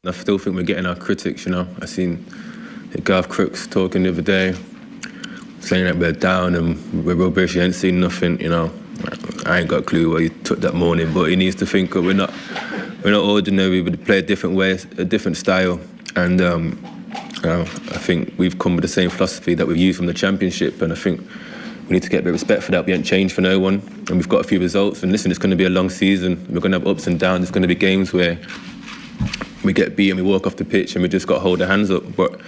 I still think we're getting our critics, I seen Garth Crooks talking the other day, saying that we're down and we're rubbish, he ain't seen nothing, I ain't got a clue what he took that morning, but he needs to think that we're not ordinary, we play a different way, a different style, and I think we've come with the same philosophy that we've used from the Championship, and I think we need to get a bit of respect for that. We ain't changed for no one, and we've got a few results, and listen, it's going to be a long season, we're going to have ups and downs, there's going to be games where we get beat and we walk off the pitch and we just got to hold our hands up, but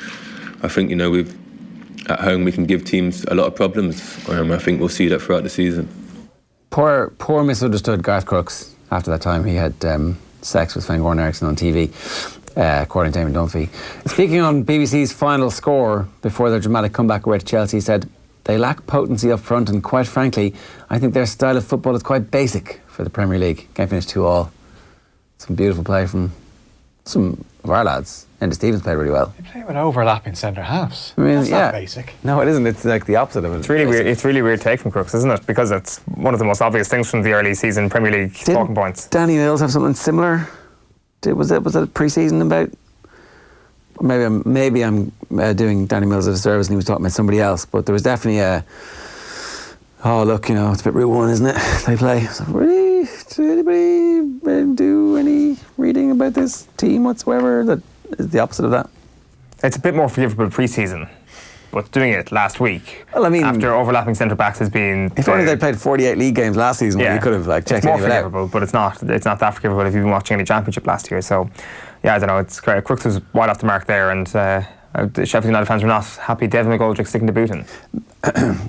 I think, we've at home we can give teams a lot of problems. I think we'll see that throughout the season. Poor misunderstood Garth Crooks after that time he had sex with Sven-Goran Eriksson on TV, according to Damon Dunphy. Speaking on BBC's final score before their dramatic comeback away to Chelsea, he said, "They lack potency up front and quite frankly, I think their style of football is quite basic for the Premier League." Game finished 2-2. Some beautiful play from some of our lads. Enda Stevens played really well. They play with overlapping centre halves. I mean, that's not basic. No, it isn't. It's like the opposite of it. It's really weird. It's really weird take from Crooks, isn't it? Because it's one of the most obvious things from the early season Premier League talking points. Danny Mills have something similar? Was it pre-season about? Maybe I'm doing Danny Mills a disservice and he was talking about somebody else. But there was definitely it's a bit Route 1, isn't it? They play. So really, did anybody do any reading about this team whatsoever that is the opposite of that? It's a bit more forgivable pre-season, but doing it last week, after overlapping centre-backs has been... If only they played 48 league games last season, you could have checked it's more forgivable, but it's not that forgivable if you've been watching any Championship last year. So, I don't know, it's great. Crooks was wide off the mark there, and Sheffield United fans were not happy Devin McGoldrick sticking the boot in.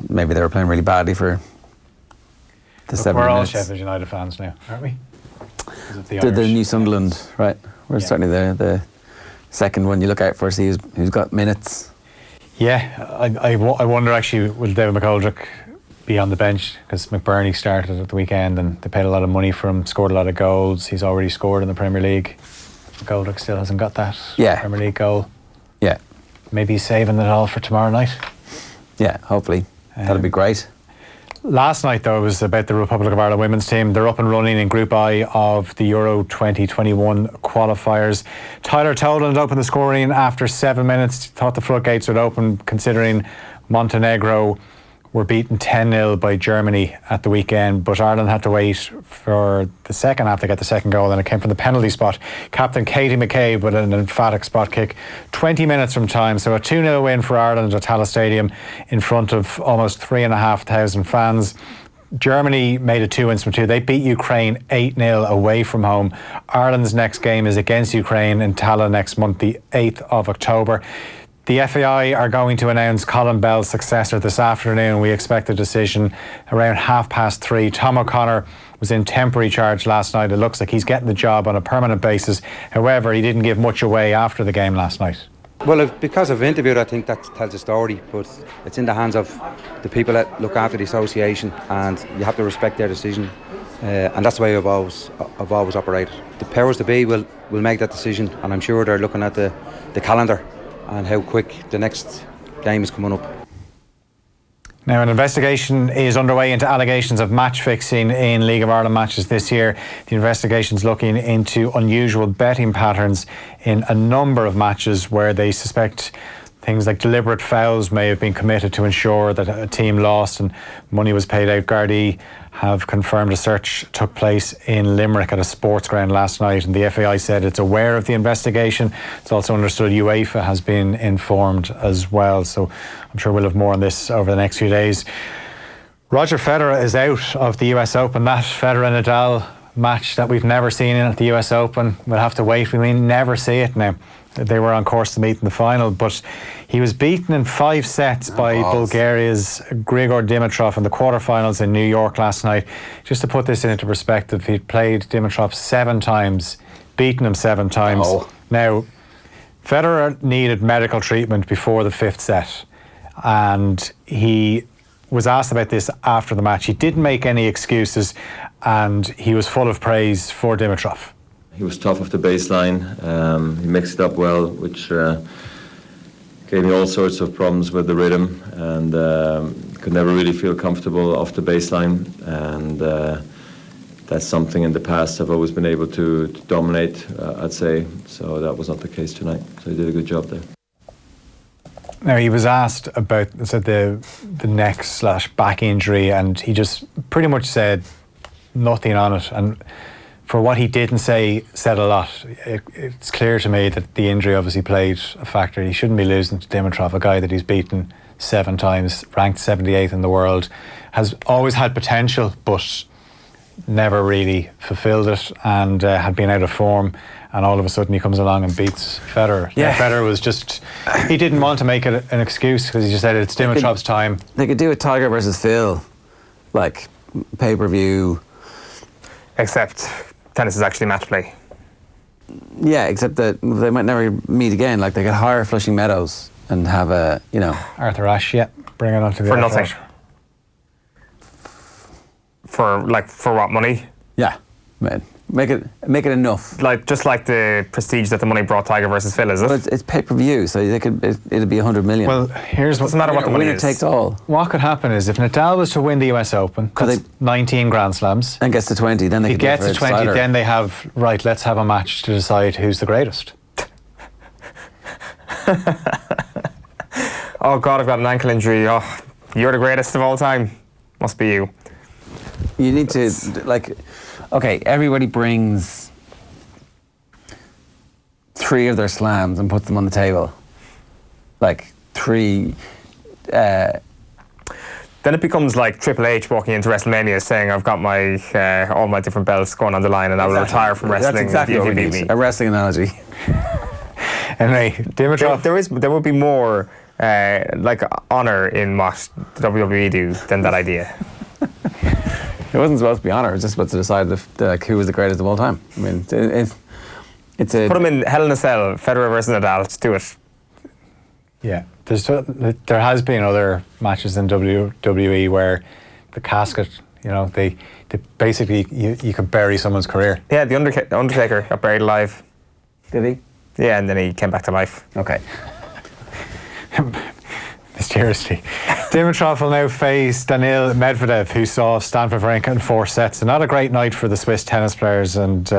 Maybe they were playing really badly for the 7 minutes. We're all Sheffield United fans now, aren't we? The New Sunderland, right? We're certainly the second one you look out for, see who's got minutes. Yeah, I wonder actually, will David McGoldrick be on the bench? Because McBurney started at the weekend and they paid a lot of money for him, scored a lot of goals. He's already scored in the Premier League. McGoldrick still hasn't got that Premier League goal. Yeah. Maybe he's saving it all for tomorrow night. Yeah, hopefully. That'll be great. Last night, though, was about the Republic of Ireland women's team. They're up and running in Group I of the Euro 2021 qualifiers. Tyler Toland opened the scoring after 7 minutes. Thought the floodgates would open, considering Montenegro were beaten 10-0 by Germany at the weekend, but Ireland had to wait for the second half to get the second goal, and it came from the penalty spot. Captain Katie McCabe with an emphatic spot kick 20 minutes from time. So a 2-0 win for Ireland at Tallaght Stadium in front of almost 3,500 fans. Germany made it 2 wins from 2. They beat Ukraine 8-0 away from home. Ireland's next game is against Ukraine in Tallaght next month, the 8th of October. The FAI are going to announce Colin Bell's successor this afternoon. We expect a decision around 3:30. Tom O'Connor was in temporary charge last night. It looks like he's getting the job on a permanent basis. However, he didn't give much away after the game last night. Well, because I've interviewed, I think that tells a story, but it's in the hands of the people that look after the association, and you have to respect their decision. And that's the way I've always operated. The powers that be will make that decision, and I'm sure they're looking at the calendar and how quick the next game is coming up. Now, an investigation is underway into allegations of match fixing in League of Ireland matches this year. The investigation's looking into unusual betting patterns in a number of matches where they suspect things like deliberate fouls may have been committed to ensure that a team lost and money was paid out. Gardaí have confirmed a search took place in Limerick at a sports ground last night, and the FAI said it's aware of the investigation. It's also understood UEFA has been informed as well, so I'm sure we'll have more on this over the next few days. Roger Federer is out of the US Open. That Federer-Nadal match that we've never seen at the US Open, we'll have to wait. We may never see it now. They were on course to meet in the final, but he was beaten in 5 sets by Bulgaria's Grigor Dimitrov in the quarterfinals in New York last night. Just to put this into perspective, he'd played Dimitrov 7 times, beaten him 7 times. Now, Federer needed medical treatment before the 5th set, and he was asked about this after the match. He didn't make any excuses, and he was full of praise for Dimitrov. He was tough off the baseline. He mixed it up well, which gave me all sorts of problems with the rhythm, and could never really feel comfortable off the baseline. And that's something in the past I've always been able to dominate, I'd say. So that was not the case tonight. So he did a good job there. Now, he was asked about the neck/back injury, and he just pretty much said nothing on it. And for what he didn't say, said a lot. It's clear to me that the injury obviously played a factor. He shouldn't be losing to Dimitrov, a guy that he's beaten 7 times, ranked 78th in the world, has always had potential, but never really fulfilled it, and had been out of form. And all of a sudden he comes along and beats Federer. Yeah. Federer was just, he didn't want to make it an excuse, because he just said it's Dimitrov's time. They could do a Tiger versus Phil, like pay-per-view. Except tennis is actually match play. Yeah, except that they might never meet again. Like, they could hire Flushing Meadows and have a, Arthur Ashe, bring it on to the for nothing. For what, money? Yeah, man. Make it enough. Just like the prestige that the money brought Tiger versus Phil, is it? But it's pay-per-view, so it'd be 100 million. Well, here's what doesn't matter what the money winner is. takes all. What could happen is if Nadal was to win the US Open, that's 19 Grand Slams, and gets to 20, then they he could gets to 20, then they have, right, let's have a match to decide who's the greatest. Oh God, I've got an ankle injury. Oh, you're the greatest of all time. Must be you. You need to, okay, everybody brings 3 of their slams and puts them on the table. 3. Then it becomes like Triple H walking into WrestleMania saying, "I've got my all my different belts going on the line, and I will retire from wrestling." That's exactly if what you we beat need. me." A wrestling analogy. Anyway, Dimitrov. There would be more honor in what the WWE do than that idea. It wasn't supposed to be honor. It was just supposed to decide who was the greatest of all time. I mean, it's a... Put them in Hell in a Cell, Federer versus Nadal. Let's do it. Yeah, there has been other matches in WWE where the casket, they basically you could bury someone's career. Yeah, the Undertaker got buried alive. Did he? Yeah, and then he came back to life. Okay. Mysteriously. Dimitrov will now face Daniil Medvedev, who saw Stan Wawrinka in 4 sets. And not a great night for the Swiss tennis players. And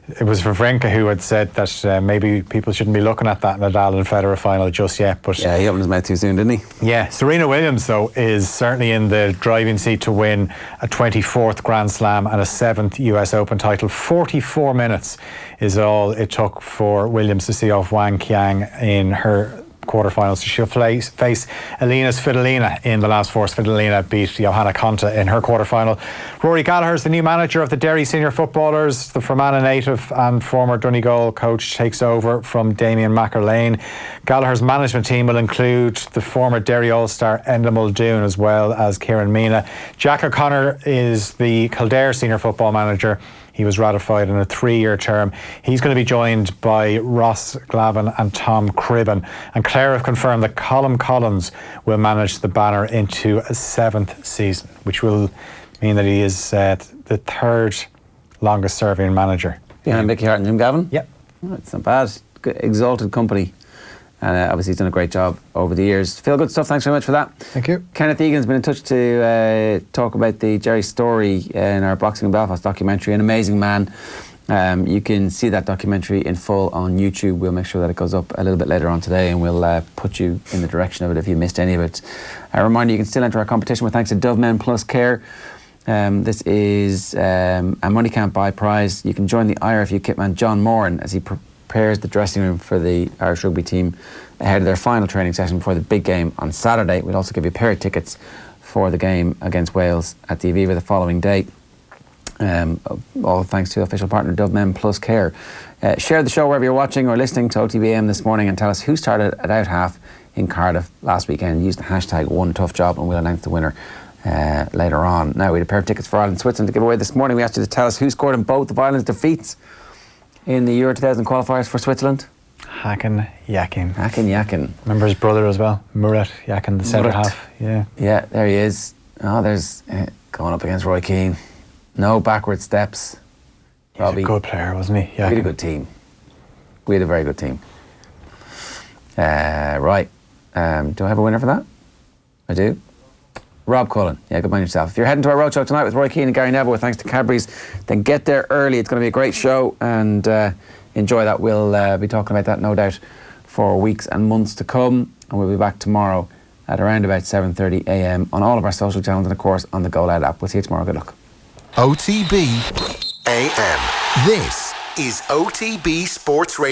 it was Wawrinka who had said that maybe people shouldn't be looking at that Nadal and Federer final just yet. But yeah, he opened his mouth too soon, didn't he? Yeah. Serena Williams, though, is certainly in the driving seat to win a 24th Grand Slam and a 7th US Open title. 44 minutes is all it took for Williams to see off Wang Qiang in her quarterfinals. She'll face Elina Svitolina in the last four. Svitolina beat Johanna Konta in her quarterfinal. Rory Gallagher is the new manager of the Derry senior footballers. The Fermanagh native and former Donegal coach takes over from Damien McRae. Gallagher's management team will include the former Derry All-Star Enda Muldoon as well as Kieran Mina. Jack O'Connor is the Kildare senior football manager. He was ratified in a 3-year term. He's going to be joined by Ross Glavin and Tom Cribben. And Clare have confirmed that Colm Collins will manage the Banner into a 7th season, which will mean that he is the 3rd longest serving manager. Behind Mickey Hart and Jim Gavin? Yep. Oh, it's not bad. Good, exalted company. And obviously he's done a great job over the years. Phil, good stuff. Thanks very much for that. Thank you. Kenneth Egan's been in touch to talk about the Jerry Story in our Boxing in Belfast documentary. An amazing man. You can see that documentary in full on YouTube. We'll make sure that it goes up a little bit later on today, and we'll put you in the direction of it if you missed any of it. A reminder, you can still enter our competition with thanks to Dove Men Plus Care. This is a money can't buy prize. You can join the IRFU kitman John Moran as he prepares the dressing room for the Irish rugby team ahead of their final training session before the big game on Saturday. We'll also give you a pair of tickets for the game against Wales at the Aviva the following day. All thanks to official partner Dove Men Plus Care. Share the show wherever you're watching or listening to OTBM this morning and tell us who started at out half in Cardiff last weekend. Use the hashtag #OneToughJob and we'll announce the winner later on. Now, we had a pair of tickets for Ireland Switzerland to give away this morning. We asked you to tell us who scored in both of Ireland's defeats in the Euro 2000 qualifiers for Switzerland. Hakan Yakin. Hakan Yakin. Remember his brother as well, Murat Yakin, the centre half. Yeah. Yeah, there he is. Oh, there's going up against Roy Keane. No backward steps. He was a good player, wasn't he? We had a good team. We had a very good team. Right. Do I have a winner for that? I do. Rob Cullen. Yeah, good man yourself. If you're heading to our roadshow tonight with Roy Keane and Gary Neville with thanks to Cadbury's, then get there early. It's going to be a great show and enjoy that. We'll be talking about that, no doubt, for weeks and months to come. And we'll be back tomorrow at around about 7:30 a.m. on all of our social channels and, of course, on the Go Loud app. We'll see you tomorrow. Good luck. OTB AM. This is OTB Sports Radio.